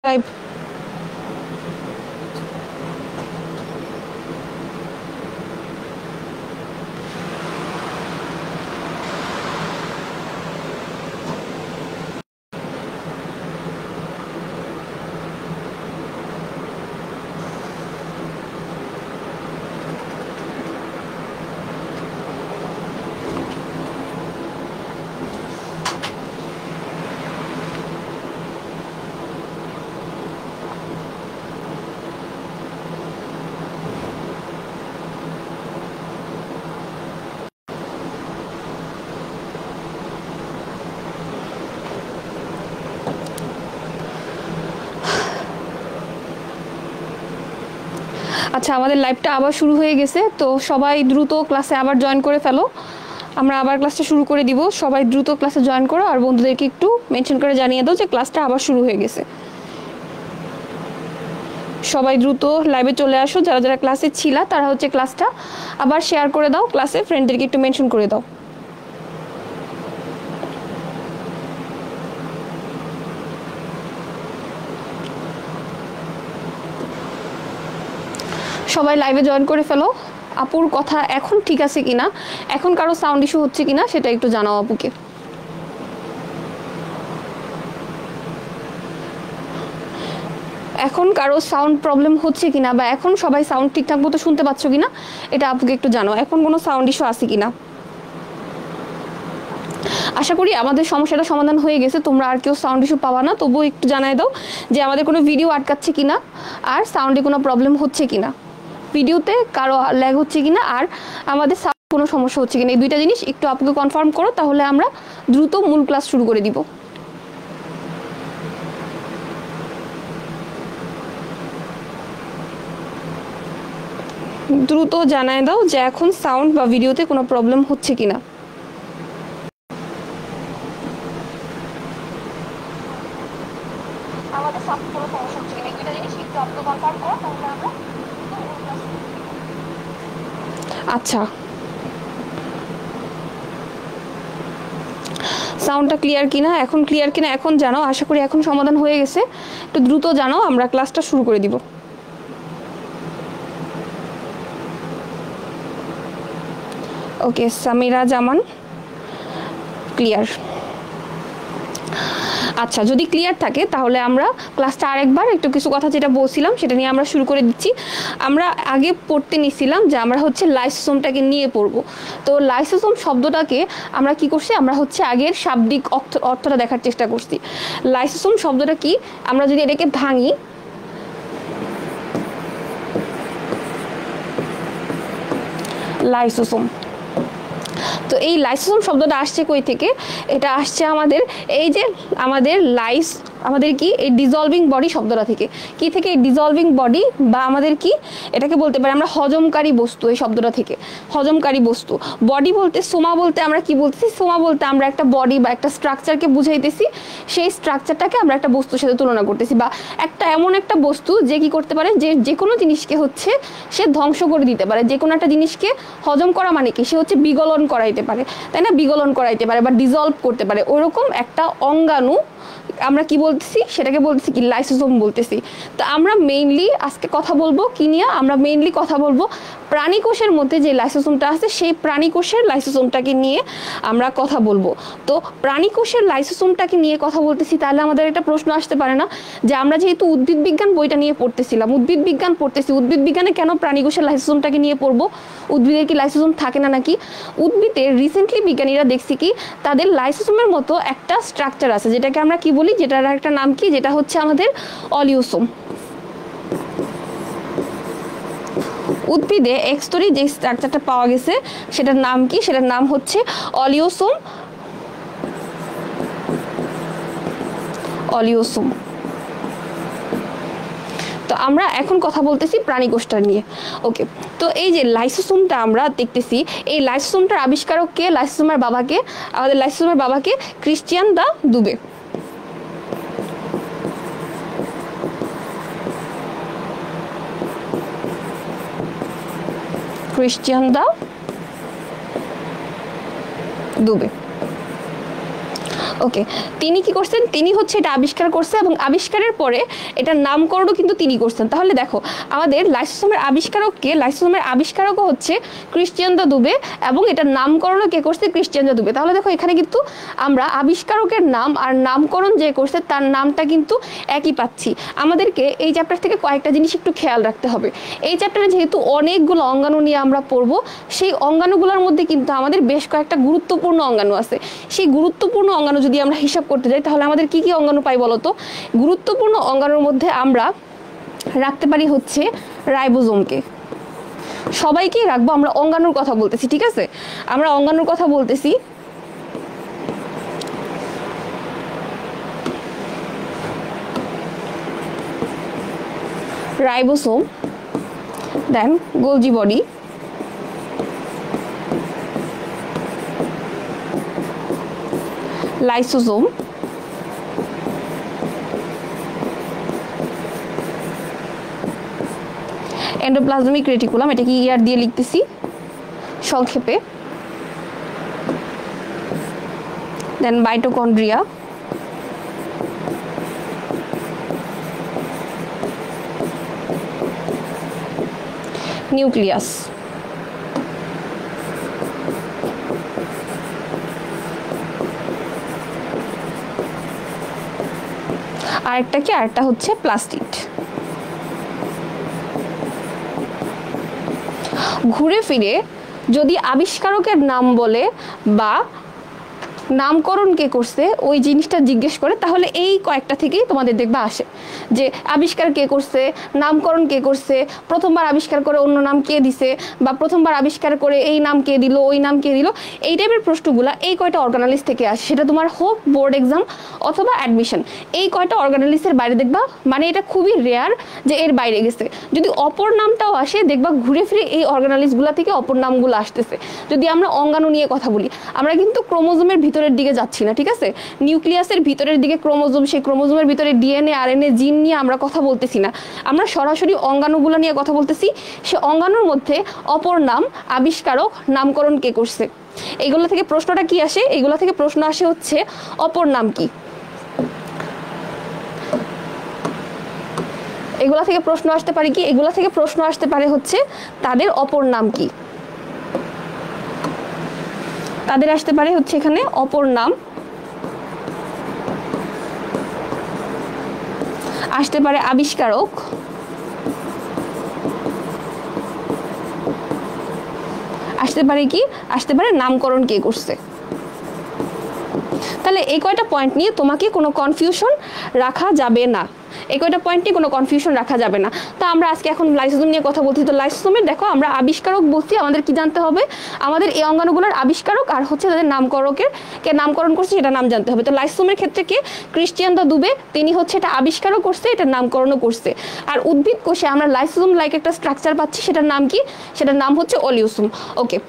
Type. আচ্ছা, আমাদের লাইভটা আবার শুরু হয়ে গেছে, তো সবাই দ্রুত ক্লাসে আবার জয়েন করে ফেলো। আমরা আবার ক্লাসটা শুরু করে দিব। সবাই দ্রুত ক্লাসে জয়েন করো আর বন্ধুদেরকে একটু মেনশন করে জানিয়ে দাও যে ক্লাসটা আবার শুরু হয়ে গেছে। সবাই দ্রুত লাইভে চলে আসো। যারা যারা ক্লাসে ছিলা তারা হচ্ছে ক্লাসটা আবার শেয়ার করে দাও, ক্লাসে ফ্রেন্ডদেরকে একটু মেনশন করে দাও। সবাই লাইভে জয়েন করে ফেলো। আপুর কথা এখন ঠিক আছে কিনা, এখন কারো সাউন্ড ইস্যু হচ্ছে কিনা সেটা একটু জানাও আপুকে। এখন কারো সাউন্ড প্রবলেম হচ্ছে কিনা বা এখন সবাই সাউন্ড ঠিকঠাক মতো শুনতে পাচ্ছ কিনা এটা আপুকে একটু জানাও। এখন কোনো সাউন্ড ইস্যু আছে কিনা। আশা করি আমাদের সমস্যাটা সমাধান হয়ে গেছে, তোমরা আর কেউ সাউন্ড ইস্যু পাবা না। তবুও একটু জানাই দাও যে আমাদের কোনো ভিডিও আটকাচ্ছে কিনা আর সাউন্ডে কোনো প্রবলেম হচ্ছে কিনা, ভিডিওতে কারো ল্যাগ হচ্ছে কিনা আর আমাদের সাউন্ড কোনো সমস্যা হচ্ছে কিনা। এই দুইটা জিনিস একটু আপুকে কনফার্ম করো, তাহলে আমরা দ্রুত মূল ক্লাস শুরু করে দিব। দ্রুত জানায় দাও যে এখন সাউন্ড বা ভিডিওতে কোনো প্রবলেম হচ্ছে কিনা। আমাদের সাউন্ড কোনো সমস্যা হচ্ছে কিনা, এই দুইটা জিনিস একটু আপুকে কনফার্ম করো, তাহলে আমরা আচ্ছা সাউন্ডটা ক্লিয়ার কিনা, এখন ক্লিয়ার কিনা এখন জানাও। আশা করি এখন সমাধান হয়ে গেছে, একটু দ্রুত জানাও, আমরা ক্লাসটা শুরু করে দিব। ওকে, সামিরা জামান ক্লিয়ার। আচ্ছা, যদি ক্লিয়ার থাকে তাহলে আমরা ক্লাসটা আরেকবার একটু কিছু কথা যেটা বলছিলাম সেটা নিয়ে আমরা শুরু করে দিচ্ছি। আমরা আগে পড়তে নিছিলাম যে আমরা হচ্ছে লাইসোসোমটাকে নিয়ে পড়ব। তো লাইসোসোম শব্দটাকে আমরা কি করছি, আমরা হচ্ছে আগের শাব্দিক অর্থটা দেখার চেষ্টা করছি। লাইসোসোম শব্দটা কি, আমরা যদি এটাকে ভাঙি, লাইসোসোম, তো এই লাইসোসোম শব্দটা আসছে কই থেকে, এটা আসছে আমাদের এই যে আমাদের আমাদের কি এই ডিজলভিং বডি শব্দটা থেকে। কি থেকে, এই ডিজলভিং বডি বা আমাদের কি এটাকে বলতে পারি আমরা হজমকারী বস্তু, এই শব্দটা থেকে হজমকারী বস্তু। বডি বলতে সোমা বলতে আমরা কি বলতেছি, সোমা বলতে আমরা একটা বডি বা একটা স্ট্রাকচারকে বুঝাইতেছি, সেই স্ট্রাকচারটাকে আমরা একটা বস্তুর সাথে তুলনা করতেছি, বা একটা এমন একটা বস্তু যে কি করতে পারে, যে কোনো জিনিসকে হচ্ছে সে ধ্বংস করে দিতে পারে। যে কোনো একটা জিনিসকে হজম করা মানে কি, সে হচ্ছে বিগলন করাইতে পারে, তাই না, বিগলন করাইতে পারে বা ডিজলভ করতে পারে। ওইরকম একটা অঙ্গাণু আমরা কি বলতেছি, সেটাকে বলতেছি কি লাইসোসোম বলতেছি। তো আমরা মেইনলি আজকে কথা বলবো কি নিয়ে, আমরা মেইনলি কথা বলবো প্রাণীকোষের মধ্যে যে লাইসোসোমটা আছে সেই প্রাণীকোষের লাইসোসোমটাকে নিয়ে আমরা কথা বলবো। তো প্রাণীকোষের লাইসোসোমটাকে নিয়ে কথা বলতেছি, তাহলে আমাদের একটা প্রশ্ন আসতে পারে না যে আমরা যেহেতু উদ্ভিদ বিজ্ঞান বইটা নিয়ে পড়তেছিলাম, উদ্ভিদ বিজ্ঞান পড়তেছি, উদ্ভিদ বিজ্ঞানে কেন প্রাণীকোষের লাইসোসোমটাকে নিয়ে পড়বো, উদ্ভিদের কি লাইসোসোম থাকে না নাকি। উদ্ভিদের রিসেন্টলি বিজ্ঞানীরা দেখছি কি তাদের লাইসোসোমের মতো একটা স্ট্রাকচার আছে, যেটাকে আমরা কি বলি, যেটার একটা নাম কি, যেটা হচ্ছে আমাদের অলিওসোম। উদ্ভিদে একস্তরী যে স্ট্রাকচারটা পাওয়া গেছে সেটার নাম কি, সেটার নাম হচ্ছে অলিওসোম। অলিওসোম। তো আমরা এখন কথা বলতেছি প্রাণীকোষটা নিয়ে। ওকে, তো এই যে লাইসোসোমটা আমরা দেখতেছি, এই লাইসোসোমটার আবিষ্কারক কে, লাইসোসোমের বাবাকে, আমাদের লাইসোসোমের বাবাকে ক্রিশ্চিয়ান দা দুবে। ক্রিশ্চিয়ান দা দুবে। ওকে, তিনি কি করছেন? তিনি হচ্ছে এটা আবিষ্কার করছে এবং আবিষ্কারের পরে এটার নামকরণও কিন্তু তিনি করছেন। তাহলে দেখো আমাদের লাইসোসোমের আবিষ্কারকও হচ্ছে ক্রিশ্চিয়ান দা দুবে এবং এটার নামকরণও কে করছে? ক্রিশ্চিয়ান দা দুবে। তাহলে দেখো এখানে কিন্তু আমরা আবিষ্কারকের নাম আর নামকরণ যে করছে তার নামটা কিন্তু একই পাচ্ছি। আমাদেরকে এই চ্যাপ্টার থেকে কয়েকটা জিনিস একটু খেয়াল রাখতে হবে। এই চ্যাপ্টারে যেহেতু অনেকগুলো অঙ্গাণু নিয়ে আমরা পড়বো, সেই অঙ্গাণুগুলোর মধ্যে কিন্তু আমাদের বেশ কয়েকটা গুরুত্বপূর্ণ অঙ্গাণু আছে। সেই গুরুত্বপূর্ণ অঙ্গাণু যদি আমরা হিসাব করতে যাই তাহলে আমাদের কি কি অঙ্গাণু পাই বলতো? গুরুত্বপূর্ণ অঙ্গাণুর মধ্যে আমরা রাখতে পারি হচ্ছে রাইবোজোমকে। সবাইকেই রাখবো, আমরা অঙ্গাণুর কথা বলতেছি, ঠিক আছে? আমরা অঙ্গাণুর কথা বলতেছি। Ribosome, then Golgi body, lysosome, endoplasmic reticulum, এটা কি ইয়ার দিয়ে লিখতেছি সংক্ষেপে, দেন মাইটোকন্ড্রিয়া, নিউক্লিয়াস। আরেকটা হচ্ছে প্লাস্টিড। ঘুরে ফিরে যদি আবিষ্কারকের নাম বলে বা নামকরণ কে করছে ওই জিনিসটা জিজ্ঞেস করে, তাহলে এই কয়েকটা থেকেই তোমাদের দেখবা আসে যে আবিষ্কার কে করছে, নামকরণ কে করছে, প্রথমবার আবিষ্কার করে অন্য নাম কে দিছে, বা প্রথমবার আবিষ্কার করে এই নাম কে দিল, ওই নাম কে দিল। এই টাইপের প্রশ্নগুলো এই কয়টা অর্গানালিস থেকে আসে, সেটা তোমার হোক বোর্ড এক্সাম অথবা অ্যাডমিশন, এই কয়টা অর্গানালিসের বাইরে দেখবা, মানে এটা খুবই রেয়ার যে এর বাইরে গেছে। যদি অপর নামটাও আসে দেখবা ঘুরে ফিরে এই অর্গানালিসগুলো থেকে অপর নামগুলো আসতেছে। যদি আমরা অঙ্গাণু নিয়ে কথা বলি, আমরা কিন্তু ক্রোমোজোমের ভিতরের দিকে যাচ্ছি না, ঠিক আছে? নিউক্লিয়াসের ভিতরের দিকে ক্রোমোজোম, সেই ক্রোমোজোমের ভিতরে ডিএনএ আরএনএ জিন নিয়ে আমরা কথা বলতেছি না, আমরা সরাসরি অঙ্গাণুগুলো নিয়ে কথা বলতেছি। সে অঙ্গাণুর মধ্যে অপর নাম, আবিষ্কারক, নামকরণ কে করছে, এইগুলো থেকে প্রশ্নটা কি আসে? এইগুলো থেকে প্রশ্ন আসে হচ্ছে অপর নাম কি। এগুলা থেকে প্রশ্ন আসতে পারে কি? এগুলা থেকে প্রশ্ন আসতে পারে হচ্ছে তাদের অপর নাম কি। তাদের আসতে পারে হচ্ছে এখানে অপর নাম, আসতে পারে আবিষ্কারক, আসতে পারে কি? আসতে পারে নামকরণ কে করছে। তাহলে এই কয়টা পয়েন্ট নিয়ে তোমাকে কোনো কনফিউশন রাখা যাবে না, এই কয়টা পয়েন্ট নিয়ে কোনো কনফিউশন রাখা যাবে না। তো আমরা আজকে এখন লাইসোসোম নিয়ে কথা বলছি। তো লাইসোসোমের দেখো আমরা আবিষ্কারক বলছি, আমাদের কি জানতে হবে? আমাদের এই অঙ্গাণুগুলোর আবিষ্কারক আর হচ্ছে তাদের নামকরকের কে নামকরণ করছে সেটা নাম জানতে হবে। তো লাইসোসোমের ক্ষেত্রে কে? ক্রিশ্চিয়ান দা দুবে, তিনি হচ্ছে এটা আবিষ্কারও করছে, এটা নামকরণও করছে। আর উদ্ভিদ কোষে আমরা লাইসোসোম লাইক একটা স্ট্রাকচার পাচ্ছি, সেটার নাম কি? সেটার নাম হচ্ছে ওলিওসোম। ওকে,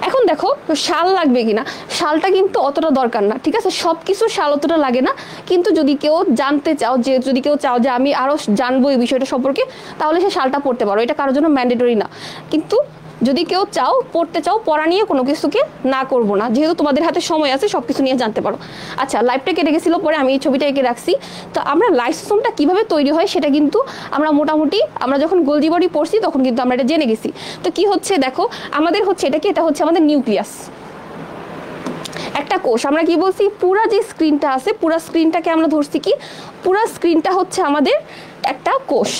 এখন দেখো শাল লাগবে কিনা, শালটা কিন্তু অতটা দরকার না, ঠিক আছে? সব কিছু শাল অতটা লাগে না, কিন্তু যদি কেউ জানতে চাও, যদি কেউ চাও যে আমি আরো জানবো এই বিষয়টা সম্পর্কে, তাহলে সে শালটা পড়তে পারো, এটা কারোর জন্য ম্যান্ডেটরি না। কিন্তু যদি কেউ চাও, পড়তে চাও, পড়া নিয়ে কোনো কিছুকে না করবো না, যেহেতু তোমাদের হাতে সময় আছে সবকিছু নিয়ে জানতে পারো। আচ্ছা, লাইভটা কেটে গেছিল, পরে আমি এই ছবিটা এঁকে রাখছি। তো আমরা লাইসোসোমটা কিভাবে তৈরি হয় সেটা কিন্তু আমরা মোটামুটি আমরা যখন গোলজি বডি পড়ছি তখন কিন্তু আমরা এটা জেনে গেছি। তো কি হচ্ছে দেখো, আমাদের হচ্ছে এটা কি? এটা হচ্ছে আমাদের নিউক্লিয়াস, একটা কোষ। আমরা কি বলছি? পুরা যে স্ক্রিনটা আছে, পুরা স্ক্রিনটাকে আমরা ধরছি কি? পুরা স্ক্রিনটা হচ্ছে আমাদের একটা কোষ।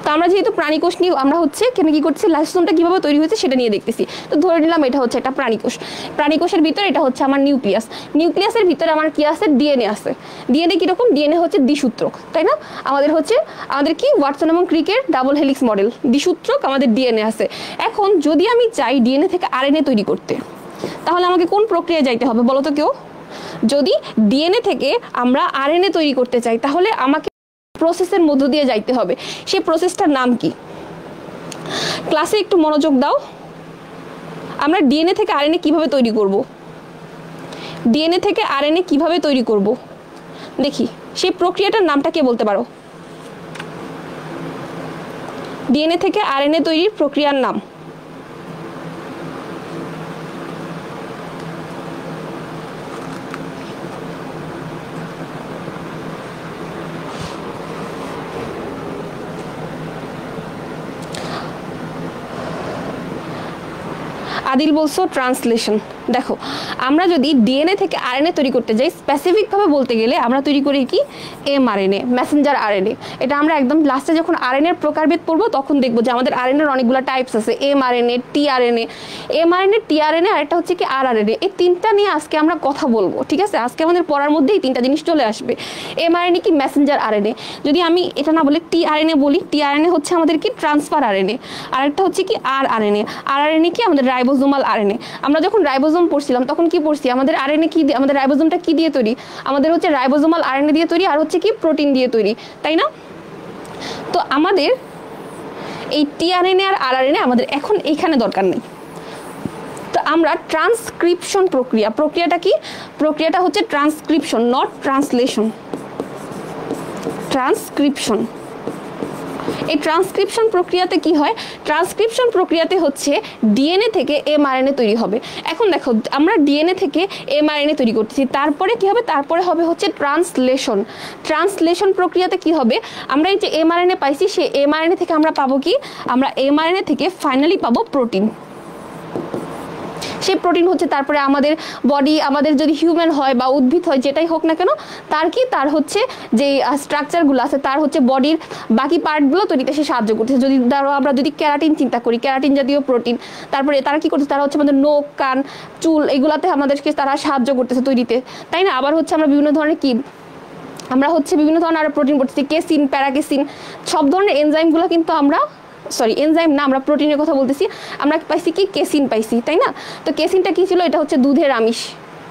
তো আমরা যেহেতু প্রাণী কোষ নিয়ে আমরা হচ্ছে কেন কি করছি, লাইসোসোমটা কিভাবে তৈরি হয়েছে সেটা নিয়ে দেখতেছি। তো ধরে নিলাম এটা হচ্ছে একটা প্রাণী কোষ, প্রাণী কোষের ভিতরে এটা হচ্ছে আমার নিউক্লিয়াস, নিউক্লিয়াসের ভিতরে আমার কি আছে? ডিএনএ আছে। ডিএনএ কিরকম? ডিএনএ হচ্ছে দ্বিসূত্রক, তাই না? আমাদের কি ওয়াটসন এবং ক্রিকের ডাবল হেলিক্স মডেল, দ্বিসূত্রক আমাদের ডিএনএ আছে। এখন যদি আমি চাই ডিএনএ থেকে আরএনএ তৈরি করতে, তাহলে আমাকে কোন প্রক্রিয়ায় যাইতে হবে বলো তো কেউ? যদি ডিএনএ থেকে আমরা আরএনএ তৈরি করতে চাই তাহলে আমাকে প্রসেসের মধ্য দিয়ে যাইতে হবে। সেই প্রসেসটার নাম কি? ক্লাসে একটু মনোযোগ দাও। আমরা ডিএনএ থেকে আরএনএ কিভাবে তৈরি করব? ডিএনএ থেকে আরএনএ কিভাবে তৈরি করব দেখি, সেই প্রক্রিয়াটার নামটা কে বলতে পারো? ডিএনএ থেকে আরএনএ তৈরির প্রক্রিয়ার নাম। আদিল বলছো ট্রান্সলেশন। দেখো আমরা যদি ডিএনএ থেকে আরএনএ তৈরি করতে যাই, স্পেসিফিকভাবে বলতে গেলে আমরা তৈরি করি কি এমআরএনএ, মেসেঞ্জার আরএনএ। এটা আমরা একদম লাস্টে যখন আরএনএর প্রকারভেদ পড়বো তখন দেখবো যে আমাদের আরএনএর অনেকগুলো টাইপস আছে, এমআরএনএ, টিআরএনএ। এমআরএনএ, টিআরএনএ আর একটা হচ্ছে কি আরআরএনএ। এই তিনটা নিয়ে আজকে আমরা কথা বলবো, ঠিক আছে? আজকে আমাদের পড়ার মধ্যে এই তিনটা জিনিস চলে আসবে। এমআরএনএ কি মেসেঞ্জার আরএনএ, যদি আমি এটা না বলে টিআরএনএ বলি, টিআরএনএ হচ্ছে আমাদের কি ট্রান্সফার আরএনএ। আর একটা হচ্ছে কি আরআরএনএ, আরআরএনএ কি আমাদের রাইবোজোমাল আরএনএ। আমরা যখন রাইবোজোম পড়ছিলাম তখন কি পড়ছি, আমাদের আরএনএ কি, আমাদের রাইবোজোমটা কি দিয়ে তৈরি, আমাদের হচ্ছে রাইবোজোমাল আরএনএ দিয়ে তৈরি, আর হচ্ছে কি প্রোটিন দিয়ে তৈরি, তাই না? তো আমাদের এই টিআরএনএ আর আরআরএনএ আমাদের এখন এইখানে দরকার নেই। তো আমরা ট্রান্সক্রিপশন প্রক্রিয়াটা কি, প্রক্রিয়াটা হচ্ছে ট্রান্সক্রিপশন, নট ট্রান্সলেশন। ট্রান্সক্রিপশন, এই ট্রান্সক্রিপশন প্রক্রিয়াতে কি হয়, ট্রান্সক্রিপশন প্রক্রিয়াতে হচ্ছে ডিএনএ থেকে এমআরএনএ তৈরি হবে। এখন দেখো আমরা ডিএনএ থেকে এমআরএনএ তৈরি করতেছি, তারপরে কি হবে, তারপরে হবে হচ্ছে ট্রান্সলেশন। ট্রান্সলেশন প্রক্রিয়াতে কি হবে, আমরা এই যে এমআরএনএ পাইছি, সেই এমআরএনএ থেকে আমরা পাবো কি, আমরা এমআরএনএ থেকে ফাইনালি পাবো প্রোটিন। সেই প্রোটিন হচ্ছে তারপরে আমাদের বডি, আমাদের যদি হিউম্যান হয় বা উদ্ভিদ হয় যেটাই হোক না কেন, তার কি, তার হচ্ছে যে স্ট্রাকচারগুলো আছে, তার হচ্ছে বডির বাকি পার্টগুলো তৈরিতে সে সাহায্য করতেছে। যদি ধরো আমরা যদি ক্যারাটিন চিন্তা করি, ক্যারাটিন জাতীয় প্রোটিন, তারপরে তারা কি করতেছে, তারা হচ্ছে আমাদের নখ, কান, চুল এগুলাতে আমাদেরকে তারা সাহায্য করতেছে তৈরিতে, তাই না? আবার হচ্ছে আমরা বিভিন্ন ধরনের কি, আমরা হচ্ছে বিভিন্ন ধরনের আরো প্রোটিন করতেছি, কেসিন, প্যারাকেসিন, সব ধরনের এনজাইমগুলো কিন্তু আমরা, সরি এনজাইম না, আমরা প্রোটিনের কথা বলতেছি, আমরা পাইছি কি কেসিন পাইছি, তাই না? তো কেসিনটা কি ছিল, এটা হচ্ছে দুধের আমিষ,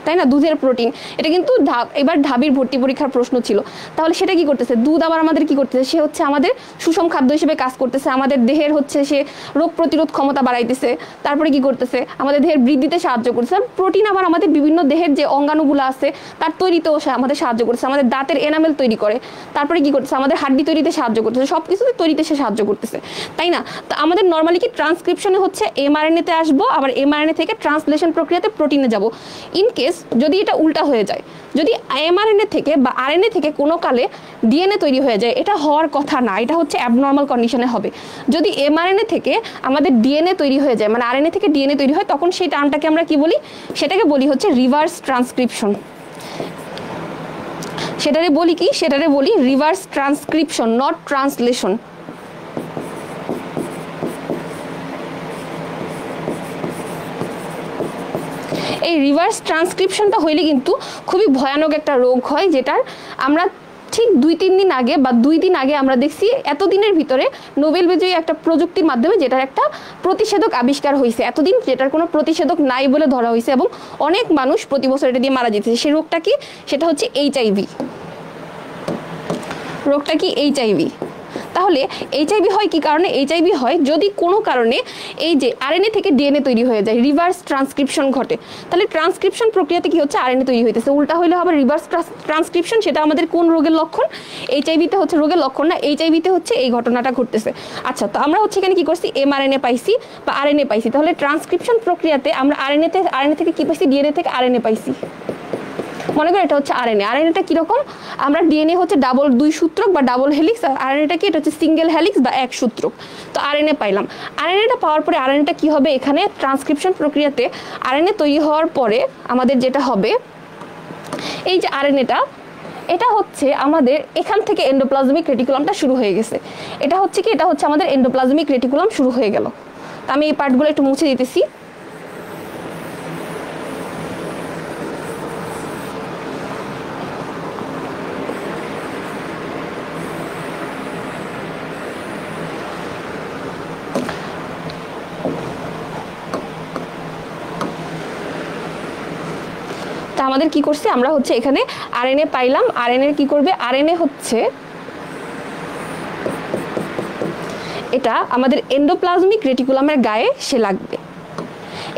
তাই না, দুধের প্রোটিন। এটা কিন্তু এবার ঢাবির ভর্তি পরীক্ষার প্রশ্ন ছিল। তাহলে সেটা কি করতেছে, দুধ আবার আমাদের কি করতেছে, সে হচ্ছে আমাদের সুষম খাদ্য হিসেবে কাজ করতেছে, আমাদের দেহের হচ্ছে সে রোগ প্রতিরোধ ক্ষমতা বাড়াইতেছে, তারপরে কি করতেছে, আমাদের দেহের বৃদ্ধিতে সাহায্য করতেছে। প্রোটিন আবার আমাদের বিভিন্ন দেহের যে অঙ্গাণুগুলো আছে তার তৈরিতেও আমাদের সাহায্য করতেছে, আমাদের দাঁতের এনামেল তৈরি করে, তারপরে কি করতেছে, আমাদের হাড্ডি তৈরিতে সাহায্য করতেছে, সব কিছুতে তৈরিতে সে সাহায্য করতেছে, তাই না? তো আমাদের নর্মালি কি ট্রান্সক্রিপশনে হচ্ছে এমআরএনএতে আসবো, আবার এমআরএনএ থেকে ট্রান্সলেশন প্রক্রিয়াতে প্রোটিনে যাব। ইন কেস যদি এটা উল্টা হয়ে যায়, যদি এমআরএনএ থেকে বা আরএনএ থেকে কোনো কালে ডিএনএ তৈরি হয়ে যায়, এটা হওয়ার কথা না, এটা হচ্ছে অ্যাবনর্মাল কন্ডিশনে হবে। যদি এমআরএনএ থেকে আমাদের ডিএনএ তৈরি হয়ে যায়, মানে আরএনএ থেকে ডিএনএ তৈরি হয়, তখন সেই টার্মটাকে আমরা কি বলি, সেটাকে বলি হচ্ছে রিভার্স ট্রান্সক্রিপশন। সেটারে বলি কি, সেটারে বলি রিভার্স ট্রান্সক্রিপশন, নট ট্রান্সলেশন। এই রিভার্স ট্রান্সক্রিপশনটা হইলে কিন্তু খুবই ভয়ানক একটা রোগ হয়, যেটার আমরা ঠিক 2-3 দিন আগে বা 2 দিন আগে আমরা দেখছি এতদিনের ভিতরে নোবেল বিজয়ী একটা প্রযুক্তির মাধ্যমে যেটার একটা প্রতিষেধক আবিষ্কার হয়েছে, এতদিন যেটার কোনো প্রতিষেধক নাই বলে ধরা হয়েছে, এবং অনেক মানুষ প্রতি বছর এটা দিয়ে মারা যেতেছে। সেই রোগটা কি, সেটা হচ্ছে এইচআইভি। রোগটা কি, এইচআইভি। তাহলে এইচআইভি হয় কি কারণে, এইচআইভি হয় যদি কোনো কারণে এই যে আরএনএ থেকে ডিএনএ তৈরি হয়ে যায়, রিভার্স ট্রান্সক্রিপশন ঘটে। তাহলে ট্রান্সক্রিপশন প্রক্রিয়াতে কি হচ্ছে, আরএনএ তৈরি হইতেছে, উল্টা হইলে হবে রিভার্স ট্রান্সক্রিপশন। সেটা আমাদের কোন রোগের লক্ষণ, এইচআইভিতে হচ্ছে রোগের লক্ষণ না, এইচআইভিতে হচ্ছে এই ঘটনাটা ঘটতেছে। আচ্ছা, তো আমরা হচ্ছে এখানে কি করছি, এমআরএনএ পাইছি বা আরএনএ পাইছি। তাহলে ট্রান্সক্রিপশন প্রক্রিয়াতে আমরা আরএনএ থেকে কি পাইছি, ডিএনএ থেকে আরএনএ পাইছি। মনে করি এটা হচ্ছে আরএনএ। আরএনএটা কিরকম, আমরা ডিএনএ হচ্ছে ডাবল 2 সূত্রক বা ডাবল হেলিক্স, আর আরএনএটা কি, এটা হচ্ছে সিঙ্গেল হেলিক্স বা 1 সূত্রক। তো আরএনএ পাইলাম। আরএনএটা পাওয়ার পরে আরএনএটা কি হবে, এখানে ট্রান্সক্রিপশন প্রক্রিয়াতে আরএনএ তৈরি হওয়ার পরে আমাদের যেটা হবে, এই যে আরএনএটা, এটা হচ্ছে আমাদের এখান থেকে এন্ডোপ্লাজমিক রেটিকুলামটা শুরু হয়ে গেছে। এটা হচ্ছে কি, এটা হচ্ছে আমাদের এন্ডোপ্লাজমিক রেটিকুলাম শুরু হয়ে গেল। তো আমি এই পার্টগুলো একটু মুছে দিতেছি। আমাদের কি করছে, আমরা হচ্ছে এখানে আরএনএ পাইলাম। আরএনএ কি করবে, আরএনএ হচ্ছে এটা আমাদের এন্ডোপ্লাজমিক রেটিকুলামের গায়ে সে লাগবে।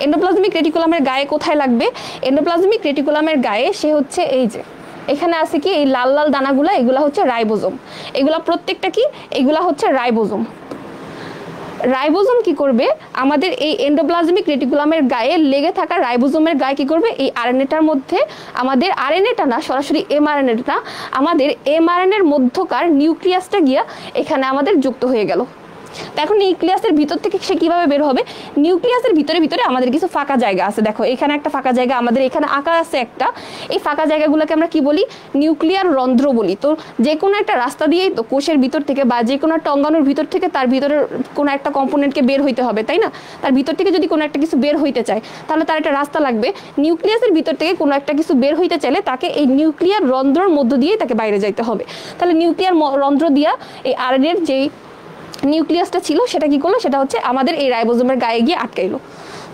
এন্ডোপ্লাজমিক রেটিকুলামের গায়ে কোথায় লাগবে, এন্ডোপ্লাজমিক রেটিকুলামের গায়ে সে হচ্ছে এই যে এখানে আছে কি, এই লাল লাল দানাগুলা, এগুলা হচ্ছে রাইবোজোম। এগুলা প্রত্যেকটা কি, এগুলা হচ্ছে রাইবোজোম। রাইবোজোম কি করবে, আমাদের এই এন্ডোপ্লাজমিক রেটিকুলামের গায়ে লেগে থাকা রাইবোজোমের গায়ে কি করবে, এই আরএনএটার মধ্যে আমাদের আরএনএটা না, সরাসরি এমআরএনএটা না, আমাদের এমআরএনএর মধ্যকার নিউক্লিয়াসটা গিয়া এখানে আমাদের যুক্ত হয়ে গেল। তো এখন নিউক্লিয়াসের ভিতর থেকে সে কিভাবে বের হবে, নিউক্লিয়াসের ভিতরে ভিতরে আমাদের কিছু ফাঁকা জায়গা আছে, দেখো এখানে একটা ফাঁকা জায়গা আমাদের এখানে আঁকা আছে একটা, এই ফাঁকা জায়গাগুলোকে আমরা কি বলি, নিউক্লিয়ার রন্ধ্র বলি। তো যে কোনো একটা রাস্তা দিয়েই তো কোষের ভিতর থেকে বা যে কোনো একটা অঙ্গাণুর ভিতর থেকে তার ভিতরের কোনো একটা কম্পোনেন্টকে বের হইতে হবে, তাই না? তার ভিতর থেকে যদি কোনো একটা কিছু বের হইতে চায় তাহলে তার একটা রাস্তা লাগবে। নিউক্লিয়াসের ভিতর থেকে কোনো একটা কিছু বের হইতে চাইলে তাকে এই নিউক্লিয়ার রন্ধ্রর মধ্য দিয়েই তাকে বাইরে যাইতে হবে। তাহলে নিউক্লিয়ার রন্ধ্র দিয়া এই আরএনএর যেই নিউক্লিয়াসটা ছিল সেটা কি করলো, সেটা হচ্ছে আমাদের এই রাইবোজোমের গায়ে গিয়ে আটকাইলো।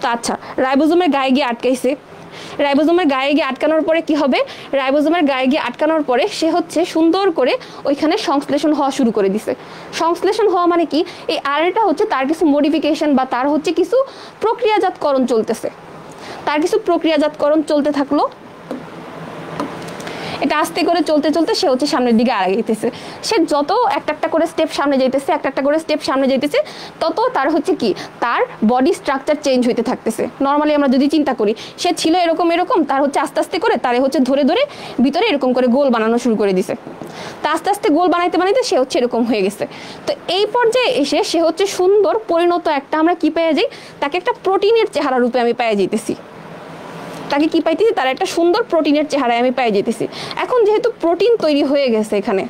তো আচ্ছা, রাইবোজোমের গায়ে গিয়ে আটকাইছে, রাইবোজোমের গায়ে গিয়ে আটকানোর পরে কি হবে, রাইবোজোমের গায়ে গিয়ে আটকানোর পরে সে হচ্ছে সুন্দর করে ওইখানে সংশ্লেষণ হওয়া শুরু করে দিছে। সংশ্লেষণ হওয়া মানে কি, এই আরএনএটা হচ্ছে তার কিছু মডিফিকেশন বা তার হচ্ছে কিছু প্রক্রিয়াজাতকরণ চলতেছে, তার কিছু প্রক্রিয়াজাতকরণ চলতে থাকলো। এটা আস্তে করে চলতে চলতে সে হচ্ছে সামনের দিকে আগাইতেছে। সে যত একটা একটা করে স্টেপ সামনে যাইতেছে, একটা একটা করে স্টেপ সামনে যাইতেছে, তত তার হচ্ছে কি, তার বডি স্ট্রাকচার চেঞ্জ হইতে থাকতেছে। নর্মালি আমরা যদি চিন্তা করি, সে ছিল এরকম এরকম, তার হচ্ছে আস্তে আস্তে করে তারে হচ্ছে ধরে ধরে ভিতরে এরকম করে গোল বানানো শুরু করে দিছে। তা আস্তে আস্তে গোল বানাইতে বানাইতে সে হচ্ছে এরকম হয়ে গেছে। তো এই পর্যায়ে এসে সে হচ্ছে সুন্দর পরিণত একটা, আমরা কি পেয়ে যাই, তাকে একটা প্রোটিনের চেহারা রূপে আমি পেয়ে যাইতেছি। তাকে কি পাইতেছি, তার একটা সুন্দর প্রোটিনের চেহারায় আমি পেয়ে যেতেছি। এখন যেহেতু প্রোটিন তৈরি হয়ে গেছে এখানে,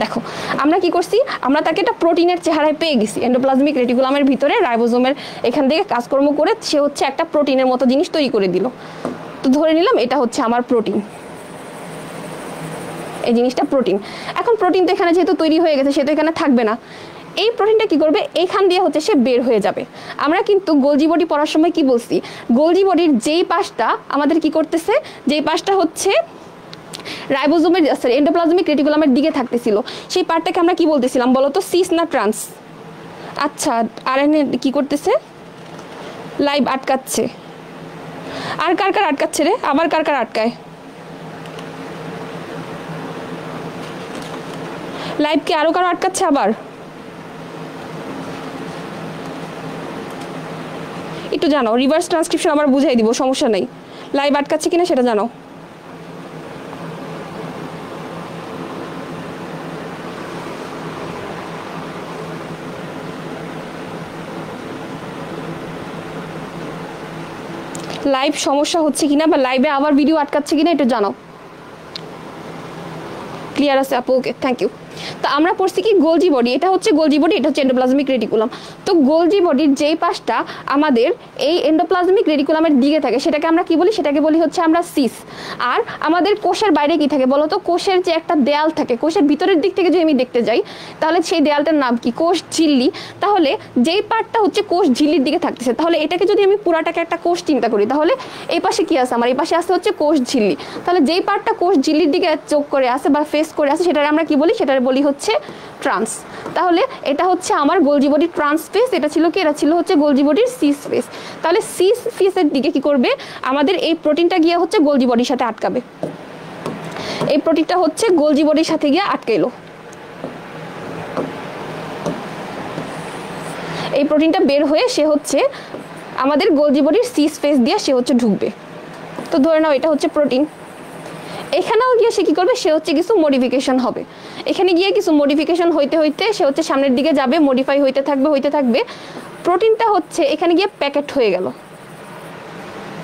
দেখো আমরা কি করছি, আমরা তাকে একটা প্রোটিনের চেহারায় পেয়ে গেছি। এন্ডোপ্লাজমিক রেটিকুলামের ভিতরে রাইবোজোমের এখান থেকে কাজকর্ম করে সে হচ্ছে একটা প্রোটিনের মতো জিনিস তৈরি করে দিল। তো ধরে নিলাম এটা হচ্ছে আমার প্রোটিন, এই জিনিসটা প্রোটিন। এখন প্রোটিন তো এখানে যেহেতু তৈরি হয়ে গেছে, সে তো এখানে থাকবে না। এই প্রোটিনটা কি করবে, এইখান দিয়ে হচ্ছে সে বের হয়ে যাবে। আমরা কিন্তু গোলজি বডি পড়ার সময় কি বলছি, গোলজি বডির যেই পাশটা আমাদের কি করতেছে, যেই পাশটা হচ্ছে রাইবোজোমের এন্ডোপ্লাজমিক রেটিকুলামের দিকে থাকতেছিল, সেই পার্টটাকে আমরা কি বলতেছিলাম বলো তো, সিস না ট্রান্স? আচ্ছা, আরএনএ কি করতেছে, লাইভ আটকাচ্ছে। আর কার কার আটকাচ্ছে রে, আবার কার কার আটকায়, লাইভকে আরো কারো আটকাচ্ছে আবার? একটু জানো, রিভার্স ট্রান্সক্রিপশন আবার বুঝাই দিব, সমস্যা নেই। লাইভ আটকাচ্ছে কিনা সেটা জানো। লাইভ সমস্যা হচ্ছে কিনা বা লাইভে আবার ভিডিও আটকাচ্ছে কিনা একটু জানো। ক্লিয়ার আছে আপু? ওকে, থ্যাংক ইউ। তো আমরা পড়ছি কি, গোলজি বডি, এটা হচ্ছে গোলজি বডি, এটা হচ্ছে এন্ডোপ্লাজমিক রেটিকুলাম। তো গোলজি বডির যেই পাশটা আমাদের এই এন্ডোপ্লাজমিক রেটিকুলামের দিকে থাকে সেটাকে আমরা কি বলি, সেটাকে বলি হচ্ছে আমরা সিস। আর আমাদের কোষের বাইরে কি থাকে বলো তো, কোষের যে একটা দেয়াল থাকে, কোষের ভিতরের দিক থেকে যদি আমি দেখতে যাই তাহলে সেই দেয়ালটার নাম কি, কোষ ঝিল্লি। তাহলে যেই পার্টটা হচ্ছে কোষ ঝিল্লির দিকে থাকতেছে, তাহলে এটাকে যদি আমি পুরাটাকে একটা কোষ চিন্তা করি, তাহলে এই পাশে কি আছে আমার, এই পাশে আছে হচ্ছে কোষ ঝিল্লি। তাহলে যেই পার্টটা কোষ ঝিল্লির দিকে চোখ করে আছে বা ফেস করে আছে, সেটারে আমরা কি বলি, সেটারে বলি হচ্ছে ট্রান্স। তাহলে এটা হচ্ছে আমার গোলজি বডির ট্রান্স ফেস, এটা ছিল কি, এটা ছিল হচ্ছে গোলজি বডির সিস ফেস। তাহলে সিস ফেসের দিকে কি করবে, আমাদের এই প্রোটিনটা গিয়ে হচ্ছে গোলজি বডির সাথে আটকাবে। এই প্রোটিনটা হচ্ছে গোলজি বডির সাথে গিয়ে আটকাইলো। এই প্রোটিনটা বের হয়ে সে হচ্ছে আমাদের গোলজি বডির সিস ফেস দিয়ে সে হচ্ছে ঢুকবে। তো ধরে নাও এটা হচ্ছে প্রোটিন, এখানেও গিয়ে সে কি করবে, সে হচ্ছে কিছু মডিফিকেশন হবে। এখানে গিয়ে কিছু মডিফিকেশন হইতে হইতে সে হচ্ছে সামনের দিকে যাবে, মডিফাই হইতে থাকবে হইতে থাকবে। প্রোটিনটা হচ্ছে এখানে গিয়ে প্যাকেট হয়ে গেল,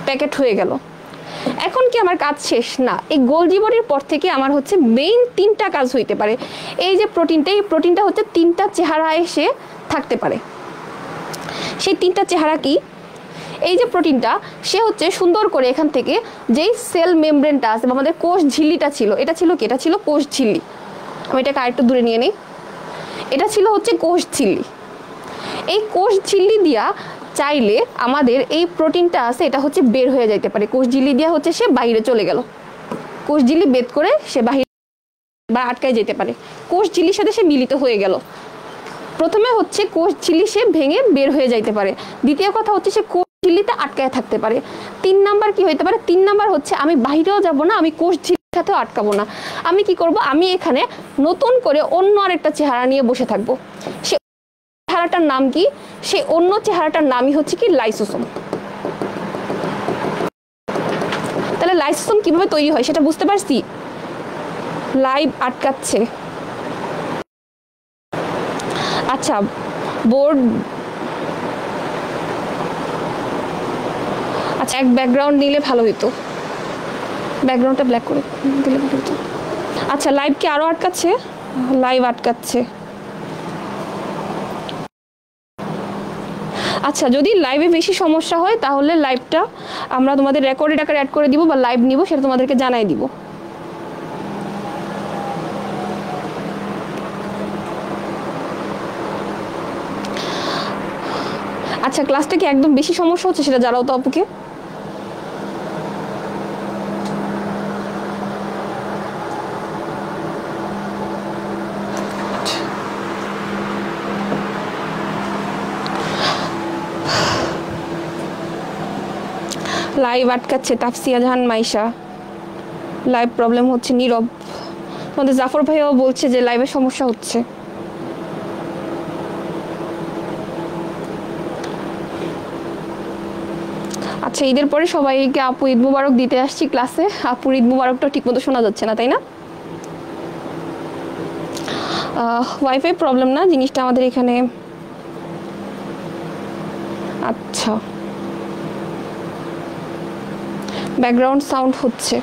প্যাকেট হয়ে গেল। এখন কি আমার কাজ শেষ? না, এই গোলজি বডির পর থেকে আমার হচ্ছে মেইন তিনটা কাজ হইতে পারে। এই যে প্রোটিনটা, এই প্রোটিনটা হচ্ছে তিনটা চেহারা এসে থাকতে পারে। সেই তিনটা চেহারা কি, এই যে প্রোটিনটা সে হচ্ছে সুন্দর করে এখান থেকে যেই সেল মেমব্রেনটা আছে বা আমাদের কোষ ঝিল্লিটা ছিল, এটা ছিল কি, এটা ছিল কোষ ঝিল্লি। আমি এটাকে আরেকটু দূরে নিয়ে নিই, এটা ছিল হচ্ছে কোষ ঝিল্লি। এই কোষ ঝিল্লি দিয়া চাইলে আমাদের এই প্রোটিনটা আছে এটা হচ্ছে বের হয়ে যাইতে পারে। কোষ ঝিল্লি দিয়া হচ্ছে সে বাইরে চলে গেল, কোষ ঝিল্লি বেদ করে সে বাহিরে বা আটকায় যেতে পারে, কোষ ঝিল্লির সাথে সে মিলিত হয়ে গেল। প্রথমে হচ্ছে কোষ ঝিল্লি সে ভেঙে বের হয়ে যাইতে পারে। দ্বিতীয় কথা হচ্ছে সে কোষ ঝিল্লিতে আটকায় থাকতে পারে। 3 নাম্বার কি হইতে পারে, 3 নাম্বার হচ্ছে আমি বাহিরেও যাব না, আমি কোষ ঝিল্লির সাথেও আটকাবো না। আমি কি করব, আমি এখানে নতুন করে অন্য আরেকটা চেহারা নিয়ে বসে থাকবো। সে চেহারাটার নাম কি, সেই অন্য চেহারাটার নামই হচ্ছে কি লাইসোসোম। তাহলে লাইসোসোম কিভাবে তৈরি হয় সেটা বুঝতে পারছি। লাইভ আটকাচ্ছে। আচ্ছা বোর্ড, আচ্ছা এক ব্যাকগ্রাউন্ড নিলে ভালো হতো, ব্যাকগ্রাউন্ডটা ব্ল্যাক করে দিলে ভালো হতো। আচ্ছা লাইভ কি আরও আটকাচ্ছে? লাইভ আটকাচ্ছে। আচ্ছা যদি লাইভে বেশি সমস্যা হয় তাহলে লাইভটা আমরা তোমাদের রেকর্ডেড আকারে অ্যাড করে দিব বা লাইভ নিব, সেটা তোমাদেরকে জানাই দিব। আচ্ছা ক্লাসটা কি একদম বেশি সমস্যা হচ্ছে সেটা জানাও তো আপুকে। লাইভ আটকাচ্ছে তাফসিয়া জাহান মাইশা, লাইভ প্রবলেম হচ্ছে। নীরব, তোমাদের জাফর ভাইও বলছে যে লাইভে সমস্যা হচ্ছে। আচ্ছা ঈদের পরে সবাইকে আপু ঈদ মুবারক দিতে আসছি ক্লাসে। আপুর ঈদ মুবারকটা ঠিকমতো শোনা যাচ্ছে না, তাই না? ওয়াইফাই প্রবলেম না, জিনিসটা আমাদের এখানে। আচ্ছা ব্যাকগ্রাউন্ড সাউন্ড হচ্ছে।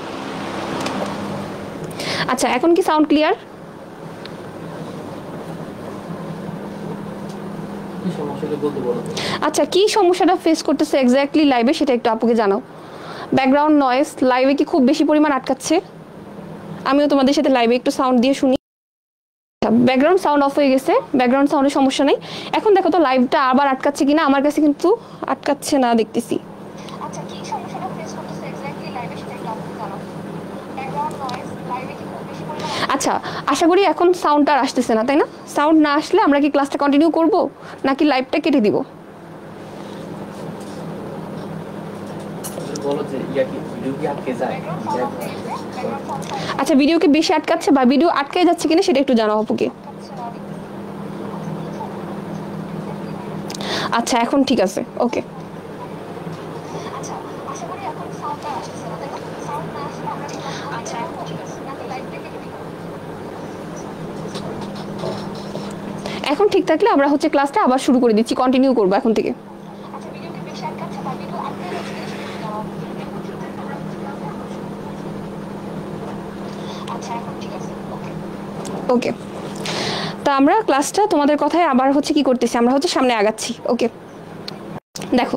আচ্ছা এখন কি সাউন্ড ক্লিয়ার? আচ্ছা কি সমস্যাটা ফেস করতেছে এক্স্যাক্টলি লাইভে সেটা একটু আপুকে জানাও। ব্যাকগ্রাউন্ড নয়েজ লাইভে কি খুব বেশি পরিমাণ আটকাচ্ছে? আমিও তোমাদের সাথে লাইভে একটু সাউন্ড দিয়ে শুনি। ব্যাকগ্রাউন্ড সাউন্ড অফ হয়ে গেছে, ব্যাকগ্রাউন্ড সাউন্ডের সমস্যা নেই। এখন দেখো তো লাইভটা আবার আটকাচ্ছে কিনা, আমার কাছে কিন্তু আটকাচ্ছে না দেখতেছি। আচ্ছা কি সমস্যাটা ফেস করতেছে এক্স্যাক্টলি লাইভে সেটা একটু আপুকে জানাও। ব্যাকগ্রাউন্ড নয়েজ লাইভে কি খুব বেশি পরিমাণ। আচ্ছা আশা করি এখন সাউন্ডটা আর আসতেছে না, তাই না? সাউন্ড না আসলে আমরা কি ক্লাসটা কন্টিনিউ করব নাকি লাইভটা কেটে দিব? আচ্ছা ভিডিও কি বেশি আটকাচ্ছে বা ভিডিও আটকে যাচ্ছে কিনা সেটা একটু জানাও আপুকে। আচ্ছা এখন ঠিক আছে, ওকে। এখন ঠিক থাকলে আমরা হচ্ছে ক্লাসটা আবার শুরু করে দিচ্ছি, কন্টিনিউ করবো এখন থেকে। ওকে তা আমরা ক্লাসটা তোমাদের কথায় আবার হচ্ছে কি করতেছি, আমরা হচ্ছে সামনে আগাচ্ছি। ওকে দেখো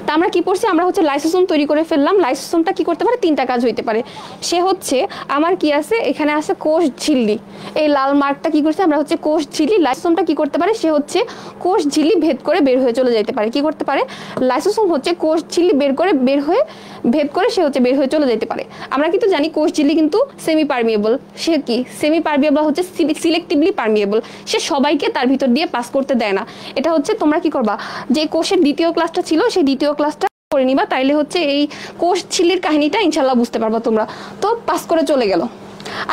তা আমরা কি করছি, আমরা হচ্ছে লাইসোসোম তৈরি করে ফেললাম। লাইসোসোমটা কি করতে পারে, তিনটা কাজ হইতে পারে। সে হচ্ছে আমার কি আছে, এখানে আছে কোষ ঝিল্লি। এই লাল মার্কটা কি করছে, আমরা হচ্ছে কোষ ঝিল্লি। লাইসোসোমটা কি করতে পারে, সে হচ্ছে কোষ ঝিল্লি ভেদ করে বের হয়ে চলে যেতে পারে। কি করতে পারে, লাইসোসোম হচ্ছে কোষ ঝিল্লি ভেদ করে সে হচ্ছে বের হয়ে চলে যেতে পারে। আমরা কিন্তু জানি কোষ ঝিল্লি কিন্তু সেমি পারমিয়েবল। সে কি সেমি পারমিয়েবল হচ্ছে সিলেক্টিভলি পারমিয়েবল, সে সবাইকে তার ভিতর দিয়ে পাস করতে দেয় না। এটা হচ্ছে তোমরা কি করবা, যে কোষের দ্বিতীয় ক্লাসটা ছিল সেই দ্বিতীয় ক্লাসটা করে নিবা, তাইলে হচ্ছে এই কোষ ঝিল্লির কাহিনীটা ইনশাল্লাহ বুঝতে পারবা তোমরা। তো পাস করে চলে গেল।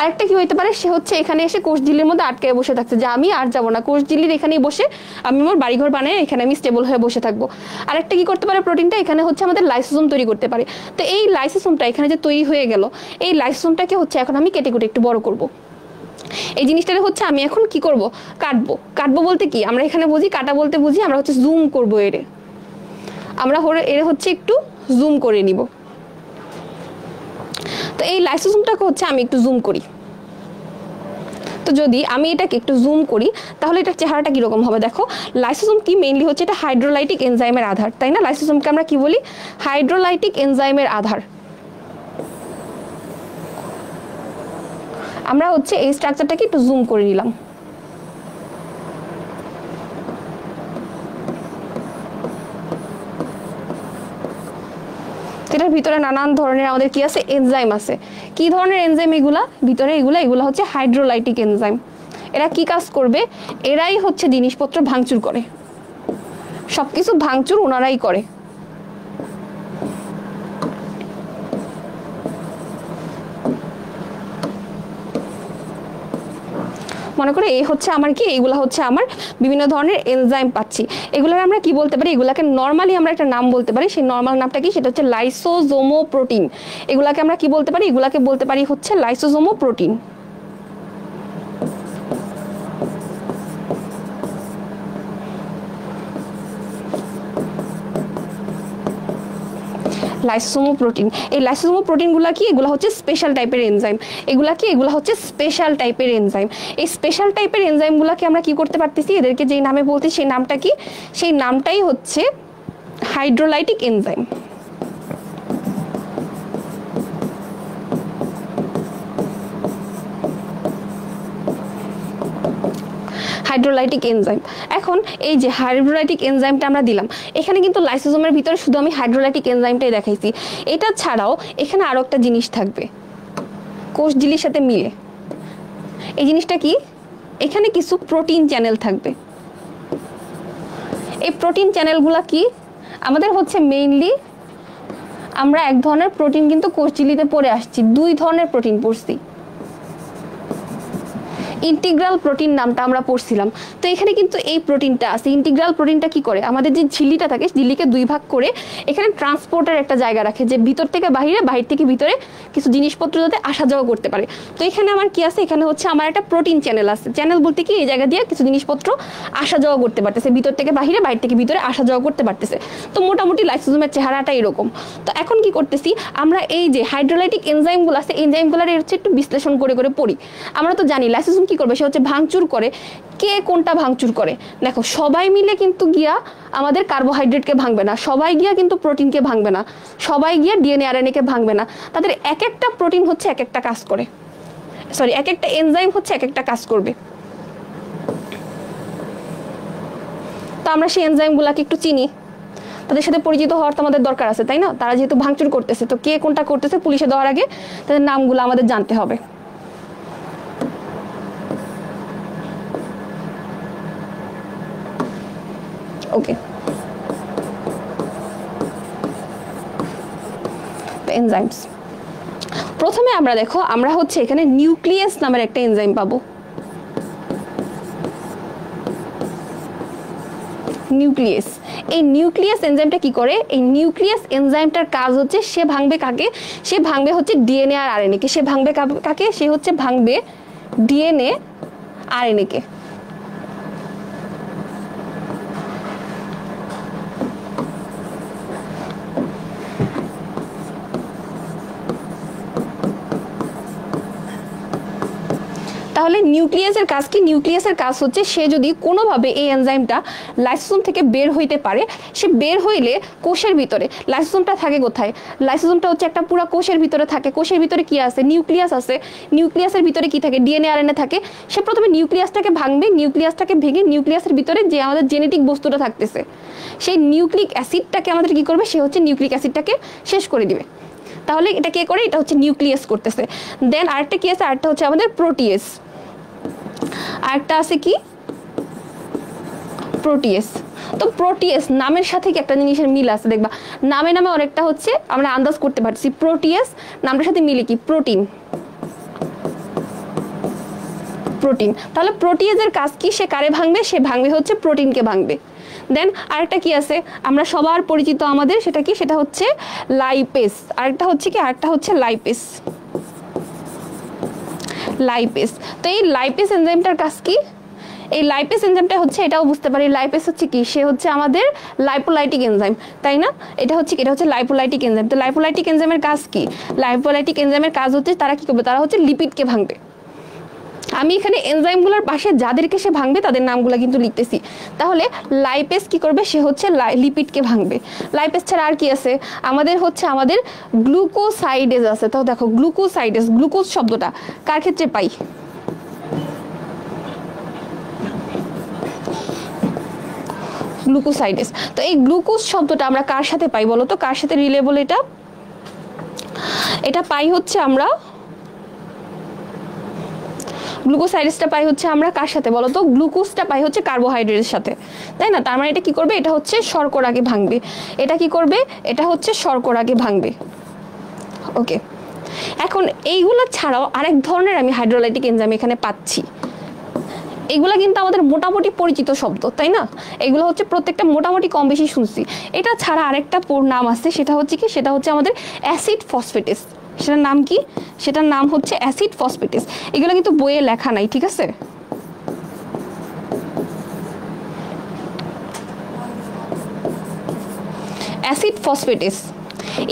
আরেকটা কি হইতে পারে, সে হচ্ছে এখানে এসে কোষ ঝিল্লির মধ্যে আটকে বসে থাকছে যে আমি আর যাবো না, কোষ ঝিল্লির এখানেই বসে আমি আমার বাড়িঘর বানায় এখানে আমি স্টেবল হয়ে বসে থাকবো। আরেকটা কি করতে পারে, প্রোটিনটা এখানে হচ্ছে আমাদের লাইসোসোম তৈরি করতে পারে। তো এই লাইসোসোমটা এখানে যে তৈরি হয়ে গেল, এই লাইসোসোমটাকে হচ্ছে এখন আমি কেটে কুটে একটু বড় করব। এই জিনিসটাকে হচ্ছে আমি এখন কি করব, কাটবো বলতে কি আমরা এখানে বুঝি, কাটা বলতে বুঝি আমরা হচ্ছে জুম করবো। আমরা হচ্ছে একটু জুম করে নিব। তো এই লাইসোসোমটাকে হচ্ছে আমি একটু জুম করি। তো যদি আমি এটাকে একটু জুম করি তাহলে এটার চেহারাটা কিরকম হবে দেখো। লাইসোসোম কি মেইনলি হচ্ছে এটা হাইড্রোলাইটিক এনজাইমের আধার, তাই না? লাইসোসোমকে আমরা কি বলি, হাইড্রোলাইটিক এনজাইমের আধার। আমরা হচ্ছে এই স্ট্রাকচারটাকে একটু জুম করে নিলাম। এটার ভিতরে নানান ধরনের আমাদের কি আছে, এনজাইম আছে। কি ধরনের এনজাইম এগুলা ভিতরে, এগুলা হচ্ছে হাইড্রোলাইটিক এনজাইম। এরা কি কাজ করবে, এরাই হচ্ছে জিনিসপত্র ভাঙচুর করে, সবকিছু ভাঙচুর ওনারাই করে। মনে করে এই হচ্ছে আমার কি, এগুলা হচ্ছে আমার বিভিন্ন ধরনের এনজাইম পাচ্ছি। এগুলার আমরা কি বলতে পারি, এগুলাকে নর্মালি আমরা একটা নাম বলতে পারি। সেই নর্মাল নামটা কি, সেটা হচ্ছে লাইসোজোমো প্রোটিন। এগুলাকে আমরা কি বলতে পারি, এগুলাকে বলতে পারি হচ্ছে লাইসোজোমো প্রোটিন। লাইসোসোমোপ্রোটিন। এই লাইসোসোমোপ্রোটিনগুলো কি? এগুলো হচ্ছে স্পেশাল টাইপের এনজাইম। এগুলা কি? এগুলো হচ্ছে স্পেশাল টাইপের এনজাইম। এই স্পেশাল টাইপের এনজাইমগুলোকে আমরা কি করতে পারতেছি? এদেরকে যেই নামে বলতে, সেই নামটা কি? সেই নামটাই হচ্ছে হাইড্রোলাইটিক এনজাইম। Hydrolytic enzyme. এখন এই যে হাইড্রোলাইটিক এনজাইমটা আমরা দিলাম, এখানে কিন্তু লাইসোসোমের ভিতরে শুধু আমি হাইড্রোলাইটিক এনজাইমটাই দেখাইছি। এটা ছাড়াও এখানে আরও একটা জিনিস থাকবে কোষঝিল্লির সাথে মিলে। এই জিনিসটা কি? এখানে কিছু প্রোটিন চ্যানেল থাকবে। এই প্রোটিন চ্যানেলগুলো কি? আমাদের হচ্ছে মেইনলি আমরা এক ধরনের প্রোটিন কিন্তু কোষঝিল্লিতে পড়ে আসছি, দুই ধরনের প্রোটিন পড়ছি। ইন্টিগ্রাল প্রোটিন নামটা আমরা পড়ছিলাম। তো এখানে কিন্তু এই প্রোটিনটা আছে। ইন্টিগ্রাল প্রোটিনটা কি করে? আমাদের যে ঝিল্লিটা থাকে, ঝিল্লিকে দুই ভাগ করে এখানে ট্রান্সপোর্টের একটা জায়গা রাখে, যে ভিতর থেকে বাহিরে, বাহির থেকে ভিতরে কিছু জিনিসপত্র যাতে আসা যাওয়া করতে পারে। তো এখানে আমার কি আছে? এখানে হচ্ছে আমার একটা প্রোটিন চ্যানেল আছে। চ্যানেল বলতে কি? এই জায়গা দিয়ে কিছু জিনিসপত্র আসা যাওয়া করতে পারতেছে, ভিতর থেকে বাহিরে, বাহির থেকে ভিতরে আসা যাওয়া করতে পারতেছে। তো মোটামুটি লাইসোসোমের চেহারাটা এরকম। তো এখন কি করতেছি আমরা? এই যে হাইড্রোলাইটিক এনজাইমগুলো আছে, এনজাইমগুলোর হচ্ছে একটু বিশ্লেষণ করে করে পড়ি। আমরা তো জানি লাইসোসোম কি করবে? সে হচ্ছে ভাঙচুর করে। কে কোনটা ভাঙচুর করে? দেখো, সবাই মিলে কিন্তু গিয়া আমাদের কার্বোহাইড্রেটকে ভাঙবে না, সবাই গিয়া কিন্তু প্রোটিনকে ভাঙবে না, সবাই গিয়া ডিএনএ আরএনএকে ভাঙবে না। তাদের এক একটা প্রোটিন হচ্ছে এক একটা কাজ করে, সরি, এক একটা এনজাইম হচ্ছে এক একটা কাজ করবে। তো আমরা সেই এনজাইমগুলোকে একটু চিনি, তাদের সাথে পরিচিত হওয়ার তো আমাদের দরকার আছে, তাই না? তারা যেহেতু ভাঙচুর করতেছে, তো কে কোনটা করতেছে পুলিশে দেওয়ার আগে তাদের নামগুলো আমাদের জানতে হবে। ওকে, এনজাইমস। প্রথমে আমরা দেখো, আমরা হচ্ছে এখানে নিউক্লিয়াস নামের একটা এনজাইম পাবো। নিউক্লিয়াস। এই নিউক্লিয়াস এনজাইমটা কি করে? এই নিউক্লিয়াস এনজাইমটার কাজ হচ্ছে সে ভাঙবে কাকে? সে ভাঙবে হচ্ছে ডিএনএ আর আরএনএ কে। সে ভাঙবে কাকে? সে হচ্ছে ভাঙবে ডিএনএ আরএনএ কে। তাহলে নিউক্লিয়াসের কাজ কি? নিউক্লিয়াসের কাজ হচ্ছে সে যদি কোনোভাবে এই এনজাইমটা লাইসোসোম থেকে বের হইতে পারে, সে বের হইলে কোষের ভিতরে, লাইসোসোমটা থাকে কোথায়? লাইসোসোমটা হচ্ছে একটা পুরো কোষের ভিতরে থাকে। কোষের ভিতরে কি আছে? নিউক্লিয়াস আছে। নিউক্লিয়াসের ভিতরে কি থাকে? ডিএনএ আরএনএ থাকে। সে প্রথমে নিউক্লিয়াসটাকে ভাঙবে, নিউক্লিয়াসটাকে ভেঙে নিউক্লিয়াসের ভিতরে যে আমাদের জেনেটিক বস্তুটা থাকতেছে, সেই নিউক্লিক অ্যাসিডটাকে আমাদের কি করবে? সে হচ্ছে নিউক্লিক অ্যাসিডটাকে শেষ করে দিবে। তাহলে এটা কে করে? এটা হচ্ছে নিউক্লিয়াস করতেছে। দেন আরেকটা কি আছে? আরেকটা হচ্ছে আমাদের প্রোটিয়েস। আরেকটা আছে কি? প্রোটিয়েস। তো প্রোটিয়েস নামের সাথে কি একটা জিনিসের মিল আছে? দেখবা নামে নামে অনেকটা হচ্ছে আমরা আন্দাজ করতে পারছি। প্রোটিয়েস নামটার সাথে মিলে কি? প্রোটিন। প্রোটিন। তাহলে প্রোটিয়েজের কাজ কি? সে কারে ভাঙবে? সে ভাঙবে হচ্ছে প্রোটিনকে ভাঙবে। দেন আরেকটা কি আছে আমরা সবার পরিচিত আমাদের, সেটা কি? সেটা হচ্ছে লাইপেস। আরেকটা হচ্ছে কি? আরেকটা হচ্ছে লাইপেস। লাইপেস। তো এই লাইপেস এনজাইমটার কাজ কি? এই লাইপেস এনজাইমটা হচ্ছে, এটাও বুঝতে পারি লাইপেস হচ্ছে কি? সে হচ্ছে আমাদের লাইপোলাইটিক এনজাইম, তাই না? এটা হচ্ছে কি? এটা হচ্ছে লাইপোলাইটিক এনজাইম। তো লাইপোলাইটিক এনজাইমের কাজ কি? লাইপোলাইটিক এনজাইমের কাজ হচ্ছে তারা কি করবে? তারা হচ্ছে লিপিডকে ভাঙবে। আমি এখানে এনজাইমগুলোর পাশে যাদেরকে সে ভাঙবে তাদের নামগুলো কিন্তু লিখতেছি। তাহলে লাইপেস কি করবে? সে হচ্ছে লিপিডকে ভাঙবে। লাইপেস ছাড়া আর কি আছে? আমাদের হচ্ছে আমাদের গ্লুকোসাইডেজ আছে। তো দেখো গ্লুকোসাইডেজ, গ্লুকোজ শব্দটা কার ক্ষেত্রে পাই? গ্লুকোসাইডেজ। তো এই গ্লুকোজ শব্দটা আমরা কার সাথে পাই বলো তো? কার সাথে রিলেবল এটা? এটা পাই হচ্ছে আমরা, গ্লুকোসাইডেসটা পাই হচ্ছে আমরা কার সাথে বলো তো? গ্লুকোজটা পাই হচ্ছে কার্বোহাইড্রেটের সাথে, তাই না? তার মানে এটা কি করবে? এটা হচ্ছে শর্করাকে ভাঙবে। এটা কি করবে? এটা হচ্ছে শর্করাকে ভাঙবে। ওকে, এখন এইগুলো ছাড়াও আরেক ধরনের আমি হাইড্রোলাইটিক এনজাইম এখানে পাচ্ছি। এগুলা কিন্তু আমাদের মোটামুটি পরিচিত শব্দ, তাই না? এগুলো হচ্ছে প্রত্যেকটা মোটামুটি কম বেশি শুনছি। এটা ছাড়া আরেকটা নাম আছে, সেটা হচ্ছে কি? সেটা হচ্ছে আমাদের অ্যাসিড ফসফেটেস। সেটার নাম কি? সেটার নাম হচ্ছে অ্যাসিড ফসফেটেস। এগুলো কিন্তু বইয়ে লেখা নাই, ঠিক আছে? Acid phosphatase.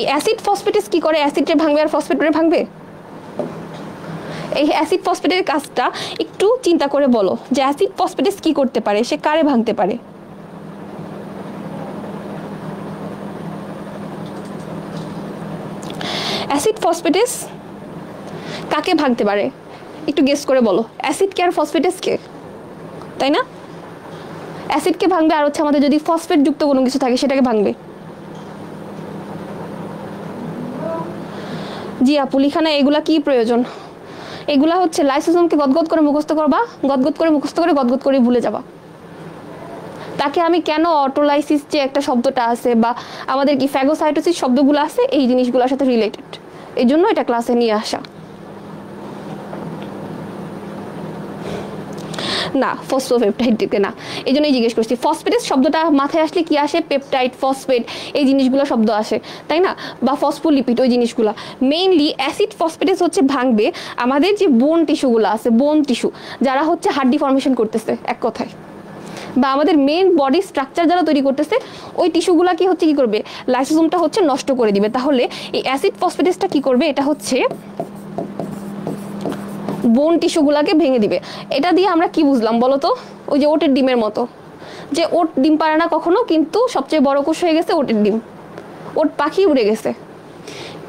এই অ্যাসিড ফসফেটেস কি করে? অ্যাসিডে ভাঙবে আর ফসফেটে ভাঙবে? এই অ্যাসিড ফসফেটের কাজটা একটু চিন্তা করে বলো যে অ্যাসিড ফসফেটেস কি করতে পারে, সে কারে ভাঙতে পারে? অ্যাসিড ফসফেটেস কাকে ভাঙতে পারে একটু গেস করে বলো। অ্যাসিড কে আর ফসফেটেস কে, তাই না? অ্যাসিডকে ভাঙবে আর হচ্ছে আমাদের যদি ফসফেট যুক্ত কোনো কিছু থাকে সেটাকে ভাঙবে। জি আপু লিখানা এগুলা কি প্রয়োজন? এগুলা হচ্ছে লাইসোসোমকে গদগদ করে মুখস্থ করবা, গদগদ করে মুখস্থ করে গদগদ করে ভুলে যাবা। তাকে আমি কেন অটোলাইসিস যে একটা শব্দটা আছে বা আমাদের কি ফ্যাগোসাইটোসিস শব্দগুলো আছে এই জিনিসগুলোর সাথে রিলেটেড, এই জন্য এটা ক্লাসে নিয়ে আসা। না ফসফোপেপটাইড দিতে না, এই জন্যই জিজ্ঞেস করছি। ফসফেটেস শব্দটা মাথায় আসলে কি আসে? পেপটাইড, ফসফেট, এই জিনিসগুলো শব্দ আসে, তাই না? বা ফসফোলিপিড, ওই জিনিসগুলো। মেইনলি অ্যাসিড ফসফেটেস হচ্ছে ভাঙবে আমাদের যে বোন টিস্যুগুলো আছে, বোন টিস্যু যারা হচ্ছে হাড্ডি ফর্মেশন করতেছে এক কথায়, বা আমাদের মেইন বডি স্ট্রাকচার যারা তৈরি করতেছে ওই টিস্যুগুলা কি হচ্ছে কি করবে? লাইসোসোমটা হচ্ছে নষ্ট করে দিবে। তাহলে এই অ্যাসিড ফসফেটেসটা কি করবে? এটা হচ্ছে বোন টিস্যুগুলাকে ভেঙে দিবে। এটা দিয়ে আমরা কি বুঝলাম বলো তো? ওই যে ওটের ডিমের মতো, যে ওট ডিম পারে না কখনো, কিন্তু সবচেয়ে বড় কোষ হয়ে গেছে ওটের ডিম, ওট পাখি উড়ে গেছে।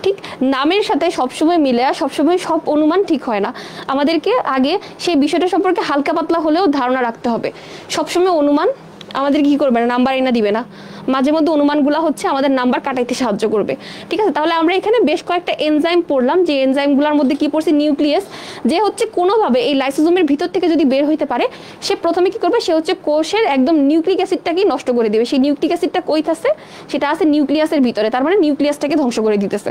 ঠিক নামের সাথে সবসময় মিলে সবসময় সব অনুমান ঠিক হয় না, আমাদেরকে আগে সেই বিষয়টা সম্পর্কে হালকা পাতলা হলেও ধারণা রাখতে হবে। সবসময় অনুমান আমাদের কি করবে না, নাম্বার এনে দিবে না। মাঝে মধ্যে অনুমানগুলো হচ্ছে আমাদের নাম্বার কাটাইতে সাহায্য করবে, ঠিক আছে? তাহলে আমরা এখানে বেশ কয়েকটা এনজাইম পড়লাম, যে এনজাইমগুলোর মধ্যে কি পড়ছে? নিউক্লিয়াস, যে হচ্ছে কোনোভাবে এই লাইসোসোমের ভিতর থেকে যদি বের হইতে পারে সে প্রথমে কি করবে? সে হচ্ছে কোষের একদম নিউক্লিক অ্যাসিডটাকেই নষ্ট করে দিবে। সেই নিউক্লিক অ্যাসিডটা কই আছে? সেটা আছে নিউক্লিয়াসের ভিতরে, তার মানে নিউক্লিয়াসটাকে ধ্বংস করে দিতেছে।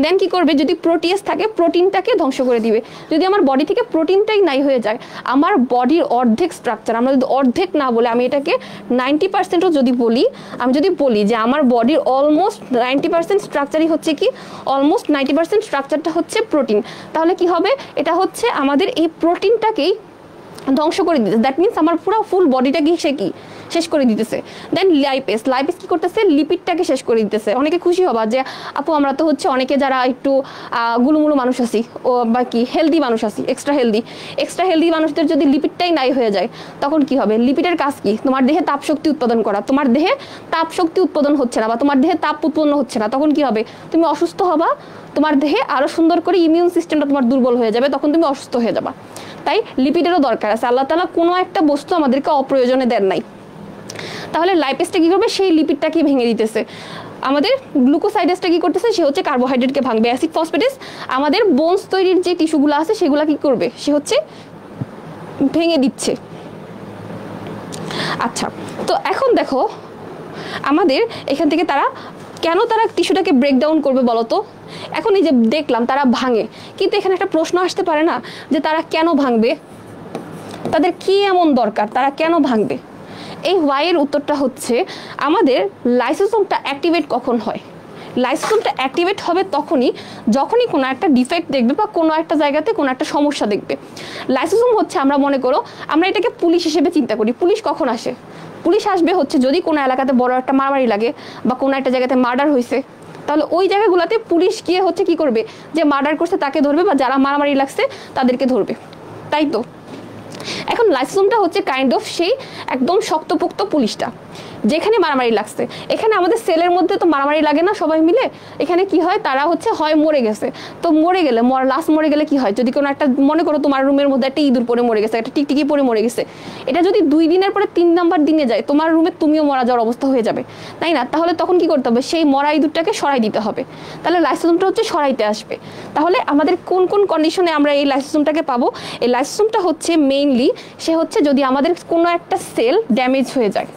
দেন কি করবে? যদি প্রোটিয়াস থাকে প্রোটিনটাকে ধ্বংস করে দিবে। যদি আমার বডি থেকে প্রোটিনটাই নাই হয়ে যায়, আমার বডির অর্ধেক স্ট্রাকচার, আমরা যদি অর্ধেক না বলে আমি এটাকে 90%ও যদি বলি, আমি যদি বলি যে আমার বডির অলমোস্ট 90% স্ট্রাকচারই হচ্ছে কি, অলমোস্ট 90% স্ট্রাকচারটা হচ্ছে প্রোটিন, তাহলে কি হবে? এটা হচ্ছে আমাদের এই প্রোটিনটাকেই ধ্বংস করে দিতেছে। দ্যাট মিনস আমার পুরো ফুল বডিটাকে সে কি শেষ করে দিতেছে। দেন লাইপেস, লাইপেস কি করতেছে? লিপিডটাকে শেষ করে দিতেছে। অনেকে খুশি হবা যে আপু আমরা তো হচ্ছে অনেকে যারা একটু গুলুমুলু মানুষ আছি ও বা কি হেলদি মানুষ আছি, এক্সট্রা হেলদি মানুষদের যদি লিপিডটাই নাই হয়ে যায় তখন কি হবে? লিপিডের কাজ কি? তোমার দেহে তাপ শক্তি উৎপাদন করা। তোমার দেহে তাপ শক্তি উৎপাদন হচ্ছে না বা তোমার দেহে তাপ উৎপন্ন হচ্ছে না, তখন কি হবে? তুমি অসুস্থ হবা, তোমার দেহে আরো সুন্দর করে ইমিউন সিস্টেমটা তোমার দুর্বল হয়ে যাবে, তখন তুমি অসুস্থ হয়ে যাবা। তাই লিপিডেরও দরকার আছে। আল্লাহ তাআলা কোনো একটা বস্তু আমাদেরকে অপ্রয়োজনে দেন নাই। তাহলে লাইপেসটা কি করবে? সেই লিপিডটাকে ভেঙে দিতেছে। আমাদের গ্লুকোসাইডেসটা কি করতেছে? সে হচ্ছে কার্বোহাইড্রেটকে ভাঙবে। অ্যাসিড ফসফেটেস আমাদের বোনস তৈরির যে টিস্যুগুলো আছে সেগুলো কি করবে? সে হচ্ছে ভেঙে দিচ্ছে। আচ্ছা, তো এখন দেখো আমাদের এখান থেকে তারা কেন তারা টিস্যুটাকে ব্রেকডাউন করবে বলো তো? এখন এই যে দেখলাম তারা ভাঙে, কিন্তু এখানে একটা প্রশ্ন আসতে পারে না যে তারা কেন ভাঙবে? তাদের কি এমন দরকার, তারা কেন ভাঙবে? এই ওয়াই এর উত্তরটা হচ্ছে আমাদের লাইসোসোমটা অ্যাক্টিভেট কখন হয়? লাইসোসোমটা অ্যাক্টিভেট হবে যখনই কোনো একটা ডিফেক্ট দেখবে বা কোনো একটা জায়গাতে কোনো একটা সমস্যা দেখবে। লাইসোসোম হচ্ছে, আমরা মনে করো আমরা এটাকে পুলিশ হিসেবে চিন্তা করি। পুলিশ কখন আসে? পুলিশ আসবে হচ্ছে যদি কোনো এলাকাতে বড় একটা মারামারি লাগে বা কোনো একটা জায়গাতে মার্ডার হয়েছে, তাহলে ওই জায়গাগুলোতে পুলিশ গিয়ে হচ্ছে কি করবে? যে মার্ডার করছে তাকে ধরবে বা যারা মারামারি লাগছে তাদেরকে ধরবে, তাই তো? এখন লাইসোসোমটা হচ্ছে কাইন্ড অফ সেই একদম শক্তপোক্ত পুলিশটা, যেখানে মারামারি লাগছে। এখানে আমাদের সেলের মধ্যে তো মারামারি লাগে না সবাই মিলে, এখানে কি হয়? তারা হচ্ছে হয় মরে গেছে, তো মরে গেলে লাস্ট মরে গেলে কি হয়? যদি কোনো একটা মনে করো তোমার রুমের মধ্যে একটা ইঁদুর পরে মরে গেছে, একটা টিকটিকি পরে মরে গেছে, এটা যদি 2 দিনের পরে 3 নাম্বার দিনে যায় তোমার রুমে তুমিও মারা যাওয়ার অবস্থা হয়ে যাবে, তাই না? তাহলে তখন কি করতে হবে? সেই মরা ইঁদুরটাকে সরাই দিতে হবে। তাহলে লাইসোসোমটা হচ্ছে সরাইতে আসবে। তাহলে আমাদের কোন কোন কন্ডিশনে আমরা এই লাইসোসোমটাকে পাবো? এই লাইসোসোমটা হচ্ছে মেইনলি সে হচ্ছে যদি আমাদের কোনো একটা সেল ড্যামেজ হয়ে যায়।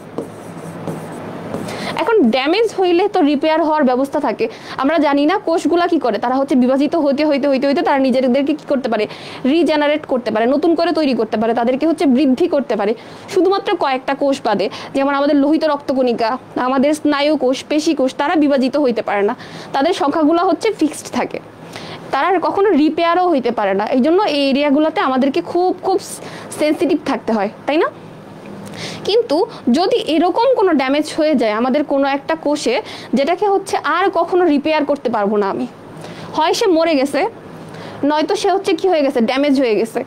এখন ড্যামেজ হইলে তো রিপেয়ার হওয়ার ব্যবস্থা থাকে। আমরা জানি না কোষগুলা কি করে? তারা হচ্ছে বিভাজিত হইতে হইতে হইতে হইতে তারা নিজেদেরকে কি করতে পারে? রিজেনারেট করতে পারে, নতুন করে তৈরি করতে পারে, তাদেরকে হচ্ছে বৃদ্ধি করতে পারে। শুধুমাত্র কয়েকটা কোষ বাদে, যেমন আমাদের লোহিত রক্তকণিকা, আমাদের স্নায়ু কোষ, পেশি কোষ, তারা বিভাজিত হইতে পারে না, তাদের সংখ্যাগুলো হচ্ছে ফিক্সড থাকে, তারা কখনো রিপেয়ারও হইতে পারে না। এই জন্য এই এরিয়াগুলোতে আমাদেরকে খুব খুব সেন্সিটিভ থাকতে হয়, তাই না? কিন্তু যদি এরকম কোনো ড্যামেজ হয়ে যায় আমাদের কোনো একটা কোষে, যেটাকে হচ্ছে আর কখনো রিপেয়ার করতে পারবো না আমি, হয় সে মরে গেছে, নয়তো সে হচ্ছে কি হয়ে গেছে, ড্যামেজ হয়ে গেছে,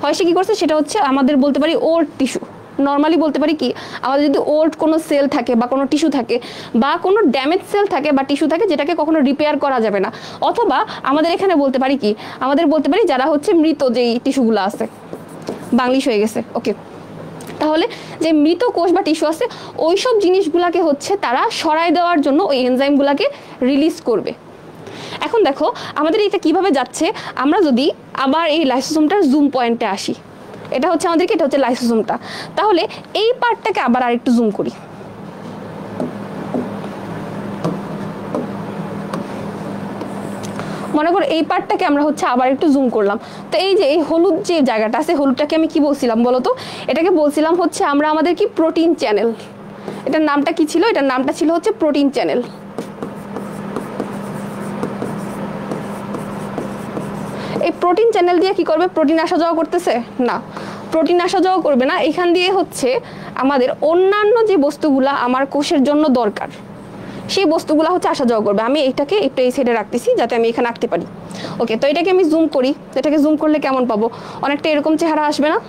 হয় সে কি করছে, সেটা হচ্ছে আমাদের বলতে পারি ওল্ড টিস্যু, নর্মালি বলতে পারি কি, আমাদের যদি ওল্ড কোনো সেল থাকে বা কোনো টিস্যু থাকে বা কোনো ড্যামেজ সেল থাকে বা টিস্যু থাকে যেটাকে কখনো রিপেয়ার করা যাবে না, অথবা আমাদের এখানে বলতে পারি কি, আমাদের বলতে পারি যারা হচ্ছে মৃত যেই টিস্যুগুলো আছে, বাংলিশ হয়ে গেছে, ওকে। তাহলে যে মৃত কোষ বা টিস্যু আছে ওই সব জিনিসগুলোকে হচ্ছে তারা সরাই দেওয়ার জন্য ওই এনজাইমগুলোকে রিলিজ করবে। এখন দেখো আমাদের এটা কিভাবে যাচ্ছে, আমরা যদি আবার এই লাইসোসোমটার জুম পয়েন্টে আসি, এটা হচ্ছে আমাদেরকে, এটা হচ্ছে লাইসোসোমটা, তাহলে এই পার্টটাকে আবার আরেকটু জুম করি। মনে করো এই পার্টটাকে আমরা হচ্ছে আবার একটু জুম করলাম, তো এই যে এই হলুদ যে জায়গাটা আছে, হলুদটাকে আমি কি বলছিলাম বলো তো, এটাকে বলছিলাম হচ্ছে আমরা আমাদের কি প্রোটিন চ্যানেল, এটার নামটা কি ছিল, এটার নামটা ছিল হচ্ছে প্রোটিন চ্যানেল। এই প্রোটিন চ্যানেল দিয়ে কি করবে, প্রোটিন আসা যাওয়া করতেছে না, প্রোটিন আসা যাওয়া করবে না, এখান দিয়ে হচ্ছে আমাদের অন্যান্য যে বস্তুগুলা আমার কোষের জন্য দরকার সেই বস্তুগুলো হচ্ছে আসা যাওয়া করবে। আমি এটাকে একটু এই সাইডে রাখতেছি যাতে আমি এখানে আঁকতে পারি, ওকে। তো এটাকে আমি জুম করি, এটাকে জুম করলে কেমন পাবো, অনেকটা এরকম চেহারা আসবে না?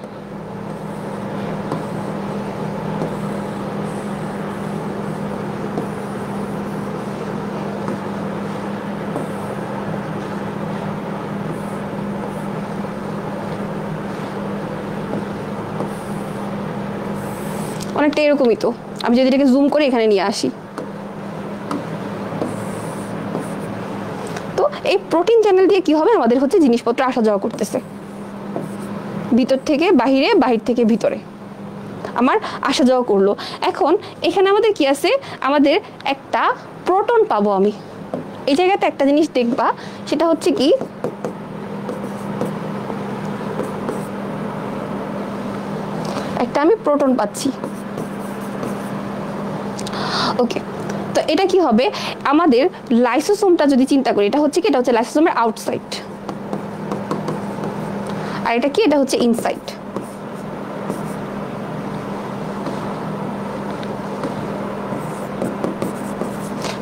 অনেকটা এরকমই। তো আমি যদি এটাকে জুম করে এখানে নিয়ে আসি, তো এই প্রোটিন চ্যানেল দিয়ে কি হবে, আমাদের হচ্ছে জিনিসপত্র আসা যাওয়া করতেছে, ভিতর থেকে বাহিরে, বাহির থেকে ভিতরে আমার আসা যাওয়া করলো। এখন এখানে আমাদের কি আছে, আমাদের একটা প্রোটন পাবো আমি। এই জায়গাতে একটা জিনিস দেখবা, সেটা হচ্ছে কি, একটা আমি প্রোটন পাচ্ছি, ওকে। তো এটা কি হবে, আমাদের লাইসোসোমটা যদি চিন্তা করি, এটা হচ্ছে কি, এটা হচ্ছে লাইসোসোমের আউটসাইড, আর এটা কি, এটা হচ্ছে ইনসাইড।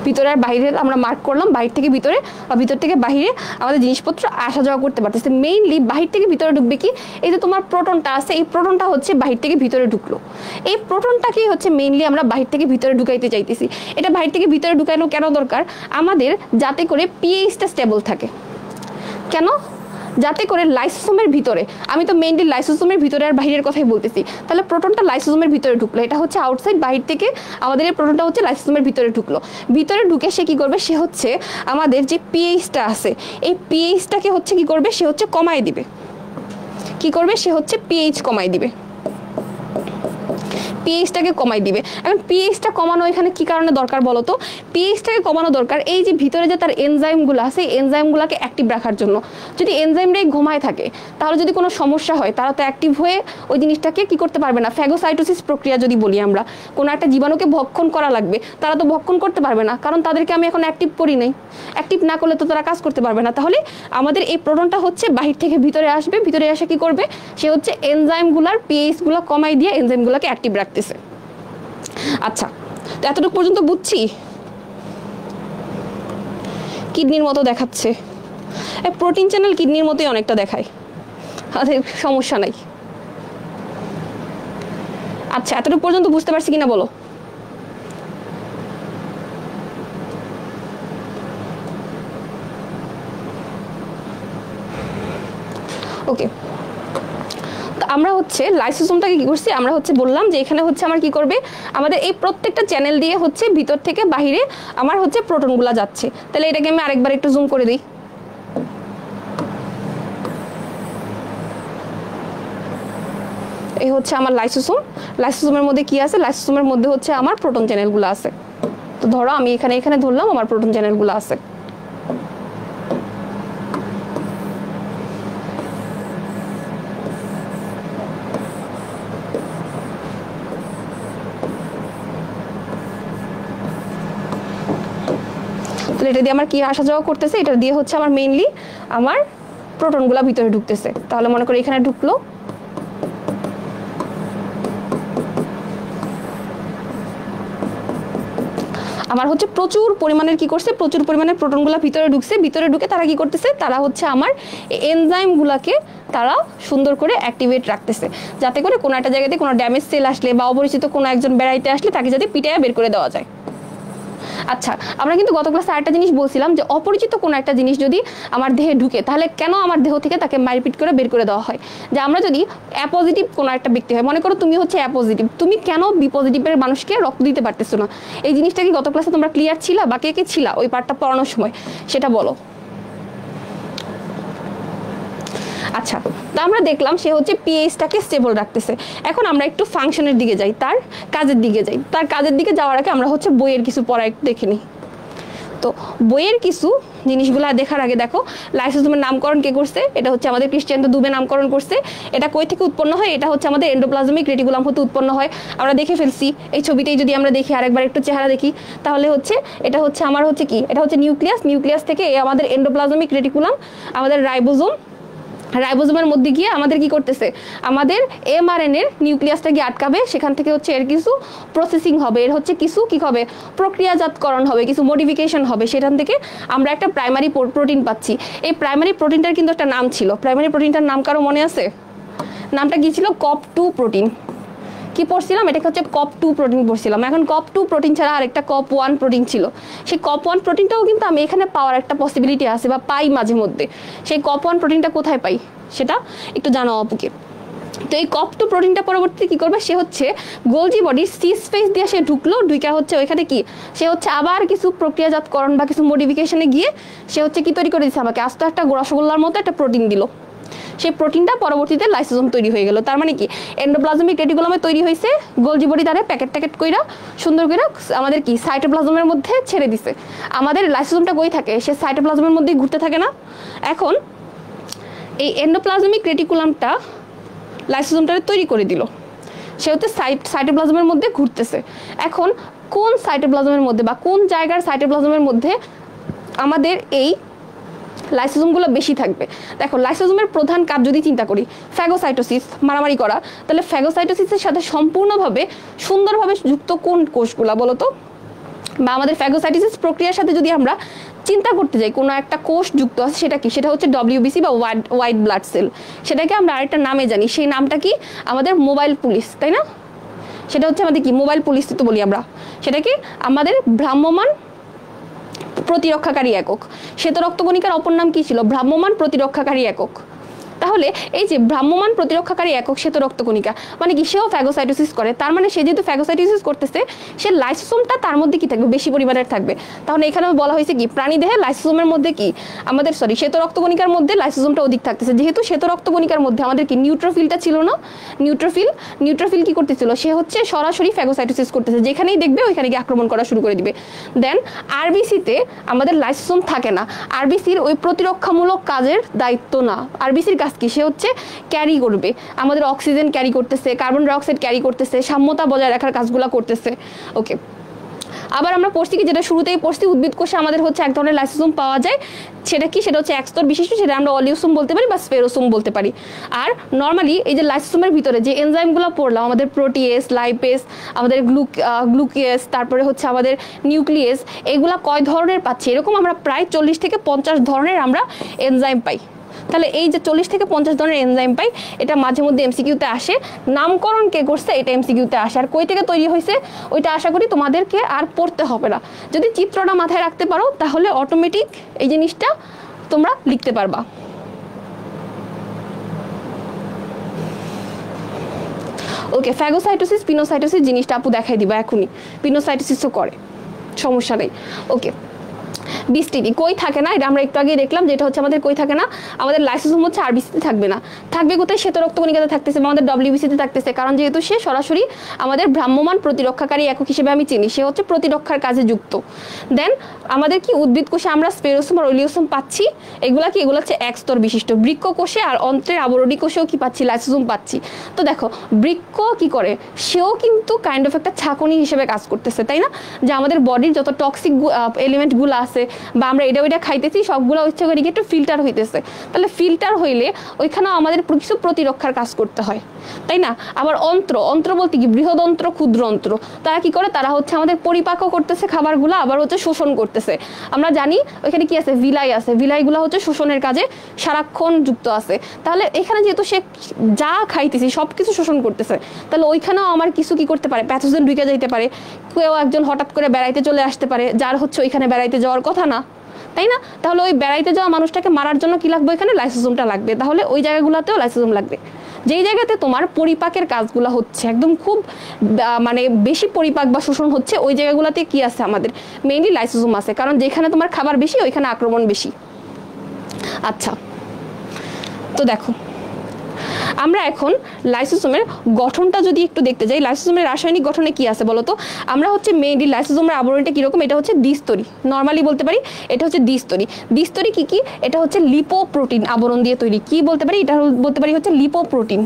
ভিতরে আর বাইরে আমরা মার্ক করলাম, বাহির থেকে ভিতরে বা ভিতর থেকে বাহিরে আমাদের জিনিসপত্র আসা যাওয়া করতে পারতেছে। মেইনলি বাহির থেকে ভিতরে ঢুকবে কি, এই যে তোমার প্রোটনটা আছে, এই প্রোটনটা হচ্ছে বাহির থেকে ভিতরে ঢুকলো, এই প্রোটনটাকেই হচ্ছে মেইনলি আমরা বাহির থেকে ভিতরে ঢুকাইতে চাইতেছি। এটা বাহির থেকে ভিতরে ঢুকানো কেন দরকার, আমাদের যাতে করে পিএইচটা স্টেবল থাকে। কেন, যাতে করে লাইসোসোমের ভিতরে, আমি তো মেইনলি লাইসোসোমের ভিতরে আর বাহিরের কথাই বলতেছি, তাহলে প্রোটনটা লাইসোসোমের ভিতরে ঢুকলো, এটা হচ্ছে আউটসাইড, বাহির থেকে আমাদের এই প্রোটনটা হচ্ছে লাইসোসোমের ভিতরে ঢুকলো। ভিতরে ঢুকে সে কি করবে, সে হচ্ছে আমাদের যে পিএইচটা আছে এই পিএইচটাকে হচ্ছে কি করবে, সে হচ্ছে কমায় দিবে। কি করবে, সে হচ্ছে পিএইচ কমায় দিবে, পিএইচটাকে কমাই দিবে। এখন পিএইচটা কমানো এখানে কি কারণে দরকার বলো তো, পিএইচটাকে কমানো দরকার এই যে ভিতরে যে তার এনজাইমগুলো আছে, এনজাইমগুলোকে অ্যাক্টিভ রাখার জন্য। যদি এনজাইমটাই ঘুমায় থাকে তাহলে যদি কোনো সমস্যা হয়, তারা তো অ্যাক্টিভ হয়ে ওই জিনিসটাকে কি করতে পারবে না। ফ্যাগোসাইটোসিস প্রক্রিয়া যদি বলি আমরা, কোনো একটা জীবাণুকে ভক্ষণ করা লাগবে, তারা তো ভক্ষণ করতে পারবে না, কারণ তাদেরকে আমি এখন অ্যাক্টিভ করি নাই। অ্যাক্টিভ না করলে তো তারা কাজ করতে পারবে না। তাহলে আমাদের এই প্রোটনটা হচ্ছে বাহির থেকে ভিতরে আসবে, ভিতরে এসে কি করবে, সে হচ্ছে এনজাইমগুলোর পিএইচগুলো কমাই দিয়ে এনজাইমগুলোকে অ্যাক্টিভ রাখতেছে। আচ্ছা, তো এতটুকু পর্যন্ত বুঝছি। কিডনির মতো দেখাচ্ছে, প্রোটিন চ্যানেল কিডনির মতোই অনেকটা দেখায়, তাদের সমস্যা নাই। আচ্ছা, এতটুকু পর্যন্ত বুঝতে পারছি কিনা বলো। ওকে, আমরা হচ্ছে লাইসোসোমটাকে কি করছি, আমরা হচ্ছে বললাম যে এখানে হচ্ছে আমার কি করবে, আমাদের এই প্রত্যেকটা চ্যানেল দিয়ে হচ্ছে ভিতর থেকে বাহিরে আমার হচ্ছে প্রোটনগুলো যাচ্ছে। তাহলে এটাকে আমি আরেকবার একটু জুম করে দিই। এই হচ্ছে আমার লাইসোসোম, লাইসোসোমের মধ্যে কি আছে, লাইসোসোমের মধ্যে হচ্ছে আমার প্রোটন চ্যানেলগুলো আছে। তো ধরো আমি এখানে ধরলাম আমার প্রোটন চ্যানেলগুলো আছে। এটা দিয়ে আমার কি আসা যাওয়া করতেছে, এটা দিয়ে হচ্ছে আমার মেইনলি আমার প্রোটনগুলো ভিতরে ঢুকতেছে। তাহলে মনে করি এখানে ঢুকলো, আমার হচ্ছে প্রচুর পরিমাণের কি করছে, প্রচুর পরিমাণের প্রোটনগুলো ভিতরে ঢুকছে, ভিতরে ঢুকে তারা কি করতেছে, তারা হচ্ছে আমার এনজাইমগুলোকে তারা সুন্দর করে অ্যাক্টিভেট রাখতেছে, যাতে করে কোনো একটা জায়গাতে কোনো ড্যামেজ সেল আসলে বা অপরিচিত কোনো একজন বেড়াইতে আসলে তাকে যাতে পিটাইয়া বের করে দেওয়া যায়। আচ্ছা, আমরা কিন্তু গত ক্লাসে আরেকটা জিনিস বলছিলাম যে অপরিচিত কোনো একটা জিনিস যদি আমার দেহে ঢুকে তাহলে কেন আমার দেহ থেকে তাকে মারপিট করে বের করে দেওয়া হয়। যে আমরা যদি এ পজিটিভ কোনো একটা ব্যক্তি হয়, মনে করো তুমি হচ্ছে এ পজিটিভ, তুমি কেন বি পজিটিভের মানুষকে রক্ত দিতে পারতেছো না? এই জিনিসটা কি গত ক্লাসে তোমরা ক্লিয়ার ছিলা বা কে কে ছিলা ওই পার্টটা পড়ানোর সময়, সেটা বলো। আচ্ছা, তো আমরা দেখলাম সে হচ্ছে পিএইচটাকে স্টেবল রাখতেছে। এখন আমরা একটু ফাংশনের দিকে যাই, তার কাজের দিকে যাই। তার কাজের দিকে যাওয়ার আগে আমরা হচ্ছে বইয়ের কিছু পড়া একটু দেখে নিই। তো বইয়ের কিছু জিনিসগুলো দেখার আগে দেখো লাইসোজোমের নামকরণ কে করছে, এটা হচ্ছে আমাদের ক্রিশ্চিয়ান দুবে নামকরণ করছে। এটা কই থেকে উৎপন্ন হয়, এটা হচ্ছে আমাদের এন্ডোপ্লাজমিক রেটিকুলাম হতে উৎপন্ন হয়। আমরা দেখে ফেলছি এই ছবিতেই, যদি আমরা দেখি আরেকবার একটু চেহারা দেখি তাহলে হচ্ছে এটা হচ্ছে আমার হচ্ছে কি, এটা হচ্ছে নিউক্লিয়াস, নিউক্লিয়াস থেকে আমাদের এন্ডোপ্লাজমিক রেটিকুলাম, আমাদের রাইবোজোম, রাইবোজোমের মধ্যে গিয়ে আমাদের কি করতেছে, আমাদের এমআরএনএর নিউক্লিয়াসটা গিয়ে আটকাবে, সেখান থেকে হচ্ছে এর কিছু প্রসেসিং হবে, এর হচ্ছে কিছু কি হবে, প্রক্রিয়াজাতকরণ হবে, কিছু মডিফিকেশন হবে, সেখান থেকে আমরা একটা প্রাইমারি প্রোটিন পাচ্ছি। এই প্রাইমারি প্রোটিনটার কিন্তু একটা নাম ছিল, প্রাইমারি প্রোটিনটার নাম কারো মনে আছে? নামটা কি ছিল? COP2 protein. কি পড়ছিলাম? এটাকে হচ্ছে COP2 প্রোটিন পড়ছিলাম। এখন COP2 প্রোটিন ছাড়া আরেকটা COP1 প্রোটিন ছিল, সেই COP1 প্রোটিনটাও কিন্তু আমি এখানে পাওয়ার একটা পসিবিলিটি আছে বা পাই মাঝে মধ্যে। সেই COP1 প্রোটিনটা কোথায় পাই সেটা একটু জানো আপুকে। তো এই COP2 প্রোটিনটা পরবর্তীতে কি করবে, সে হচ্ছে গোলজি বডির সি স্পেস দিয়ে সে ঢুকলো, ঢুকা হচ্ছে ওইখানে কি সে হচ্ছে আবার কিছু প্রক্রিয়াজাতকরণ বা কিছু মডিফিকেশনে গিয়ে সে হচ্ছে কি তৈরি করে দিচ্ছে, আমাকে আস্তে একটা রসগোল্লার মতো একটা প্রোটিন দিল। সেই প্রোটিনটা পরবর্তীতে লাইসোজোম তৈরি হয়ে গেল। তার মানে কি এন্ডোপ্লাজমিক রেটিকুলামে তৈরি হয়েছে, গোলজি বডি দ্বারা প্যাকেট ট্যাকেট কইরা সুন্দর করে আমাদের কি সাইটোপ্লাজমের মধ্যে ছেড়ে দিছে। আমাদের লাইসোজোমটা কই থাকে, সে সাইটোপ্লাজমের মধ্যেই ঘুরতে থাকে না? এখন এই এন্ডোপ্লাজমিক রেটিকুলামটা লাইসোজোমটারে তৈরি করে দিল, সে হচ্ছে সাইটোপ্লাজমের মধ্যে ঘুরতেছে। এখন কোন সাইটোপ্লাজমের মধ্যে বা কোন জায়গার সাইটোপ্লাজমের মধ্যে আমাদের এই লাইসোজোমগুলো বেশি থাকবে? দেখো লাইসোজোমের প্রধান কাজ যদি চিন্তা করি, ফ্যাগোসাইটোসিস, মারামারি করা, তাহলে ফ্যাগোসাইটোসিসের সাথে সম্পূর্ণভাবে সুন্দরভাবে যুক্ত কোন কোষগুলা বলো তো? বা আমাদের ফ্যাগোসাইটোসিস প্রক্রিয়ার সাথে যদি আমরা চিন্তা করতে যাই কোনো একটা কোষ যুক্ত আছে, সেটা কি? সেটা হচ্ছে WBC বা হোয়াইট ব্লাড সেল। সেটাকে আমরা আরেকটা নামে জানি, সেই নামটা কি? আমাদের মোবাইল পুলিশ, তাই না? সেটা হচ্ছে আমাদের কি মোবাইল পুলিশ তো বলি আমরা। সেটা কি? আমাদের ভ্রাম্যমান প্রতিরক্ষাকারী একক। শ্বেত রক্তকণিকার অপর নাম কি ছিল? ভ্রাম্যমান প্রতিরক্ষাকারী একক। তাহলে এই যে ভ্রাম্যমান প্রতিরক্ষাকারী একক শ্বেত রক্তকণিকা, মানে কি সেও ফ্যাগোসাইটোসিস করে। তার মানে সে যেহেতু ফ্যাগোসাইটোসিস করতেছে, সে লাইসোসোমটা তার মধ্যে কি থাকবে? বেশি পরিমাণের থাকবে। তাহলে এখানেও বলা হয়েছে কি প্রাণী দেহে লাইসোসোমের মধ্যে কি আমাদের শ্বেত রক্তকণিকার মধ্যে লাইসোসোমটা অধিক থাকতেছে। যেহেতু শ্বেত রক্তকণিকার মধ্যে আমাদের কি নিউট্রোফিলটা ছিল না, নিউট্রোফিল কি করতেছিল? সে হচ্ছে সরাসরি ফ্যাগোসাইটোসিস করতেছে, যেখানেই দেখবে ওইখানে গিয়ে আক্রমণ করা শুরু করে দিবে। দেন আরবিসিতে আমাদের লাইসোসোম থাকে না, আরবিসির ওই প্রতিরক্ষামূলক কাজের দায়িত্ব না। আরবিসির কাজ কি? সে হচ্ছে ক্যারি করবে, আমাদের অক্সিজেন ক্যারি করতেছে, কার্বন ডাইঅক্সাইড ক্যারি করতেছে, সাম্যতা বজায় রাখার কাজগুলো করতেছে। ওকে, আবার আমরা পড়ছি কি, যেটা শুরুতেই পড়ছি, উদ্ভিদ কোষে আমাদের হচ্ছে এক ধরনের লাইসোসোম পাওয়া যায়। সেটা কি? সেটা হচ্ছে একস্তর বিশিষ্ট, সেটা আমরা অলিওসোম বলতে পারি বা স্পেরোসোম বলতে পারি। আর নর্মালি এই যে লাইসোসোমের ভিতরে যে এনজাইমগুলো পড়লাম, আমাদের প্রোটিয়েস, লাইপেস, আমাদের গ্লুকেস, তারপরে হচ্ছে আমাদের নিউক্লিয়েস, এগুলা কয় ধরনের পাচ্ছি? এরকম আমরা প্রায় 40 থেকে 50 ধরনের আমরা এনজাইম পাই। তাহলে এই যে 40 থেকে 50 ধরনের এনজাইম পাই, এটা মাঝে মধ্যে এমসিকিউতে আসে। নামকরণ কে করছে এটা এমসিকিউতে আসে। আর কই থেকে তৈরি হয়েছে ওইটা আশা করি তোমাদেরকে আর পড়তে হবে না। যদি চিত্রটা মাথায় রাখতে পারো তাহলে অটোমেটিক এই জিনিসটা তোমরা লিখতে পারবা। ওকে, ফ্যাগোসাইটোসিস, পিনোসাইটোসিস জিনিসটা আপু দেখাই দিবা এখনই। পিনোসাইটোসিসও করে, সমস্যা নেই। ওকে, বিস্তৃতি কই থাকে না, এটা আমরা একটু আগে দেখলাম, যেটা হচ্ছে আমাদের কই থাকে না, আমাদের লাইসোসোম হচ্ছে আরবিসিতে থাকবে না, থাকবে কোথায়? শ্বেত রক্তকণিকাতে থাকতেছে, আমাদের WBCতে থাকতেছে। কারণ যেহেতু সে সরাসরি আমাদের ভ্রাম্যমান প্রতিরক্ষাকারী একক হিসেবে আমি চিনি, সে হচ্ছে প্রতিরক্ষার কাজে যুক্ত। দেন আমাদের কি উদ্ভিদ কোষে আমরা স্পেরোসোম আর ওলিওসোম পাচ্ছি। এগুলা কি? এগুলো হচ্ছে এক স্তর বিশিষ্ট। বৃক্ক কোষে আর অন্ত্রের আবরণী কোষেও কি পাচ্ছি? লাইসোসোম পাচ্ছি। তো দেখো বৃক্ক কি করে, সেও কিন্তু কাইন্ড অফ একটা ছাঁকনি হিসেবে কাজ করতেছে, তাই না? যে আমাদের বডির যত টক্সিক এলিমেন্টগুলো আছে বা আমরা এটা ওইটা খাইতেছি, সবগুলো ইচ্ছা করে একটু ফিল্টার হইতেছে। তাহলে ফিল্টার হইলে ওইখানেও আমাদের কিছু প্রতিরক্ষার কাজ করতে হয়, তাই না? আবার অন্ত্র বলতে কি, বৃহৎ অন্ত্র, ক্ষুদ্র অন্ত্র, তারা কি করে, তারা হচ্ছে আমাদের পরিপাকও করতেছে খাবারগুলো, আবার হচ্ছে শোষণ করতেছে। আমরা জানি ওইখানে কি আছে, ভিলাই আছে, ভিলাইগুলো হচ্ছে শোষণের কাজে সারাক্ষণ যুক্ত আছে। তাহলে এখানে যেহেতু সে যা খাইতেছি সব কিছু শোষণ করতেছে, তাহলে ওইখানেও আমার কিছু কি করতে পারে, প্যাথোজেন ঢুকে যাইতে পারে। কেউ একজন হঠাৎ করে বেড়াইতে চলে আসতে পারে, যার হচ্ছে ওইখানে বেড়াইতে যাওয়ার কথা না, তাই না? তাহলে ওই বেড়াইতে যাওয়া মানুষটাকে মারার জন্য কি লাগবে, এখানে লাইসোজোমটা লাগবে। তাহলে ওই জায়গাগুলোতেও লাইসোজোম লাগবে। যেই জায়গাতে তোমার পরিপাকের কাজগুলো হচ্ছে, একদম খুব মানে বেশি পরিপাক বা শোষণ হচ্ছে, ওই জায়গাগুলোতে কি আছে, আমাদের মেইনলি লাইসোজোম আছে, কারণ যেখানে তোমার খাবার বেশি ওইখানে আক্রমণ বেশি। আচ্ছা, তো দেখো আমরা এখন লাইসোজোমের গঠনটা যদি একটু দেখতে যাই, লাইসোজোমের রাসায়নিক গঠনে কি আছে বলতো? আমরা হচ্ছে মেইনলি লাইসোজোমের আবরণটা কিরকম, এটা হচ্ছে দ্বিস্তরী, নর্মালি বলতে পারি এটা হচ্ছে দ্বিস্তরী। দ্বিস্তরী কি কি, এটা হচ্ছে লিপোপ্রোটিন আবরণ দিয়ে তৈরি। কি বলতে পারি, এটা বলতে পারি হচ্ছে লিপোপ্রোটিন।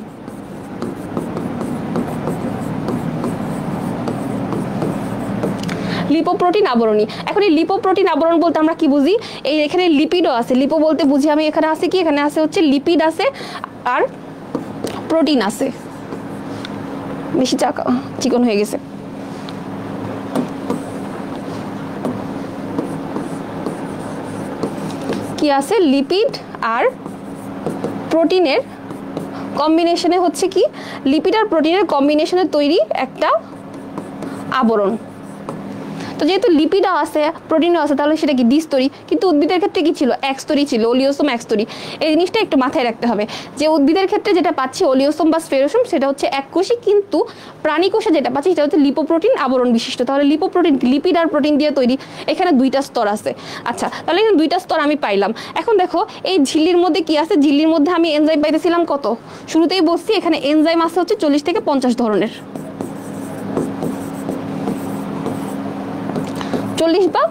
লিপোপ্রোটিন আবরণী। এখন এই লিপোপ্রোটিন আবরণ বলতে আমরা কি বুঝি, এই এখানে লিপিডও আছে। লিপো বলতে বুঝি আমি এখানে আছে কি, এখানে আছে হচ্ছে লিপিড আছে আর প্রোটিন আছে। বেশি চিকন হয়ে গেছে। কি আছে, লিপিড আর প্রোটিনের কম্বিনেশনে হচ্ছে কি, লিপিড আর প্রোটিনের কম্বিনেশনে তৈরি একটা আবরণ। তো যেহেতু লিপিডও আছে, প্রোটিনও আছে, তাহলে সেটা কি দ্বিস্তরী। কিন্তু উদ্ভিদের ক্ষেত্রে কি ছিল, একস্তরী ছিল, ওলিওসোম একস্তরী। এই জিনিসটা একটু মাথায় রাখতে হবে যে উদ্ভিদের ক্ষেত্রে যেটা পাচ্ছি ওলিওসোম বা স্ফেরোসোম, সেটা হচ্ছে এককোষী, কিন্তু প্রাণী কোষে যেটা পাচ্ছি সেটা হচ্ছে লিপোপ্রোটিন আবরণ বিশিষ্ট। তাহলে লিপোপ্রোটিন লিপিড আর প্রোটিন দিয়ে তৈরি, এখানে দুইটা স্তর আছে। আচ্ছা, তাহলে এখানে দুইটা স্তর আমি পাইলাম। এখন দেখো এই ঝিল্লির মধ্যে কি আছে, ঝিল্লির মধ্যে আমি এনজাইম পাইতেছিলাম কত, শুরুতেই বলছি এখানে এনজাইম আছে হচ্ছে 40 থেকে 50 ধরনের। 40 বা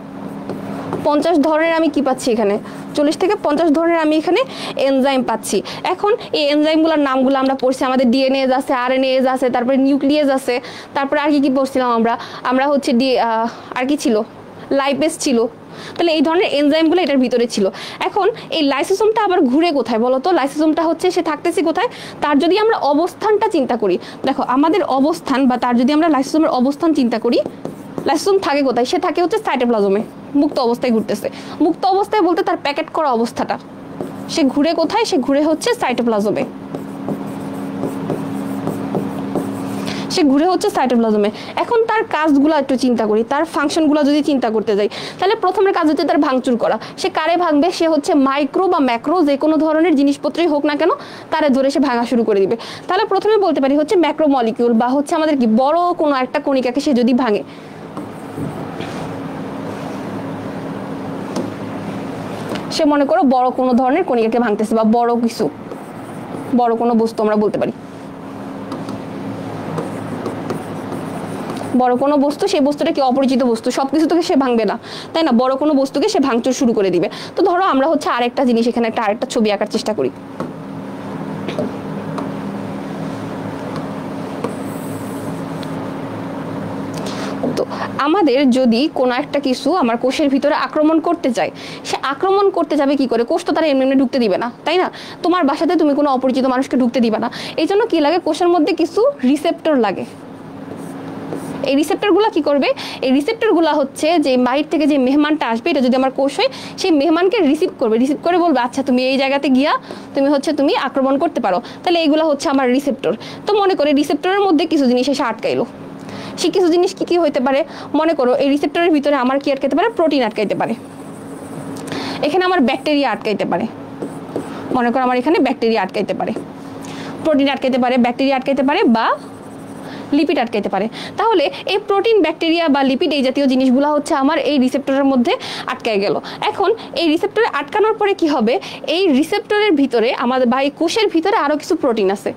50 ধরনের আমি কি পাচ্ছি এখানে, 40 থেকে 50 ধরনের আমি এখানে এনজাইম পাচ্ছি। এখন এই এনজাইমগুলোর নামগুলো আমরা পড়ছি, আমাদের ডিএনএজ আছে, আরএনএজ আছে, তারপরে নিউক্লিয়েজ আছে, তারপরে আর কি পড়ছিলাম আমরা হচ্ছে আর কি ছিল, লাইপেজ ছিল। তাহলে এই ধরনের এনজাইমগুলো এটার ভিতরে ছিল। এখন এই লাইসোসোমটা আবার ঘুরে কোথায় বলো তো, লাইসোসোমটা হচ্ছে সে থাকতেছি কোথায়, তার যদি আমরা অবস্থানটা চিন্তা করি, দেখো আমাদের অবস্থান বা তার যদি আমরা লাইসোসোমের অবস্থান চিন্তা করি, লাইসোসোম থাকে কোথায়, সে থাকে হচ্ছে সাইটোপ্লাজমে, মুক্ত অবস্থায় ঘুরতেছে। মুক্ত অবস্থায় বলতে তার প্যাকেট করা অবস্থাটা, সে ঘুরে কোথায়, সে ঘুরে হচ্ছে সাইটোপ্লাজমে, সে ঘুরে হচ্ছে সাইটোপ্লাজমে। এখন তার কাজগুলো একটু চিন্তা করি, তার ফাংশনগুলো যদি চিন্তা করতে যাই, তাহলে প্রথমের কাজ হচ্ছে তার ভাঙচুর করা। সে কারে ভাঙবে, সে হচ্ছে মাইক্রো বা ম্যাক্রো যে কোনো ধরনের জিনিসপত্রই হোক না কেন, তারে ধরে সে ভাঙা শুরু করে দিবে। তাহলে প্রথমে বলতে পারি হচ্ছে ম্যাক্রো মলিকিউল বা হচ্ছে আমাদের কি বড় কোনো একটা কণিকাকে সে যদি ভাঙে, সে মনে করো বড় কোনো ধরনের কণিকাকে ভাঙতেছে বা বড় কোনো বস্তু আমরা বলতে পারি, বড় কোনো বস্তু, সেই বস্তুটা কি অপরিচিত বস্তু, সবকিছু তোকে সে ভাঙবে না, তাই না? বড় কোনো বস্তুকে সে ভাঙচুর শুরু করে দিবে। তো ধরো আমরা হচ্ছে আরেকটা জিনিস এখানে আরেকটা ছবি আঁকার চেষ্টা করি। তো আমাদের যদি কোনো একটা কিছু আমার কোষের ভিতরে আক্রমণ করতে চায়, সে আক্রমণ করতে যাবে কি করে, কোষ তো তারা এমনি এমনি ঢুকতে দিবে না, তাই না? তোমার বাসাতে তুমি কোনো অপরিচিত মানুষকে ঢুকতে দিবে না। এই জন্য কি লাগে, কোষের মধ্যে কিছু রিসেপ্টর লাগে। এই রিসেপ্টরগুলো কি করবে, এই রিসেপ্টরগুলো হচ্ছে যে বাহির থেকে যে মেহমানটা আসবে, এটা যদি আমার কোষ হয়, সেই মেহমানকে রিসিভ করে বলবে আচ্ছা তুমি এই জায়গাতে গিয়া তুমি আক্রমণ করতে পারো। তাহলে এইগুলো হচ্ছে আমার রিসেপ্টর। তো মনে করে রিসেপ্টরের মধ্যে কিছু জিনিস এসে আটকাইলো। সে কিছু জিনিস কি হইতে পারে, মনে করো এই রিসেপ্টরের ভিতরে আমার কি আটকাইতে পারে, প্রোটিন আটকাইতে পারে, এখানে আমার ব্যাকটেরিয়া আটকাইতে পারে, মনে করো আমার এখানে ব্যাকটেরিয়া আটকাইতে পারে, প্রোটিন আটকাইতে পারে, ব্যাকটেরিয়া আটকাইতে পারে বা লিপিড আটকাইতে পারে। তাহলে এই প্রোটিন, ব্যাকটেরিয়া বা লিপিড এই জাতীয় জিনিসগুলো হচ্ছে আমার এই রিসেপ্টরের মধ্যে আটকায় গেল। এখন এই রিসেপ্টরে আটকানোর পরে কি হবে, এই রিসেপ্টরের ভিতরে আমাদের বা এই কোষের ভিতরে আরো কিছু প্রোটিন আছে।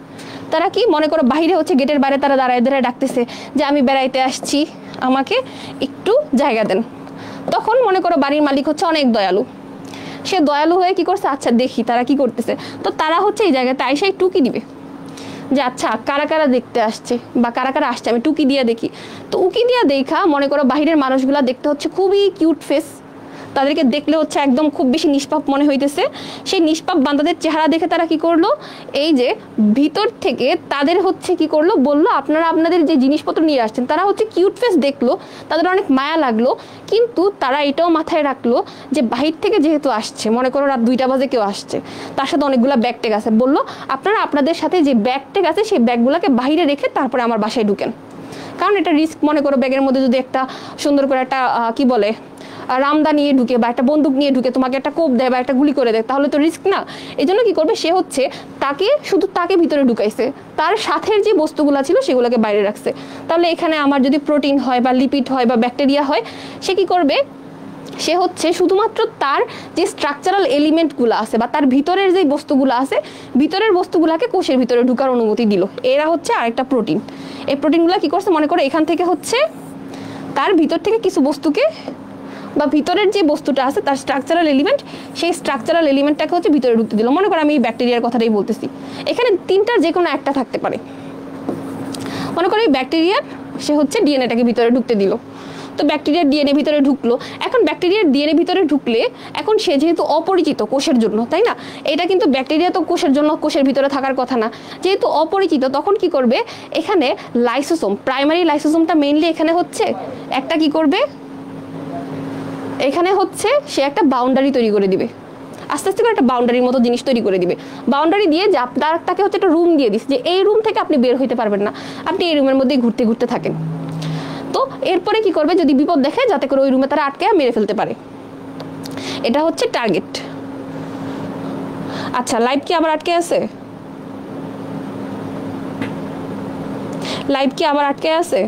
তারা কি মনে করো বাহিরে হচ্ছে গেটের বাইরে তারা দাঁড়ায় ডাকতেছে যে আমি বেড়াইতে আসছি, আমাকে একটু জায়গা দেন। তখন মনে করো বাড়ির মালিক হচ্ছে অনেক দয়ালু, সে দয়ালু হয়ে কি করছে, আচ্ছা দেখি তারা কি করতেছে। তো তারা হচ্ছে এই জায়গাতে আইসাই টুকি দিবে যে আচ্ছা কারা কারা দেখতে আসছে বা কারা কারা আসছে, আমি টুকি দিয়ে দেখি। তো উকি দিয়ে দেখা মনে করো বাহিরের মানুষগুলা দেখতে হচ্ছে খুবই কিউট ফেস, তাদেরকে দেখলে হচ্ছে একদম খুব বেশি নিষ্পাপ মনে হইতেছে। সেই নিষ্পাপ বান্দাদের চেহারা দেখে তারা কি করলো, এই যে ভিতর থেকে তাদের হচ্ছে কি করলো, বললো আপনারা আপনাদের যে জিনিসপত্র নিয়ে আসছেন, তারা হচ্ছে কিউট ফেস দেখলো, তাদের অনেক মায়া লাগলো, কিন্তু তারা এটাও মাথায় রাখলো যে বাহির থেকে যেহেতু আসছে, মনে করো রাত 2টা বাজে কেউ আসছে, তার সাথে অনেকগুলো ব্যাগ ট্যাগ আছে, বললো আপনারা আপনাদের সাথে যে ব্যাগ ট্যাগ আছে সেই ব্যাগগুলোকে বাইরে রেখে তারপরে আমার বাসায় ঢুকেন। কারণ এটা রিস্ক, মনে করো ব্যাগের মধ্যে যদি একটা সুন্দর করে একটা কি বলে রামদা নিয়ে ঢুকে বা একটা বন্দুক নিয়ে ঢুকে তোমাকে একটা কোপ দেয় বা একটা গুলি করে দেয়, তাহলে তো রিস্ক না। এই জন্য কি করবে, সে হচ্ছে শুধু তাকে ভিতরে ঢুকাইছে, তার সাথের যে বস্তুগুলো ছিল সেগুলোকে বাইরে রাখছে। তাহলে এখানে আমার যদি প্রোটিন হয় বা লিপিড হয় বা ব্যাকটেরিয়া হয়, সে কি করবে, সে হচ্ছে শুধুমাত্র তার যে স্ট্রাকচারাল এলিমেন্টগুলো আছে বা তার ভিতরের যে বস্তুগুলো আছে, ভিতরের বস্তুগুলোকে কোষের ভিতরে ঢুকার অনুমতি দিল। এরা হচ্ছে আরেকটা প্রোটিন। এই প্রোটিনগুলো কি করছে, মনে করো এখান থেকে হচ্ছে তার ভিতর থেকে কিছু বস্তুকে বা ভিতরের যে বস্তুটা আছে তার স্ট্রাকচারাল এলিমেন্ট, সেই স্ট্রাকচারাল এলিমেন্টটাকে হচ্ছে ভিতরে ঢুকতে দিল। মনে করো আমি এই ব্যাকটেরিয়ার কথাটাই বলতেছি, এখানে 3টার যে কোনো একটা থাকতে পারে। মনে করো এই ব্যাকটেরিয়ার সে হচ্ছে ডিএনএটাকে ভিতরে ঢুকতে দিল, তো ব্যাকটেরিয়ার ডিএনএ ভিতরে ঢুকলো। এখন ব্যাকটেরিয়ার ডিএনএ ভিতরে ঢুকলে এখন সে যেহেতু অপরিচিত কোষের জন্য, তাই না, এটা কিন্তু ব্যাকটেরিয়া তো কোষের জন্য কোষের ভিতরে থাকার কথা না, যেহেতু অপরিচিত, তখন কি করবে, এখানে লাইসোসোম, প্রাইমারি লাইসোসোমটা মেইনলি এখানে হচ্ছে একটা কি করবে, এখানে হচ্ছে সে একটা বাউন্ডারি তৈরি করে দিবে, আস্তে আস্তে করে একটা বাউন্ডারির মতো জিনিস তৈরি করে দিবে। বাউন্ডারি দিয়ে যে তাকে হচ্ছে একটা রুম দিয়ে দিচ্ছে, যে এই রুম থেকে আপনি বের হইতে পারবেন না, আপনি এই রুমের মধ্যেই ঘুরতে ঘুরতে থাকেন। তো এরপরে কি করবে, যদি বিপদ দেখে যাতে করে ওই রুমে তারা আটকে মেরে ফেলতে পারে। এটা হচ্ছে টার্গেট। আচ্ছা, লাইভ কি আবার আটকে আছে? লাইভ কি আবার আটকে আছে?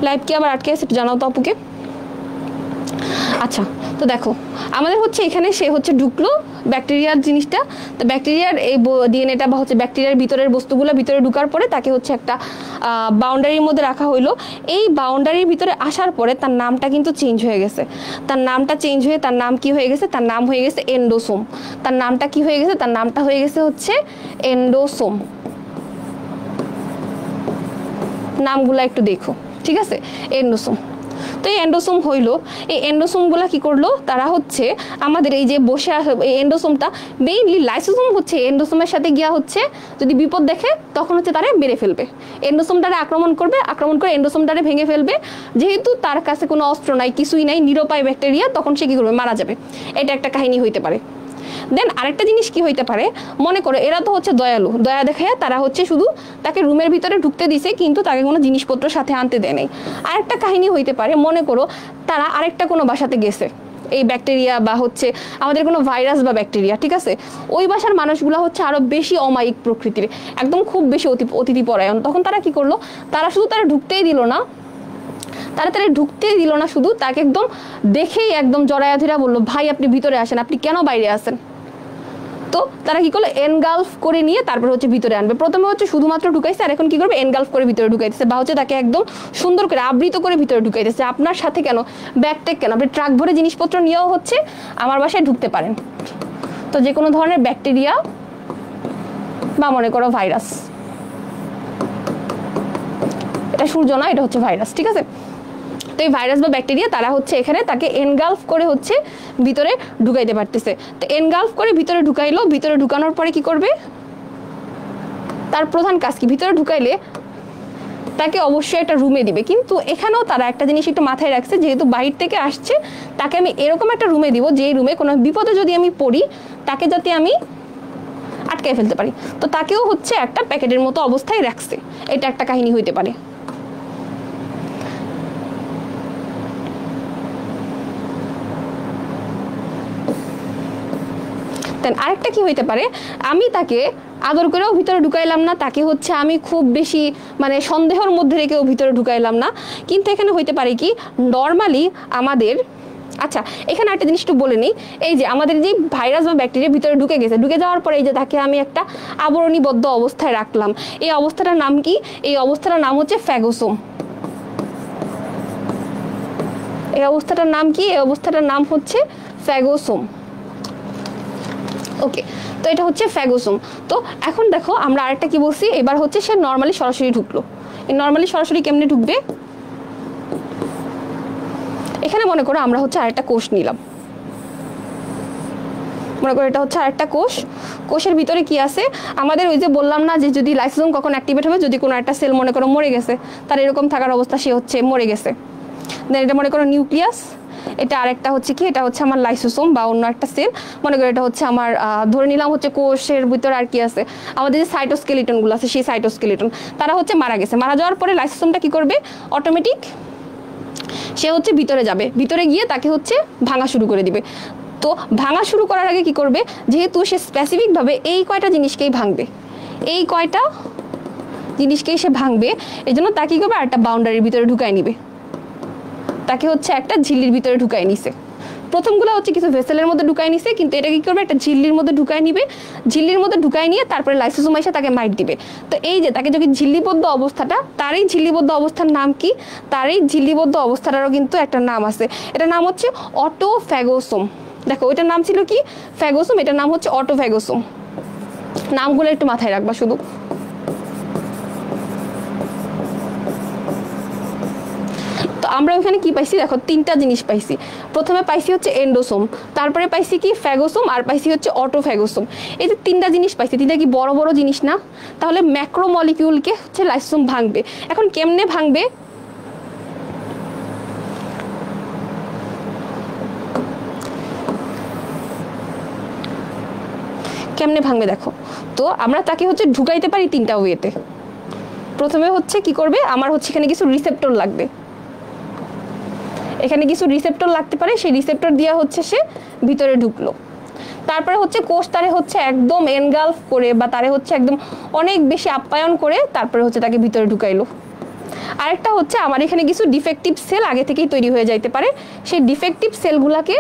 লাইভ কি আবার আটকে আছে, একটু জানাও তো আপুকে। আচ্ছা, তো দেখো আমাদের হচ্ছে এখানে সে হচ্ছে ঢুকলো ব্যাকটেরিয়ার জিনিসটা, তো ব্যাকটেরিয়ার এই ডিএনএটা বা হচ্ছে ব্যাকটেরিয়ার ভিতরের বস্তুগুলো ভিতরে ঢুকার পরে তাকে হচ্ছে একটা বাউন্ডারির মধ্যে রাখা হইলো। এই বাউন্ডারির ভিতরে আসার পরে তার নামটা কিন্তু চেঞ্জ হয়ে গেছে। তার নামটা চেঞ্জ হয়ে তার নাম কি হয়ে গেছে, তার নাম হয়ে গেছে এন্ডোসোম। তার নামটা কি হয়ে গেছে, তার নামটা হয়ে গেছে হচ্ছে এন্ডোসোম। নামগুলো একটু দেখো, ঠিক আছে, এন্ডোসোম। তো এই এন্ডোসোম হইলো, এই এন্ডোসোমগুলা কি করলো, তারা হচ্ছে আমাদের এই যে বসে এই এন্ডোসোমটা মেইনলি লাইসোসোম হচ্ছে এন্ডোসোমের সাথে গিয়া হচ্ছে যদি বিপদ দেখে তখন হচ্ছে তারা মেরে ফেলবে, এন্ডোসোমটারে আক্রমণ করবে, আক্রমণ করে এন্ডোসোমটারে ভেঙে ফেলবে। যেহেতু তার কাছে কোনো অস্ত্র নাই, কিছুই নাই, নিরুপায় ব্যাকটেরিয়া, তখন সে কি করবে, মারা যাবে। এটা একটা কাহিনী হইতে পারে। দেন আরেকটা জিনিস কি হইতে পারে, মনে করো এরা তো হচ্ছে দয়ালু, দয়া দেখায় তারা হচ্ছে শুধু তাকে রুমের ভিতরে ঢুকতে দিছে, কিন্তু তাকে কোনো জিনিসপত্র সাথে আনতে দেয় নাই। আরেকটা কাহিনী হইতে পারে, মনে করো তারা আরেকটা কোনো বাসাতে গেছে, এই ব্যাকটেরিয়া বা হচ্ছে আমাদের কোনো ভাইরাস বা ব্যাকটেরিয়া, ঠিক আছে, ওই বাসার মানুষগুলো হচ্ছে আরো বেশি অমায়িক প্রকৃতির, একদম খুব বেশি অতিথি পরায়ণ। তখন তারা কি করলো, তারা শুধু তারা ঢুকতেই দিল না, তাড়াতাড়ি ঢুকতেই দিল না, শুধু তাকে একদম দেখেই একদম জড়ায়া ধরা বললো, ভাই আপনি ভিতরে আসেন, আপনি কেন বাইরে আসেন। তো তারা কি করলো, এনগালফ করে নিয়ে তারপর হচ্ছে ভিতরে আনবে। প্রথমে হচ্ছে শুধুমাত্র ঢুকাইছে, আর এখন কি করবে, এনগালফ করে ভিতরে ঢুকাইতেছে, বা হচ্ছে তাকে একদম সুন্দর করে আবৃত করে ভিতরে ঢুকাইতেছে। আপনার সাথে কেন, ব্যাগটেক কেন, আপনি ট্রাক ভরে জিনিসপত্র নিয়েও হচ্ছে আমার বাসায় ঢুকতে পারেন। তো যে কোনো ধরনের ব্যাকটেরিয়া বা মনে করো ভাইরাস, এটা সূর্য না, এটা হচ্ছে ভাইরাস, ঠিক আছে। তো এই ভাইরাস বা ব্যাকটেরিয়া তারা হচ্ছে এখানে তাকে এনগালফ করে হচ্ছে ভিতরে ঢুকাইতে পারতেছে। তো এনগালফ করে ভিতরে ঢুকাইলো, ভিতরে ঢুকানোর পরে কি করবে, তার প্রধান কাজ কি, ভিতরে ঢুকাইলে তাকে অবশ্যই একটা রুমে দিবে। কিন্তু এখানেও তারা একটা জিনিস একটু মাথায় রাখছে, যেহেতু বাহির থেকে আসছে, তাকে আমি এরকম একটা রুমে দিব, যেই রুমে কোনো বিপদে যদি আমি পড়ি তাকে যাতে আমি আটকায় ফেলতে পারি। তো তাকেও হচ্ছে একটা প্যাকেটের মতো অবস্থায় রাখছে। এটা একটা কাহিনী হইতে পারে। আরেকটা কি হইতে পারে, আমি তাকে আদর করেও ভিতরে ঢুকাইলাম না, তাকে হচ্ছে আমি খুব বেশি মানে সন্দেহের মধ্যে রেখেও ভিতরে ঢুকাইলাম না। কিন্তু এখানে হইতে পারে কি, নর্মালি আমাদের, আচ্ছা এখানে একটা জিনিস একটু বলে নিই, এই যে আমাদের যে ভাইরাস বা ব্যাকটেরিয়া ভিতরে ঢুকে গেছে, ঢুকে যাওয়ার পরে এই যে তাকে আমি একটা আবরণীবদ্ধ অবস্থায় রাখলাম, এই অবস্থাটার নাম কি, এই অবস্থাটার নাম হচ্ছে ফ্যাগোসোম। এই অবস্থাটার নাম কি, এই অবস্থাটার নাম হচ্ছে ফ্যাগোসোম। ওকে, তো এটা হচ্ছে ফ্যাগোসোম। তো এখন দেখো আমরা আরেকটা কি বলছি, এবার হচ্ছে সে নর্মালি সরাসরি ঢুকলো। নর্মালি সরাসরি কেমনে ঢুকবে, এখানে মনে করো আমরা হচ্ছে আরেকটা কোষ নিলাম, মনে করো এটা হচ্ছে আরেকটা কোষ। কোষের ভিতরে কি আছে আমাদের, ওই যে বললাম না যে যদি লাইসোসোম কখন অ্যাক্টিভেট হবে, যদি কোনো একটা সেল মনে করো মরে গেছে, তার এরকম থাকার অবস্থা, সে হচ্ছে মরে গেছে। দেন এটা মনে করো নিউক্লিয়াস, এটা আরেকটা হচ্ছে কি, এটা হচ্ছে আমার লাইসোসোম বা অন্য একটা সেল। মনে করো এটা হচ্ছে আমার ধরে নিলাম হচ্ছে কোষের ভিতরে আর কি আছে আমাদের যে সাইটোস্কেলিটনগুলো আছে, সেই সাইটোস্কেলিটন তারা হচ্ছে মারা গেছে। মারা যাওয়ার পরে লাইসোসোমটা কি করবে, অটোমেটিক সে হচ্ছে ভিতরে যাবে, ভিতরে গিয়ে তাকে হচ্ছে ভাঙা শুরু করে দিবে। তো ভাঙা শুরু করার আগে কি করবে, যেহেতু সে স্পেসিফিকভাবে এই কয়টা জিনিসকেই ভাঙবে, এই কয়টা জিনিসকেই সে ভাঙবে, এই জন্য তাকে কি করবে, আরেকটা বাউন্ডারির ভিতরে ঢুকায় নিবে, তাকে হচ্ছে একটা ঝিল্লির ভিতরে ঢুকায় নিছে। প্রথমগুলো হচ্ছে কিছু ভেসেলের মধ্যে ঢুকায় নিছে, কিন্তু এটা কি করবে, একটা ঝিল্লির মধ্যে ঢুকায় নিবে। ঝিল্লির মধ্যে ঢুকায় নিয়ে তারপরে লাইসোসোম এসে তাকে মাইট দিবে। তো এই যে তাকে যদি ঝিল্লিবদ্ধ অবস্থাটা, তার এই ঝিল্লিবদ্ধ অবস্থার নাম কি, তার এই ঝিল্লিবদ্ধ অবস্থাটারও কিন্তু একটা নাম আছে, এটার নাম হচ্ছে অটোফ্যাগোসোম। দেখো ওইটার নাম ছিল কি, ফ্যাগোসোম, এটার নাম হচ্ছে অটোফ্যাগোসোম। নামগুলো একটু মাথায় রাখবা শুধু। তো আমরা ওখানে কি পাইছি, দেখো তিনটা জিনিস পাইছি। প্রথমে পাইছি হচ্ছে এন্ডোসোম, তারপরে পাইছি কি ফ্যাগোসোম, আর পাইছি হচ্ছে অটোফ্যাগোসোম। এই যে তিনটা জিনিস পাইছি, তিনটা কি বড় বড় জিনিস না? তাহলে ম্যাক্রোমলিকিউলকে হচ্ছে লাইসোসোম ভাঙবে। এখন কেমনে ভাঙবে, কেমনে ভাঙবে দেখো। তো আমরা তাকে হচ্ছে ঢুকাইতে পারি তিনটা ওয়েতে। প্রথমে হচ্ছে কি করবে, আমার হচ্ছে এখানে কিছু রিসেপ্টর লাগবে, এখানে কিছু রিসেপ্টর লাগতে পারে, সেই রিসেপ্টর দিয়ে হচ্ছে সে ভিতরে ঢুকলো। তারপরে হচ্ছে কোষ তারে হচ্ছে একদম এনগালফ করে বা তারে হচ্ছে একদম অনেক বেশি আপ্যায়ন করে তারপরে হচ্ছে তাকে ভিতরে ঢুকাইলো। আরেকটা হচ্ছে আমার এখানে কিছু ডিফেক্টিভ সেল আগে থেকেই তৈরি হয়ে যাইতে পারে, সেই ডিফেক্টিভ সেলগুলোকে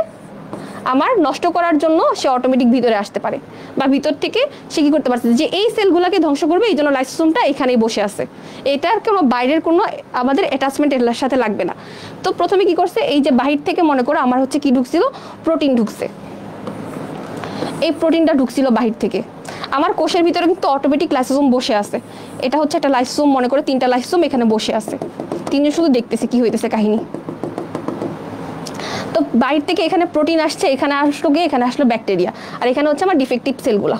আমার নষ্ট করার জন্য সে অটোমেটিক ভিতরে আসতে পারে, বা ভিতর থেকে সে কি করতে পারছে যে এই সেলগুলোকে ধ্বংস করবে, এই জন্য লাইসোসোমটা এখানেই বসে আছে, এটার কোনো বাইরের কোনো আমাদের অ্যাটাচমেন্ট এর সাথে লাগবে না। তো প্রথমে কি করছে, এই যে বাহির থেকে মনে করো আমার হচ্ছে কি ঢুকছিল, প্রোটিন ঢুকছে, এই প্রোটিনটা ঢুকছিল বাহির থেকে। আমার কোষের ভিতরে কিন্তু অটোমেটিক লাইসোসোম বসে আছে, এটা হচ্ছে একটা লাইসোসোম, মনে করে তিনটা লাইসোসোম এখানে বসে আছে, তিনজন শুধু দেখতেছে কি হইতেছে কাহিনী। তো বাইরে থেকে এখানে প্রোটিন আসছে, এখানে আসলো গিয়ে এখানে আসলো ব্যাকটেরিয়া, আর এখানে হচ্ছে আমার ডিফেক্টিভ সেলগুলো।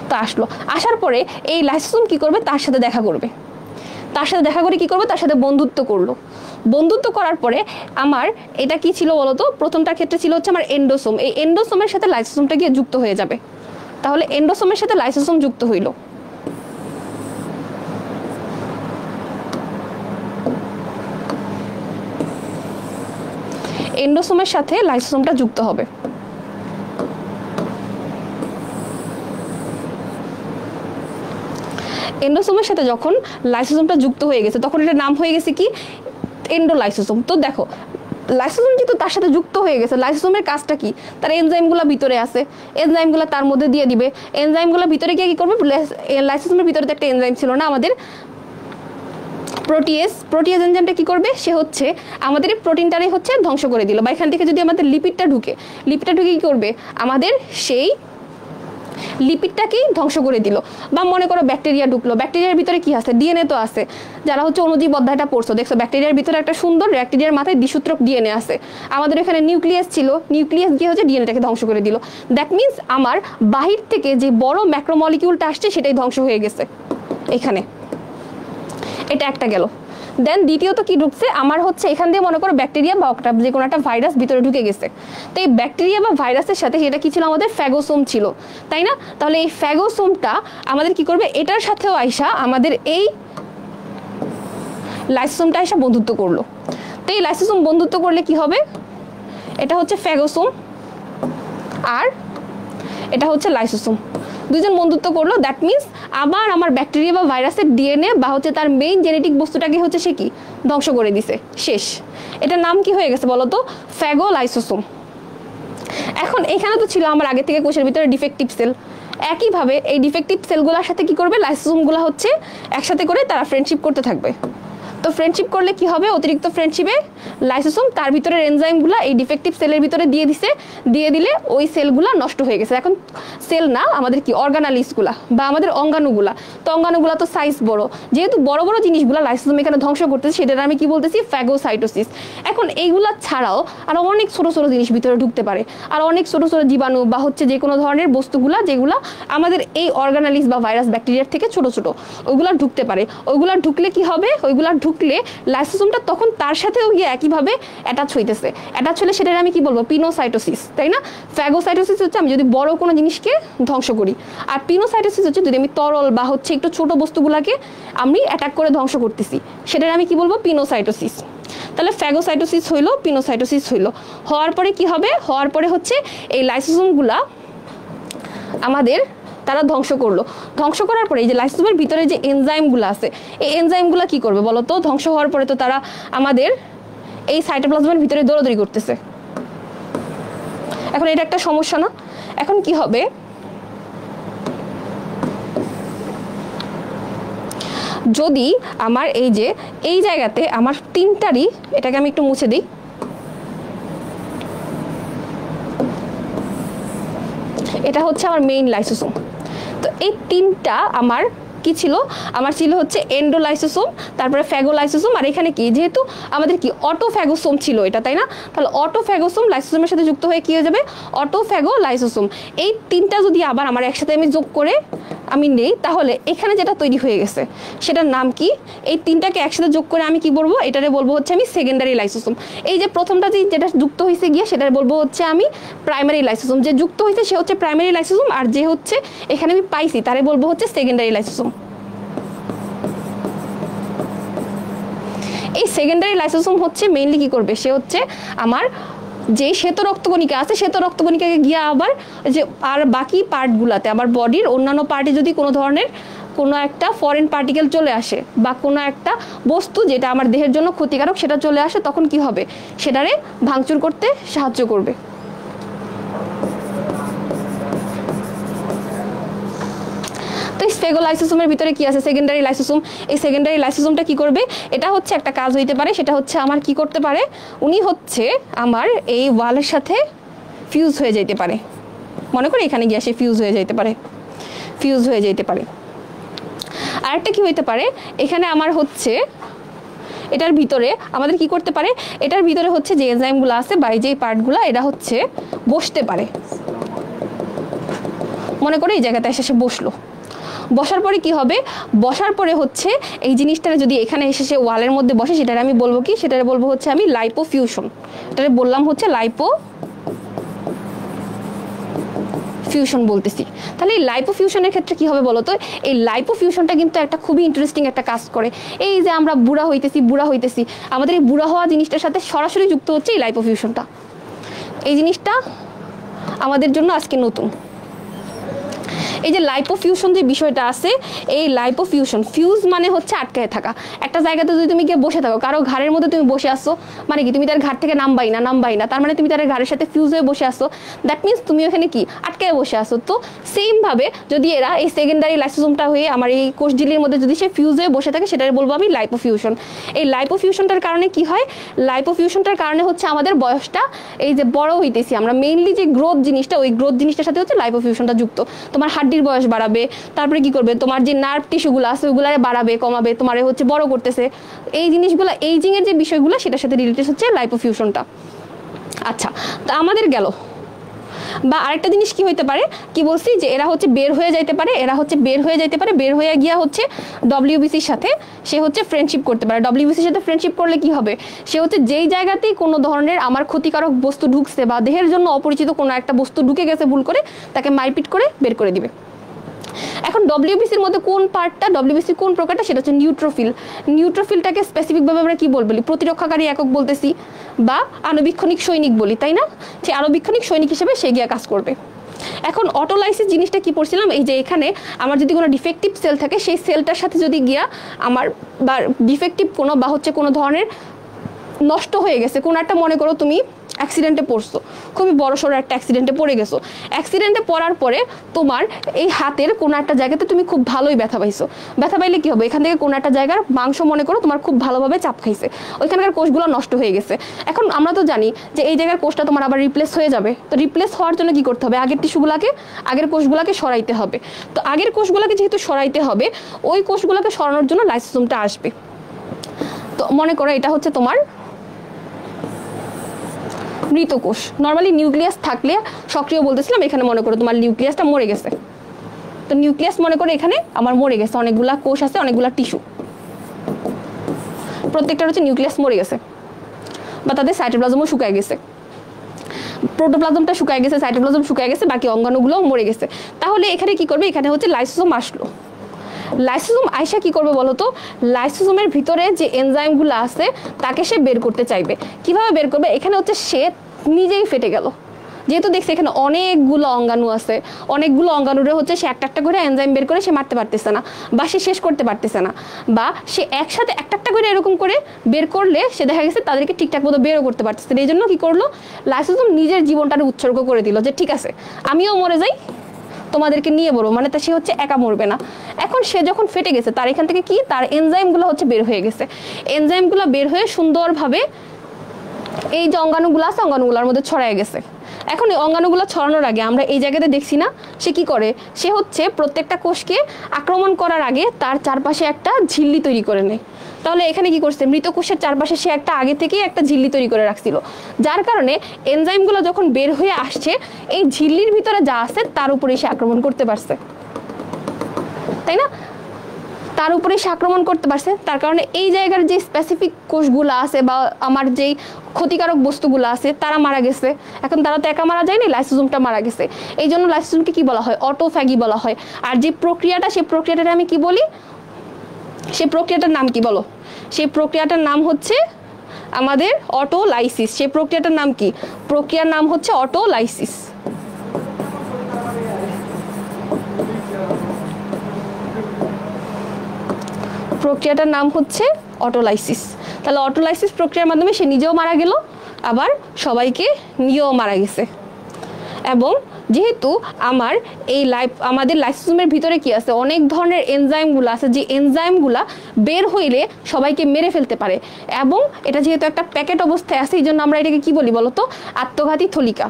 তো আসলো, আসার পরে এই লাইসোসোম কি করবে, তার সাথে দেখা করবে, তার সাথে দেখা করে কি করবে, তার সাথে বন্ধুত্ব করলো। বন্ধুত্ব করার পরে আমার এটা কি ছিল বলতো, প্রথমটার ক্ষেত্রে ছিল হচ্ছে আমার এন্ডোসোম, এই এন্ডোসোমের সাথে লাইসোসোমটা গিয়ে যুক্ত হয়ে যাবে। তাহলে এন্ডোসোমের সাথে লাইসোসোম যুক্ত হইল, এন্ডোসোমের সাথে লাইসোসোমটা যুক্ত হবে। এন্ডোসোমের সাথে যখন লাইসোসোমটা যুক্ত হয়ে গেছে তখন এটার নাম হয়ে গেছে কি, এন্ডোলাইসোসোম। তো দেখো লাইসোসোম যেহেতু তার সাথে যুক্ত হয়ে গেছে, লাইসোসোমের কাজটা কি, তার এনজাইমগুলো ভিতরে আছে, এনজাইমগুলো তার মধ্যে দিয়ে দিবে, এনজাইমগুলো ভিতরে গিয়ে কি করবে, লাইসোসোমের ভিতরে তো একটা এনজাইম ছিল না আমাদের প্রোটিয়েজ, প্রোটিয়েজ এনজাইমটা কি করবে, সে হচ্ছে আমাদের এই প্রোটিনটারে হচ্ছে ধ্বংস করে দিল। বা এখান থেকে যদি আমাদের লিপিডটা ঢুকে, লিপিডটা ঢুকে কি করবে, আমাদের সেই লিপিডটাকেই ধ্বংস করে দিল। বা মনে করো ব্যাকটেরিয়া ঢুকলো, ব্যাকটেরিয়ার ভিতরে কি আছে, ডিএনএ তো আছে, যারা হচ্ছে অণুজীব অধ্যায়টা পড়ছো দেখছো ব্যাকটেরিয়ার ভিতরে একটা সুন্দর, ব্যাকটেরিয়ার মাথায় দ্বিসূত্রক ডিএনএ আছে, আমাদের এখানে নিউক্লিয়াস ছিল, নিউক্লিয়াস গিয়ে হচ্ছে ডিএনএটাকে ধ্বংস করে দিল। দ্যাট মিনস আমার বাহির থেকে যে বড় ম্যাক্রোমলিকিউলটা আসছে সেটাই ধ্বংস হয়ে গেছে এখানে, এটা একটা গেল। দেন দ্বিতীয়ত কি ঢুকছে, আমার হচ্ছে এখান দিয়ে মনে করো ব্যাকটেরিয়া বা যে কোনো একটা ভাইরাস ভিতরে ঢুকে গেছে। তো এই ব্যাকটেরিয়া বা ভাইরাসের সাথে সেটা কি ছিল, আমাদের ফ্যাগোসোম ছিল, তাই না? তাহলে এই ফ্যাগোসোমটা আমাদের কি করবে, এটার সাথেও আইসা আমাদের এই লাইসোসোমটা আইসা বন্ধুত্ব করলো। তো এই লাইসোসোম বন্ধুত্ব করলে কি হবে, এটা হচ্ছে ফ্যাগোসোম আর এটা হচ্ছে লাইসোসোম, দুইজন বন্ধুত্ব করলো। দ্যাট মিনস আবার আমার ব্যাকটেরিয়া বা ভাইরাসের ডিএনএ বা হচ্ছে তার মেইন জেনেটিক বস্তুটাকে হচ্ছে সে কি ধ্বংস করে দিছে, শেষ। এটার নাম কি হয়ে গেছে বলতো, ফ্যাগোলাইসোসোম। এখন এখানে তো ছিল আমার আগে থেকে কোষের ভিতরে ডিফেক্টিভ সেল, একইভাবে এই ডিফেক্টিভ সেলগুলোর সাথে কি করবে, লাইসোসোমগুলো হচ্ছে একসাথে করে তারা ফ্রেন্ডশিপ করতে থাকবে। তো ফ্রেন্ডশিপ করলে কি হবে, অতিরিক্ত ফ্রেন্ডশিপে লাইসোসোম তার ভিতরের এনজাইমগুলো এই ডিফেক্টিভ সেলের ভিতরে দিয়ে দিলে ওই সেলগুলো নষ্ট হয়ে গেছে। এখন সেল না, আমাদের কি অর্গানালিসগুলা বা আমাদের অঙ্গাণুগুলা, তো অঙ্গাণুগুলা তো সাইজ বড়, যেহেতু বড় বড় জিনিসগুলো লাইসোসোম এখানে ধ্বংস করতেছে, সেটা আমি কি বলতেছি, ফ্যাগোসাইটোসিস। এখন এইগুলা ছাড়াও আরো অনেক ছোট ছোট জিনিস ভিতরে ঢুকতে পারে, আর অনেক ছোট ছোট জীবাণু বা হচ্ছে যে কোনো ধরনের বস্তুগুলা যেগুলা আমাদের এই অর্গানালিস বা ভাইরাস ব্যাকটেরিয়ার থেকে ছোট ছোট, ওইগুলা ঢুকতে পারে। ওইগুলা ঢুকলে কি হবে, ওইগুলা ঢুকলে লাইসোসোমটা তখন তার সাথেও গিয়ে একইভাবে অ্যাটাচ হইতেছে। অ্যাটাচ হলে সেটা আমি কি বলবো, পিনোসাইটোসিস, তাই না? ফ্যাগোসাইটোসিস হচ্ছে আমি যদি বড় কোনো জিনিসকে ধ্বংস করি, আর পিনোসাইটোসিস হচ্ছে যদি আমি তরল বা হচ্ছে একটু ছোট বস্তুগুলাকে আমি অ্যাটাক করে ধ্বংস করতেছি, সেটার আমি কি বলবো, পিনোসাইটোসিস। তাহলে ফ্যাগোসাইটোসিস হইলো, পিনোসাইটোসিস হইলো। হওয়ার পরে কি হবে, হওয়ার পরে হচ্ছে এই লাইসোসোমগুলা আমাদের তারা ধ্বংস করলো। ধ্বংস করার পরে এই যে লাইসোসোমের ভিতরে যে এনজাইমগুলো আছে, এই এনজাইমগুলো কি করবে বলো তো? ধ্বংস হওয়ার পরে তো তারা আমাদের এই সাইটোপ্লাজমের ভিতরে দৌড়াদৌড়ি করতেছে। এখন এটা একটা সমস্যা না? এখন কি হবে, যদি আমার এই যে এই জায়গাতে আমার তিনটারই, এটাকে আমি একটু মুছে দিই, এটা হচ্ছে আমার মেইন লাইসোসোম। তো এই তিনটা আমার কি ছিল, আমার ছিল হচ্ছে এন্ডোলাইসোসোম, তারপরে ফ্যাগোলাইসোসোম, আর এখানে কি, যেহেতু আমাদের কি অটোফ্যাগোসোম ছিল এটা, তাই না? তাহলে অটোফ্যাগোসোম লাইসোসোমের সাথে যুক্ত হয়ে কি হয়ে যাবে, অটোফ্যাগোলাইসোসোম। এই তিনটা যদি আবার আমার একসাথে আমি যোগ করে আমি নেই, তাহলে এখানে যেটা তৈরি হয়ে গেছে সেটার নাম কি, এই তিনটাকে একসাথে যোগ করে আমি কি বলবো, এটারে বলবো হচ্ছে আমি সেকেন্ডারি লাইসোসোম। এই যে প্রথমটা যেটা যুক্ত হয়েছে গিয়ে সেটারে বলবো হচ্ছে আমি প্রাইমারি লাইসোসোম। যে যুক্ত হয়েছে সে হচ্ছে প্রাইমারি লাইসোসোম, আর যে হচ্ছে এখানে আমি পাইছি তারে বলবো হচ্ছে সেকেন্ডারি লাইসোসোম। এই সেকেন্ডারি লাইসোসোম হচ্ছে মেইনলি কি করবে, সে হচ্ছে আমার যে শ্বেত রক্তকণিকা আছে, শ্বেত রক্তকণিকাকে গিয়ে আবার যে আর বাকি পার্টগুলোতে, আমার বডির অন্যান্য পার্টে যদি কোনো ধরনের কোনো একটা ফরেন পার্টিকেল চলে আসে বা কোনো একটা বস্তু যেটা আমার দেহের জন্য ক্ষতিকারক সেটা চলে আসে, তখন কি হবে, সেটারে ভাঙচুর করতে সাহায্য করবে। তো স্ফেগোলাইসোসোমের ভিতরে কি আছে, সেকেন্ডারি লাইসোসোম। এই সেকেন্ডারি লাইসোসোমটা কি করবে, এটা হচ্ছে একটা কাজ হইতে পারে, সেটা হচ্ছে আমার কি করতে পারে, উনি হচ্ছে আমার এই ওয়ালের সাথে ফিউজ হয়ে যেতে পারে। মনে করি এখানে গিয়ে সে ফিউজ হয়ে যেতে পারে। আরেকটা কি হইতে পারে, এখানে আমার হচ্ছে এটার ভিতরে আমাদের কি করতে পারে, এটার ভিতরে হচ্ছে যে এনজাইমগুলো আছে বা যে পার্টগুলো, এটা হচ্ছে বসতে পারে। মনে করি এই জায়গাতে এসে সে বসলো, বসার পরে কি হবে, বসার পরে হচ্ছে এই জিনিসটা যদি এখানে এসে সে ওয়ালের মধ্যে বসে, সেটারে আমি বলবো কি, সেটারে বলবো হচ্ছে আমি লাইপোফিউশন। এটারে বললাম হচ্ছে লাইপোফিউশন বলতেছি। তাহলে এই লাইপোফিউশনের ক্ষেত্রে কি হবে বলো তো, এই লাইপোফিউশনটা কিন্তু একটা খুবই ইন্টারেস্টিং একটা কাজ করে। এই যে আমরা বুড়া হইতেছি, আমাদের এই বুড়া হওয়া জিনিসটার সাথে সরাসরি যুক্ত হচ্ছে এই লাইপোফিউশনটা। এই জিনিসটা আমাদের জন্য আজকে নতুন। এই যে লাইপোফিউশন যে বিষয়টা আছে, এই লাইপোফিউশন, ফিউজ মানে হচ্ছে আটকায় থাকা। একটা জায়গাতে যদি তুমি গিয়ে বসে থাকো, কারো ঘাড়ের মধ্যে তুমি বসে আসছো, মানে কি তুমি তার ঘাট থেকে নামবাই না, তার মানে তুমি তার ঘাড়ের সাথে ফিউজ হয়ে বসে আসছো, দ্যাট মিনস তুমি ওখানে কি আটকায় বসে আসো। তো সেম ভাবে যদি এরা এই সেকেন্ডারি লাইসোসোমটা হয়ে আমার এই কোষঝিল্লির মধ্যে যদি সে ফিউজ হয়ে বসে থাকে, সেটাই বলবো আমি লাইপোফিউশন। এই লাইপোফিউশনটার কারণে কি হয়, লাইপোফিউশনটার কারণে হচ্ছে আমাদের বয়সটা এই যে বড় হইতেছি আমরা, মেইনলি যে গ্রোথ জিনিসটা, ওই গ্রোথ জিনিসটার সাথে হচ্ছে লাইপোফিউশনটা যুক্ত। তোমার হাড্ডির বয়স বাড়াবে, তারপরে কি করবে, তোমার যে নার্ভ টিস্যুগুলো আছে ওগুলো বাড়াবে, কমাবে, তোমার হচ্ছে বড় করতেছে। এই জিনিসগুলো, এইজিং এর যে বিষয়গুলো, সেটার সাথে রিলেটেড হচ্ছে লাইপোফিউশনটা। আচ্ছা, তা আমাদের গেল। বা আরেকটা জিনিস কি হইতে পারে, কি বলছি যে এরা হচ্ছে বের হয়ে যাইতে পারে, বের হয়ে গিয়া হচ্ছে ডব্লিউবিসির সাথে সে হচ্ছে ফ্রেন্ডশিপ করতে পারে। ডব্লিউবিসির সাথে ফ্রেন্ডশিপ করলে কি হবে, সে হচ্ছে যেই জায়গাতেই কোনো ধরনের আমার ক্ষতিকারক বস্তু ঢুকছে বা দেহের জন্য অপরিচিত কোনো একটা বস্তু ঢুকে গেছে ভুল করে, তাকে মারপিট করে বের করে দিবে। এখন ডব্লিউবিসির মধ্যে কোন পার্টটা, ডব্লিউবিসির কোন প্রকারটা, সেটা হচ্ছে নিউট্রোফিল। নিউট্রোফিলটাকে স্পেসিফিকভাবে আমরা কি বলি, প্রতিরক্ষাকারী একক বলতেছি বা আণুবীক্ষণিক সৈনিক বলি, তাই না? সেই আণুবীক্ষণিক সৈনিক হিসেবে সে গিয়ে কাজ করবে। এখন অটোলাইসিস জিনিসটা কি পড়ছিলাম, এই যে এখানে আমার যদি কোনো ডিফেক্টিভ সেল থাকে, সেই সেলটার সাথে যদি গিয়া আমার বা ডিফেক্টিভ কোনো বা হচ্ছে কোনো ধরনের নষ্ট হয়ে গেছে কোনো একটা, মনে করো তুমি অ্যাক্সিডেন্টে পড়ছো, খুবই বড়সড় একটা অ্যাক্সিডেন্টে পড়ে গেছো। অ্যাক্সিডেন্টে পড়ার পরে তোমার এই হাতের কোনো একটা জায়গাতে তুমি খুব ভালোই ব্যথা পাইছো। ব্যথা পাইলে কি হবে, এখান থেকে কোনো একটা জায়গার মাংস মনে করো তোমার খুব ভালোভাবে চাপ খাইছে, ওইখানকার কোষগুলো নষ্ট হয়ে গেছে। এখন আমরা তো জানি যে এই জায়গার কোষটা তোমার আবার রিপ্লেস হয়ে যাবে। তো রিপ্লেস হওয়ার জন্য কি করতে হবে, আগের টিস্যুগুলোকে, আগের কোষগুলোকে সরাইতে হবে। তো আগের কোষগুলোকে যেহেতু সরাইতে হবে, ওই কোষগুলোকে সরানোর জন্য লাইসোসোমটা আসবে। তো মনে করো এটা হচ্ছে তোমার মৃত কোষ। নর্মালি নিউক্লিয়াস থাকলে সক্রিয় বলতেছিলাম, এখানে মনে করো তোমার নিউক্লিয়াসটা মরে গেছে। তো নিউক্লিয়াস মনে করো এখানে আমার মরে গেছে, অনেকগুলা কোষ আছে, অনেকগুলা টিস্যু, প্রত্যেকটা হচ্ছে নিউক্লিয়াস মরে গেছে, বা তাদের সাইটোপ্লাজমও শুকায় গেছে, প্রোটোপ্লাজমটা শুকায় গেছে, সাইটোপ্লাজম শুকায় গেছে, বাকি অঙ্গাণুগুলোও মরে গেছে। তাহলে এখানে কি করবে, এখানে হচ্ছে লাইসোসোম আসলো। লাইসোসোম আইসা কি করবে বলো তো, লাইসোসোমের ভিতরে যে এনজাইমগুলো আছে তাকে সে বের করতে চাইবে। কিভাবে বের করবে, এখানে হচ্ছে সে নিজেই ফেটে গেল, যেহেতু দেখছে এখানে অনেকগুলো অঙ্গাণু আছে, অনেকগুলো অঙ্গাণুরে হচ্ছে সে একটা একটা করে এনজাইম বের করে সে মারতে পারতেছে না, বা সে শেষ করতে পারতেছে না, বা সে একসাথে একটা একটা করে এরকম করে বের করলে সে দেখা গেছে তাদেরকে ঠিকঠাক মতো বেরও করতে পারতেছে না। এই জন্য কি করলো, লাইসোসোম নিজের জীবনটাকে উৎসর্গ করে দিল যে ঠিক আছে আমিও মরে যাই, তোমাদেরকে নিয়ে বলবো, মানে তা সে হচ্ছে একা মরবে না। এখন সে যখন ফেটে গেছে তার এখান থেকে কি, তার এনজাইমগুলো হচ্ছে বের হয়ে গেছে। এনজাইমগুলো বের হয়ে সুন্দরভাবে এই যে অঙ্গাণুগুলো আছে অঙ্গাণুগুলোর মধ্যে ছড়ায় গেছে। এখন এই অঙ্গাণুগুলো ছড়ানোর আগে আমরা এই জায়গাতে দেখছি না সে কি করে, সে হচ্ছে প্রত্যেকটা কোষকে আক্রমণ করার আগে তার চারপাশে একটা ঝিল্লি তৈরি করে নেয়। তাহলে এখানে কি করছে, মৃত কোষের চারপাশে সে একটা আগে থেকেই একটা ঝিল্লি তৈরি করে রাখছিল, যার কারণে এনজাইমগুলো যখন বের হয়ে আসছে এই ঝিল্লির ভিতরে যা আছে তার উপরে সে আক্রমণ করতে পারছে, তাই না? তার উপরে সে আক্রমণ করতে পারছে, তার কারণে এই জায়গার যে স্পেসিফিক কোষগুলো আছে বা আমার যেই ক্ষতিকারক বস্তুগুলো আছে তারা মারা গেছে। এখন তারা তো একা মারা যায়নি, লাইসোসোমটা মারা গেছে। এই জন্য লাইসোসোমকে কি বলা হয়, অটোফ্যাগি বলা হয়। আর যে প্রক্রিয়াটা, সেই প্রক্রিয়াটা আমি কি বলি, সেই প্রক্রিয়াটার নাম কি বলো, সেই প্রক্রিয়াটার নাম হচ্ছে আমাদের অটোলাইসিস। সেই প্রক্রিয়াটার নাম কি, প্রক্রিয়ার নাম হচ্ছে অটোলাইসিস। প্রক্রিয়াটার নাম হচ্ছে অটোলাইসিস। তাহলে অটোলাইসিস প্রক্রিয়ার মাধ্যমে সে নিজেও মারা গেল, আবার সবাইকে নিয়েও মারা গেছে। এবং যেহেতু আমাদের লাইসোসোমের ভিতরে কি আছে, অনেক ধরনের এনজাইমগুলো আছে, যে এনজাইমগুলো বের হইলে সবাইকে মেরে ফেলতে পারে। এবং এটা যেহেতু একটা প্যাকেট অবস্থায় আছে, এই জন্য আমরা এটাকে কি বলি বলতো, আত্মঘাতী থলিকা।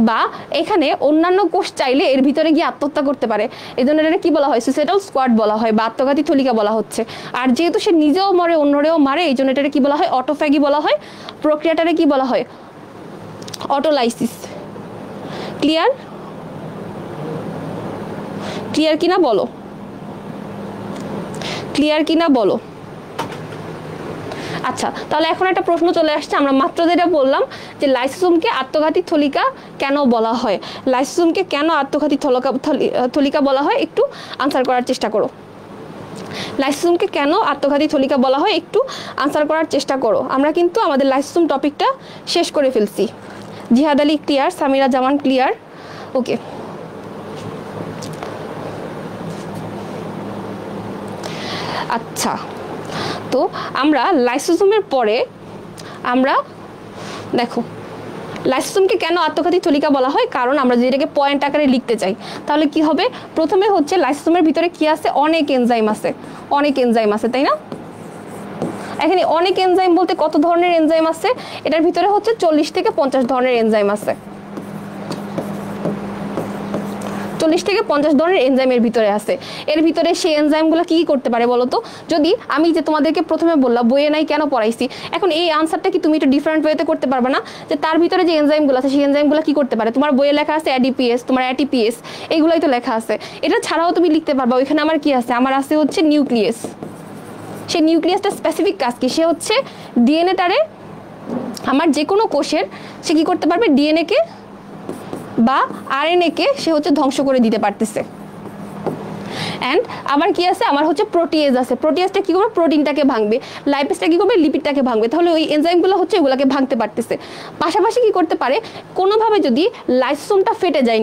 বা এখানে অন্যান্য কোষ চাইলে এর ভিতরে গিয়ে আত্মহত্যা করতে পারে, এই জন্য এটা কি বলা হয়, সুইসাইডাল স্কোয়াড বলা হয় বা আত্মঘাতী থলিকা বলা হচ্ছে। আর যেহেতু সে নিজেও মরে অন্যরেও মারে, এই জন্য এটা কি বলা হয়, অটোফ্যাগি বলা হয়। প্রক্রিয়াটারে কি বলা হয়, অটোলাইসিস। ক্লিয়ার? ক্লিয়ার কিনা বলো, ক্লিয়ার কিনা বলো। আচ্ছা, তাহলে এখন একটা প্রশ্ন চলে আসছে, আমরা মাত্র যেটা বললাম যে লাইসোসোমকে আত্মঘাতী থলিকা কেন বলা হয়, লাইসোসোমকে কেন আত্মঘাতী থলিকা বলা হয়, একটু আনসার করার চেষ্টা করো। লাইসোসোমকে কেন আত্মঘাতী থলিকা বলা হয় একটু আনসার করার চেষ্টা করো। আমরা কিন্তু আমাদের লাইসোসোম টপিকটা শেষ করে ফেলছি। জিহাদ আলী ক্লিয়ার, সামিরা জামান ক্লিয়ার, ওকে। আচ্ছা, তো আমরা লাইসোসোমের পরে আমরা দেখো লাইসোসোমকে কেন আত্মঘাতী থলিকা বলা হয়, কারণ আমরা যদি এটাকে পয়েন্ট আকারে লিখতে চাই তাহলে কি হবে, প্রথমে হচ্ছে লাইসোসোমের ভিতরে কি আছে, অনেক এনজাইম আছে, অনেক এনজাইম আছে, তাই না? এখানে অনেক এনজাইম বলতে কত ধরনের এনজাইম আছে, এটার ভিতরে হচ্ছে 40 থেকে 50 ধরনের এনজাইম আছে। 40 থেকে 50 ধরনের এনজাইমের ভিতরে আছে। এর ভিতরে সেই এনজাইমগুলো কি করতে পারে বলো তো, যদি আমি যে তোমাদেরকে প্রথমে বললাম বইয়ে নাই কেন পড়াইছি, এখন এই আনসারটা কি তুমি একটু ডিফারেন্ট ওয়েতে করতে পারবে না, যে তার ভিতরে যে এনজাইমগুলো আছে সেই এনজাইমগুলো কি করতে পারে, তোমার বইয়ে লেখা আছে অ্যাডিপিএস, তোমার অ্যাটিপিএস, এইগুলোই তো লেখা আছে। এটা ছাড়াও তুমি লিখতে পারবা, ওইখানে আমার কি আছে, আমার আছে হচ্ছে নিউক্লিয়াস। সেই নিউক্লিয়াসটা স্পেসিফিক কাজ কি, সে হচ্ছে ডিএনএটারে, আমার যে কোনো কোষের সে কি করতে পারবে, ডিএনএ কে বা আরএনএ কে সে হচ্ছে ধ্বংস করে দিতে পারতেছে। অ্যান্ড আবার কি আছে, আমার হচ্ছে প্রোটিয়েজ আছে, প্রোটিয়েজটা কি করবে, প্রোটিনটাকে ভাঙবে, লাইপেজটা কি করবে, লিপিডটাকে ভাঙবে। তাহলে ওই এনজাইমগুলো হচ্ছে এগুলোকে ভাঙতে পারতেছে। পাশাপাশি কি করতে পারে, কোনোভাবে যদি লাইসোসোমটা ফেটে যায়,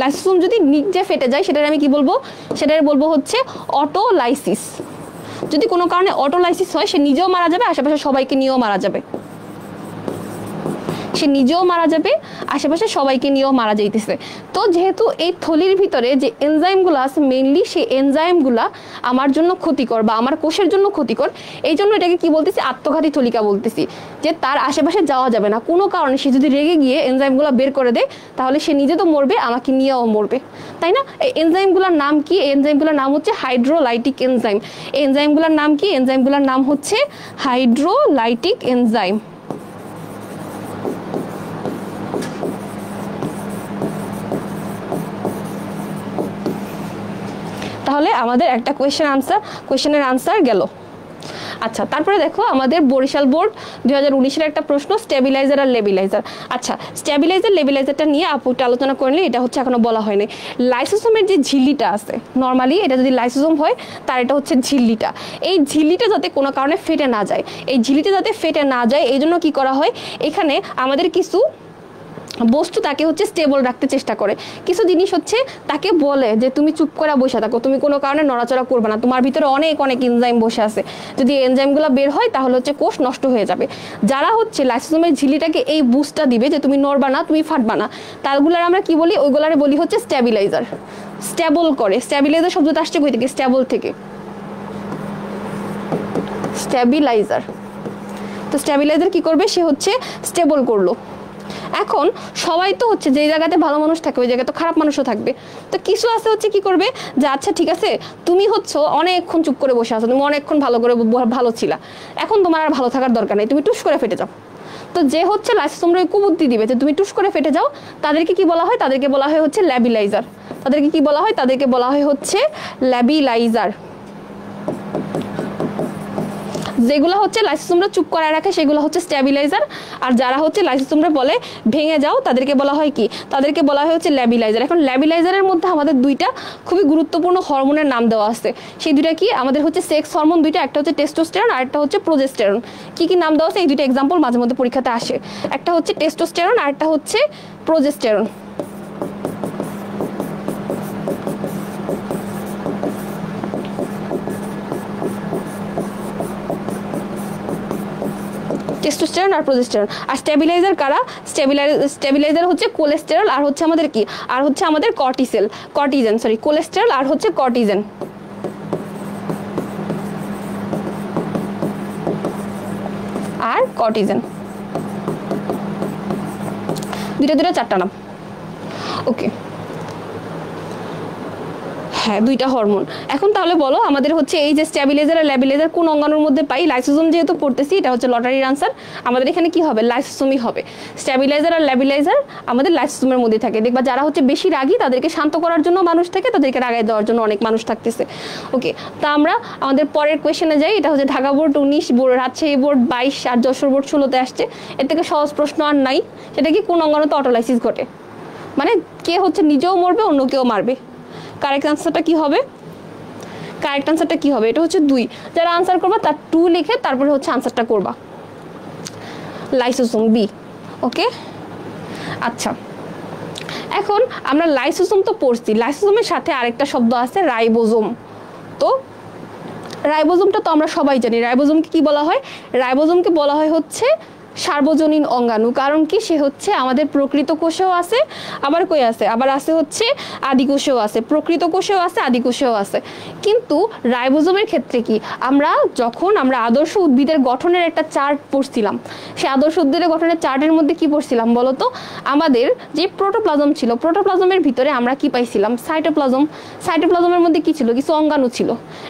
লাইসোসোম যদি নিজে ফেটে যায়, সেটার আমি কি বলবো, সেটার বলবো হচ্ছে অটোলাইসিস। যদি কোনো কারণে অটোলাইসিস হয়, সে নিজেও মারা যাবে, আশেপাশে সবাইকে নিয়েও মারা যাবে। সে নিজেও মারা যাবে, আশেপাশে সবাইকে নিয়েও মারা যাইতেছে। তো যেহেতু এই থলির ভিতরে যে এনজাইমগুলো আছে মেইনলি সেই এনজাইমগুলা আমার জন্য ক্ষতিকর বা আমার কোষের জন্য ক্ষতিকর, এই জন্য এটাকে কি বলতেছি, আত্মঘাতী থলিকা বলতেছি। যে তার আশেপাশে যাওয়া যাবে না কোনো কারণে। সে যদি রেগে গিয়ে এনজাইমগুলো বের করে দেয় তাহলে সে নিজে তো মরবে, আমাকে নিয়েও মরবে, তাই না? এই এনজাইমগুলোর নাম কি? এনজাইমগুলোর নাম হচ্ছে হাইড্রোলাইটিক এনজাইম। এনজাইমগুলোর নাম কি? এনজাইমগুলোর নাম হচ্ছে হাইড্রোলাইটিক এনজাইম। তাহলে আমাদের একটা কোয়েশ্চেনের আনসার গেল। আচ্ছা, তারপরে দেখো আমাদের বরিশাল বোর্ড 2019-এর একটা প্রশ্ন, স্টেবিলাইজার আর লেবিলাইজার। আচ্ছা, স্টেবিলাইজার লেবিলাইজারটা নিয়ে আপুটা আলোচনা করলে, এটা হচ্ছে এখনো বলা হয়নি। লাইসোসোমের যে ঝিল্লিটা আছে, নর্মালি এটা যদি লাইসোসোম হয় তার এটা হচ্ছে ঝিল্লিটা। এই ঝিল্লিটা যাতে কোনো কারণে ফেটে না যায়, এই ঝিল্লিটা যাতে ফেটে না যায় এই জন্য কী করা হয়, এখানে আমাদের কিছু বস্তু তাকে হচ্ছে স্টেবল রাখতে চেষ্টা করে। কিছু জিনিস হচ্ছে তাকে বলে যে তুমি চুপ করে বসে থাকো, তুমি কোনো কারণে নড়াচড়া করবে না, তোমার ভিতরে অনেক এনজাইম বসে আছে, যদি এনজাইমগুলো বের হয় তাহলে হচ্ছে কোষ নষ্ট হয়ে যাবে। যারা হচ্ছে লাইসোসোমের ঝিল্লিটাকে এই বুস্টটা দিবে যে তুমি নড়বা না, তুমি ফাটবা না, তারগুলার আমরা কি বলি, ওইগুলারে বলি হচ্ছে স্টেবিলাইজার। স্টেবল করে, স্টেবিলাইজার শব্দটা আসছে কই থেকে, স্টেবল থেকে, স্টেবিলাইজার। তো স্টেবিলাইজার কি করবে, সে হচ্ছে স্টেবল করলো। এখন সবাই তো হচ্ছে যে জায়গাতে ভালো মানুষ থাকে ওই জায়গায় তো খারাপ মানুষও থাকবে। তো কিছু আছে হচ্ছে কি করবে, যে আচ্ছা ঠিক আছে তুমি হচ্ছে অনেকক্ষণ চুপ করে বসে আছো, তুমি অনেকক্ষণ ভালো ছিলা, এখন তোমার আর ভালো থাকার দরকার নেই, তুমি টুস করে ফেটে যাও। তো যে হচ্ছে লাইসোসোমরা কুবুদ্ধি দিবে যে তুমি টুস করে ফেটে যাও, তাদেরকে কি বলা হয়, তাদেরকে বলা হয় হচ্ছে ল্যাবিলাইজার। তাদেরকে কি বলা হয়, তাদেরকে বলা হয় হচ্ছে ল্যাবিলাইজার। যেগুলো হচ্ছে লাইসোসোমরা চুপ করায় রাখে সেগুলো হচ্ছে স্টেবিলাইজার, আর যারা হচ্ছে লাইসোসোমরা বলে ভেঙে যাও তাদেরকে বলা হয় কি, তাদেরকে বলা হয় হচ্ছে ল্যাবিলাইজার। এখন ল্যাবিলাইজারের মধ্যে আমাদের দুইটা খুবই গুরুত্বপূর্ণ হরমোনের নাম দেওয়া আছে, সেই দুইটা কি আমাদের হচ্ছে সেক্স হরমোন দুইটা, একটা হচ্ছে টেস্টোস্টেরন আর একটা হচ্ছে প্রোজেস্টেরন। কি কি নাম দেওয়া আছে এই দুইটা এক্সাম্পল মাঝে মধ্যে পরীক্ষাতে আসে, একটা হচ্ছে টেস্টোস্টেরন আর একটা হচ্ছে প্রোজেস্টেরন। টেস্টোস্টেরন আর প্রোজেস্টেরন। আর স্টেবিলাইজার কারা, স্টেবিলাইজার হচ্ছে কোলেস্টেরল আর হচ্ছে আমাদের কি, আর হচ্ছে আমাদের কোলেস্টেরল আর হচ্ছে কর্টিজেন। আর কর্টিজেন দুইটা চারটা নাম। ওকে, হ্যাঁ দুইটা হরমোন। এখন তাহলে বলো আমাদের হচ্ছে এই যে স্টেবিলাইজার আর ল্যাবিলাইজার কোন অঙ্গাণুর মধ্যে পাই, লাইসোসোম যেহেতু পড়তেছি এটা হচ্ছে লটারির আনসার, আমাদের এখানে কি হবে, লাইসোসোমই হবে। স্টেবিলাইজার আর ল্যাবিলাইজার আমাদের লাইসোসোমের মধ্যে থাকে। দেখবা যারা হচ্ছে বেশি রাগী তাদেরকে শান্ত করার জন্য মানুষ থাকে, তাদেরকে রাগাই দেওয়ার জন্য অনেক মানুষ থাকতেছে। ওকে, তা আমরা আমাদের পরের কোয়েশ্চেনে যাই। এটা হচ্ছে ঢাকা বোর্ড 19, রাজশাহী বোর্ড 22 আর যশোর বোর্ড 16-তে আসছে। এর থেকে সহজ প্রশ্ন আর নাই। সেটা কি, কোন অঙ্গাণুতে অটোলাইসিস ঘটে, মানে কে হচ্ছে নিজেও মরবে অন্য কেউ মারবে। কারেক্ট আনসারটা কি হবে, কারেক্ট আনসারটা কি হবে, এটা হচ্ছে 2। যারা আনসার করবা তার 2 লিখে তারপরে হচ্ছে আনসারটা করবা, লাইসোসোম বি। ওকে, আচ্ছা এখন আমরা লাইসোসোম তো পড়ছি, লাইসোসোমের সাথে আরেকটা শব্দ আছে রাইবোজোম। তো রাইবোজোমটা তো আমরা সবাই জানি, রাইবোজোমকে কি বলা হয়, রাইবোজোমকে বলা হয় হচ্ছে সার্বজনীন অঙ্গাণু। কারণ কি, সে হচ্ছে আমাদের প্রকৃত কোষেও আছে, আবার কই আছে, আবার আছে হচ্ছে আদি কোষেও আছে, প্রকৃত কোষেও আছে আদি কোষেও আছে। কিন্তু রাইবোজোমের ক্ষেত্রে কি, যখন আমরা আদর্শ উদ্ভিদের গঠনের একটা চার্ট পড়ছিলাম, সেই আদর্শ উদ্ভিদের গঠনের চার্টের মধ্যে কি পড়ছিলাম বলো তো, আমাদের যে প্রোটোপ্লাজম ছিল, প্রোটোপ্লাজমের ভিতরে আমরা কি পাইছিলাম, সাইটোপ্লাজম। সাইটোপ্লাজমের মধ্যে কি ছিল, কিছু অঙ্গাণু ছিল,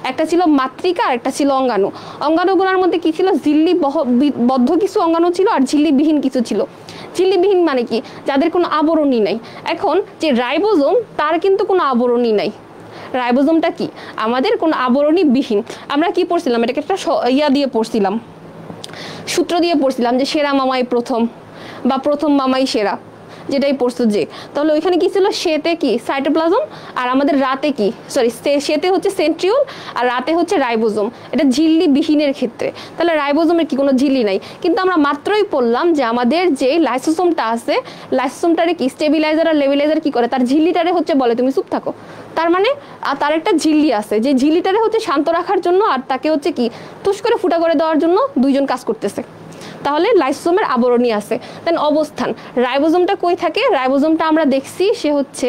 একটা ছিল মাতৃকা আর একটা ছিল অঙ্গাণু। অঙ্গাণুগুলোর মধ্যে কি ছিল, ঝিল্লিবদ্ধ কিছু অঙ্গাণু ছিল আর ঝিল্লিবিহীন কিছু ছিল। ঝিল্লিবিহীন মানে কি, যাদের কোনো আবরণী নাই। এখন যে রাইবোজোম তার কিন্তু কোনো আবরণী নাই। রাইবোজোমটা কি, আমাদের কোনো আবরণী বিহীন। আমরা কি পড়ছিলাম, এটাকে একটা দিয়ে পড়ছিলাম, সূত্র দিয়ে পড়ছিলাম যে সেরা মামাই প্রথম, বা প্রথম মামাই সেরা, যেটাই পড়ছো যে। তাহলে ওইখানে কি ছিল, সেতে কি সাইটোপ্লাজম, আর আমাদের রাতে কি, সেতে হচ্ছে সেন্ট্রিওল আর রাতে হচ্ছে রাইবোজোম। এটা ঝিল্লি বিহীনের ক্ষেত্রে। তাহলে রাইবোজোমের কি কোনো ঝিল্লি নাই। কিন্তু আমরা মাত্রই পড়লাম যে আমাদের যে লাইসোসোমটা আছে, লাইসোসোমটারে কি স্টেবিলাইজার আর লেবিলাইজার কি করে, তার ঝিল্লিটারে হচ্ছে বলে তুমি চুপ থাকো। তার মানে তার একটা ঝিল্লি আছে, যে ঝিল্লিটারে হচ্ছে শান্ত রাখার জন্য আর তাকে হচ্ছে কি তুষ করে ফুটা করে দেওয়ার জন্য দুইজন কাজ করতেছে। তাহলে লাইসোসোমের আবরণী আছে। দেন অবস্থান, রাইবোজোমটা কই থাকে? রাইবোজোমটা আমরা দেখছি সে হচ্ছে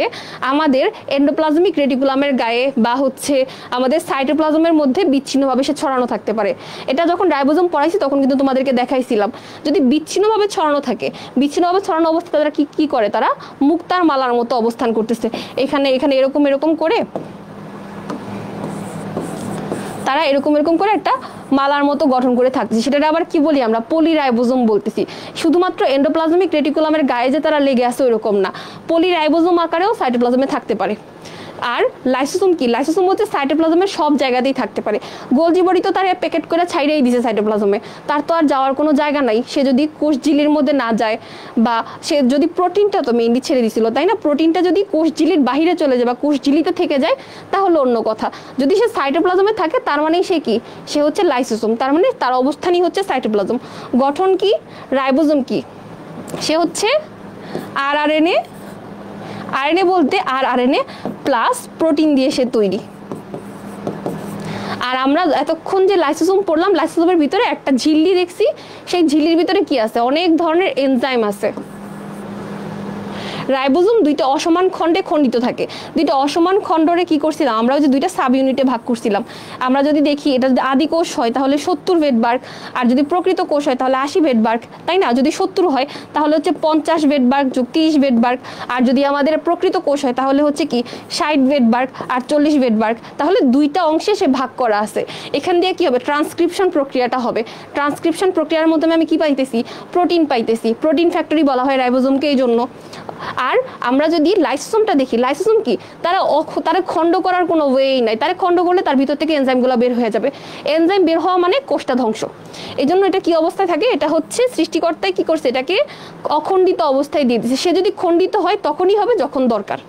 আমাদের এন্ডোপ্লাজমিক রেটিকুলামের গায়ে বা হচ্ছে আমাদের সাইটোপ্লাজমের মধ্যে বিচ্ছিন্নভাবে সে ছড়ানো থাকতে পারে। এটা যখন রাইবোজোম পড়াইছি তখন কিন্তু তোমাদেরকে দেখাইছিলাম, যদি বিচ্ছিন্নভাবে ছড়ানো থাকে, বিচ্ছিন্নভাবে ছড়ানো অবস্থায় তারা কি করে? তারা মুক্তার মালার মতো অবস্থান করতেছে, এখানে এখানে এরকম এরকম করে তারা এরকম এরকম করে একটা মালার মতো গঠন করে থাকতেছে। সেটা আবার কি বলি আমরা? পলিরাইবোজোম বলতেছি। শুধুমাত্র এন্ডোপ্লাজমিক রেটিকুলামের গায়ে যে তারা লেগে আছে ওইরকম না, পলিরাইবোজোম আকারেও সাইটোপ্লাজমে থাকতে পারে। আর লাইসোসোম কি? লাইসোসোম হচ্ছে সাইটোপ্লাজমের সব জায়গাতেই থাকতে পারে। গোলজি বডি তো তার প্যাকেট করে ছাইড়েই দিছে সাইটোপ্লাজমে, তার তো আর যাওয়ার কোনো জায়গা নাই। সে যদি কোষ ঝিলির মধ্যে না যায় বা সে যদি প্রোটিনটা তো মেইনলি ছেড়ে দিছিল, তাই না? প্রোটিনটা যদি কোষ ঝিলির বাহিরে চলে যায় বা কোষ ঝিলিতে থেকে যায় তাহলে অন্য কথা। যদি সে সাইটোপ্লাজমে থাকে তার মানে সে কি? সে হচ্ছে লাইসোসোম, তার মানে তার অবস্থানই হচ্ছে সাইটোপ্লাজম। গঠন কি? রাইবোজোম কি? সে হচ্ছে আরএনএ, আরএনএ বলতে আরএনএ প্লাস প্রোটিন দিয়ে সে তৈরি। আর আমরা এতক্ষণ যে লাইসোসোম পড়লাম, লাইসোসোমের ভিতরে একটা ঝিল্লি দেখছি, সেই ঝিল্লির ভিতরে কি আছে? অনেক ধরনের এনজাইম আছে। রাইবোজোম দুইটা অসমান খণ্ডে খণ্ডিত থাকে। দুইটা অসমান খণ্ডরে কি করছিলাম আমরা? ওই যে দুইটা সাব ইউনিটে ভাগ করছিলাম। আমরা যদি দেখি এটা যদি আদি কোষ হয় তাহলে 70 ভেটবার্গ, আর যদি প্রকৃত কোষ হয় তাহলে 80 ভেটবার্গ, তাই না? যদি 70 হয় তাহলে হচ্ছে 50 ভেটবার্গ যোগ 30 ভেটবার্গ, আর যদি আমাদের প্রকৃত কোষ হয় তাহলে হচ্ছে কি 60 ভেটবার্গ আর 40 ভেটবার্গ। তাহলে দুইটা অংশে সে ভাগ করা আছে। এখান দিয়ে কি হবে? ট্রান্সক্রিপশন প্রক্রিয়াটা হবে। ট্রান্সক্রিপশন প্রক্রিয়ার মাধ্যমে আমি কি পাইতেছি? প্রোটিন পাইতেছি। প্রোটিন ফ্যাক্টরি বলা হয় রাইবোজোমকে এই জন্য। আর আমরা যদি লাইসোসোমটা দেখি, লাইসোসোম কি? তারা খণ্ড করার কোনো ওয়েই নাই। তারা খণ্ড করলে তার ভিতর থেকে এনজাইমগুলো বের হয়ে যাবে। এনজাইম বের হওয়া মানে কোষটা ধ্বংস। এই জন্য এটা কি অবস্থায় থাকে? এটা হচ্ছে সৃষ্টিকর্তায় কি করছে? এটাকে অখণ্ডিত অবস্থায় দিয়ে দিচ্ছে। সে যদি খণ্ডিত হয় তখনই হবে যখন দরকার।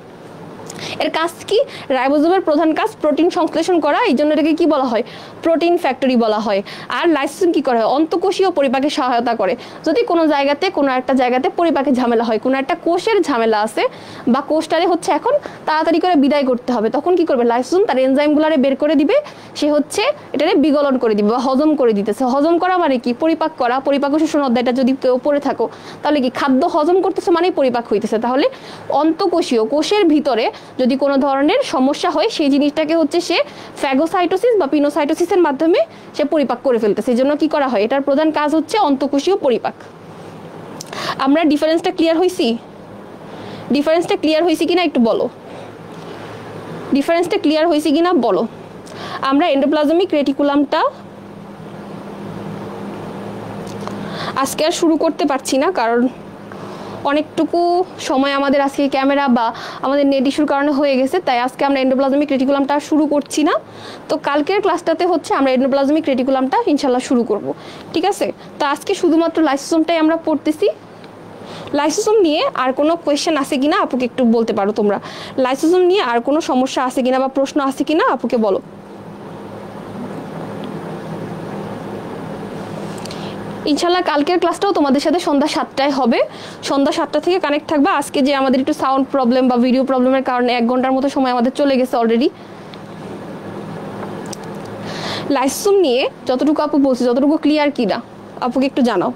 এর কাজ কি? রাইবোজোমের প্রধান কাজ প্রোটিন সংশ্লেষণ করা, এই জন্য এটাকে কি বলা হয়? প্রোটিন ফ্যাক্টরি বলা হয়। আর লাইসোসোম কি করে? অন্তঃকোষীয় পরিপাকে সহায়তা করে। যদি কোনো জায়গাতে কোনো একটা জায়গাতে পরিপাকের ঝামেলা হয়, কোনো একটা কোষের ঝামেলা আছে বা কোষটারে হচ্ছে এখন তাড়াতাড়ি করে বিদায় করতে হবে, তখন কি করবে? লাইসোসোম তার এনজাইমগুলারে বের করে দিবে। সে হচ্ছে এটারে বিগলন করে দিবে বা হজম করে দিতেছে। হজম করা মানে কি? পরিপাক করা। পরিপাক শোষণ অধ্যায়টা যদি কেউ পড়ে থাকো তাহলে কি খাদ্য হজম করতেছে মানেই পরিপাক হইতেছে। তাহলে অন্তঃকোষীয় কোষের ভিতরে যদি কোনো ধরনের সমস্যা হয় সেই জিনিসটাকে হচ্ছে সে ফ্যাগোসাইটোসিস বা পিনোসাইটোসিসের মাধ্যমে সে পরিপাক করে ফেলতেছে। এই জন্য কি করা হয়? এটার প্রধান কাজ হচ্ছে অন্তঃকোষীয় পরিপাক। আমরা ডিফারেন্সটা ক্লিয়ার হইছি? ডিফারেন্সটা ক্লিয়ার হইছি কিনা একটু বলো। ডিফারেন্সটা ক্লিয়ার হইছি কিনা বলো। আমরা এন্ডোপ্লাজমিক রেটিকুলামটা আজকে আর শুরু করতে পারছি না, কারণ অনেকটুকু সময় আমাদের আজকে ক্যামেরা বা আমাদের নেট ইস্যুর কারণে হয়ে গেছে, তাই আজকে আমরা এন্ডোপ্লাজমিক রেটিকুলামটা শুরু করছি না। তো কালকের ক্লাসটাতে হচ্ছে আমরা এন্ডোপ্লাজমিক রেটিকুলামটা ইনশাল্লাহ শুরু করব, ঠিক আছে? তো আজকে শুধুমাত্র লাইসোসোমটাই আমরা পড়তেছি। লাইসোসোম নিয়ে আর কোনো কোয়েশ্চেন আছে কিনা আপুকে একটু বলতে পারো তোমরা। লাইসোসোম নিয়ে আর কোনো সমস্যা আছে কিনা বা প্রশ্ন আছে কিনা আপুকে বলো। ইনশাল্লাহ কালকের ক্লাসটাও তোমাদের সাথে সন্ধ্যা 7টায় হবে। সন্ধ্যা 7টা থেকে কানেক্ট থাকবে। আজকে যে আমাদের একটু সাউন্ড প্রবলেম বা ভিডিও প্রবলেমের কারণে 1 ঘন্টার মতো সময় আমাদের চলে গেছে অলরেডি। লাইসোসোম নিয়ে যতটুকু আপু বলছি যতটুকু ক্লিয়ার কিনা আপুকে একটু জানাও।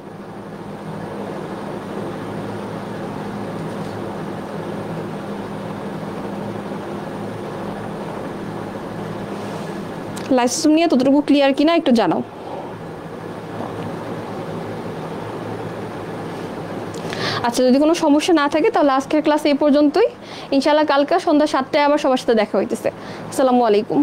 লাইসোসোম নিয়ে ততটুকু ক্লিয়ার কিনা একটু জানাও। আচ্ছা, যদি কোনো সমস্যা না থাকে তাহলে আজকের ক্লাস এই পর্যন্তই। ইনশাআল্লাহ কালকে সন্ধ্যা 7টায় আবার সবার সাথে দেখা হইতেছে। আসসালামু আলাইকুম।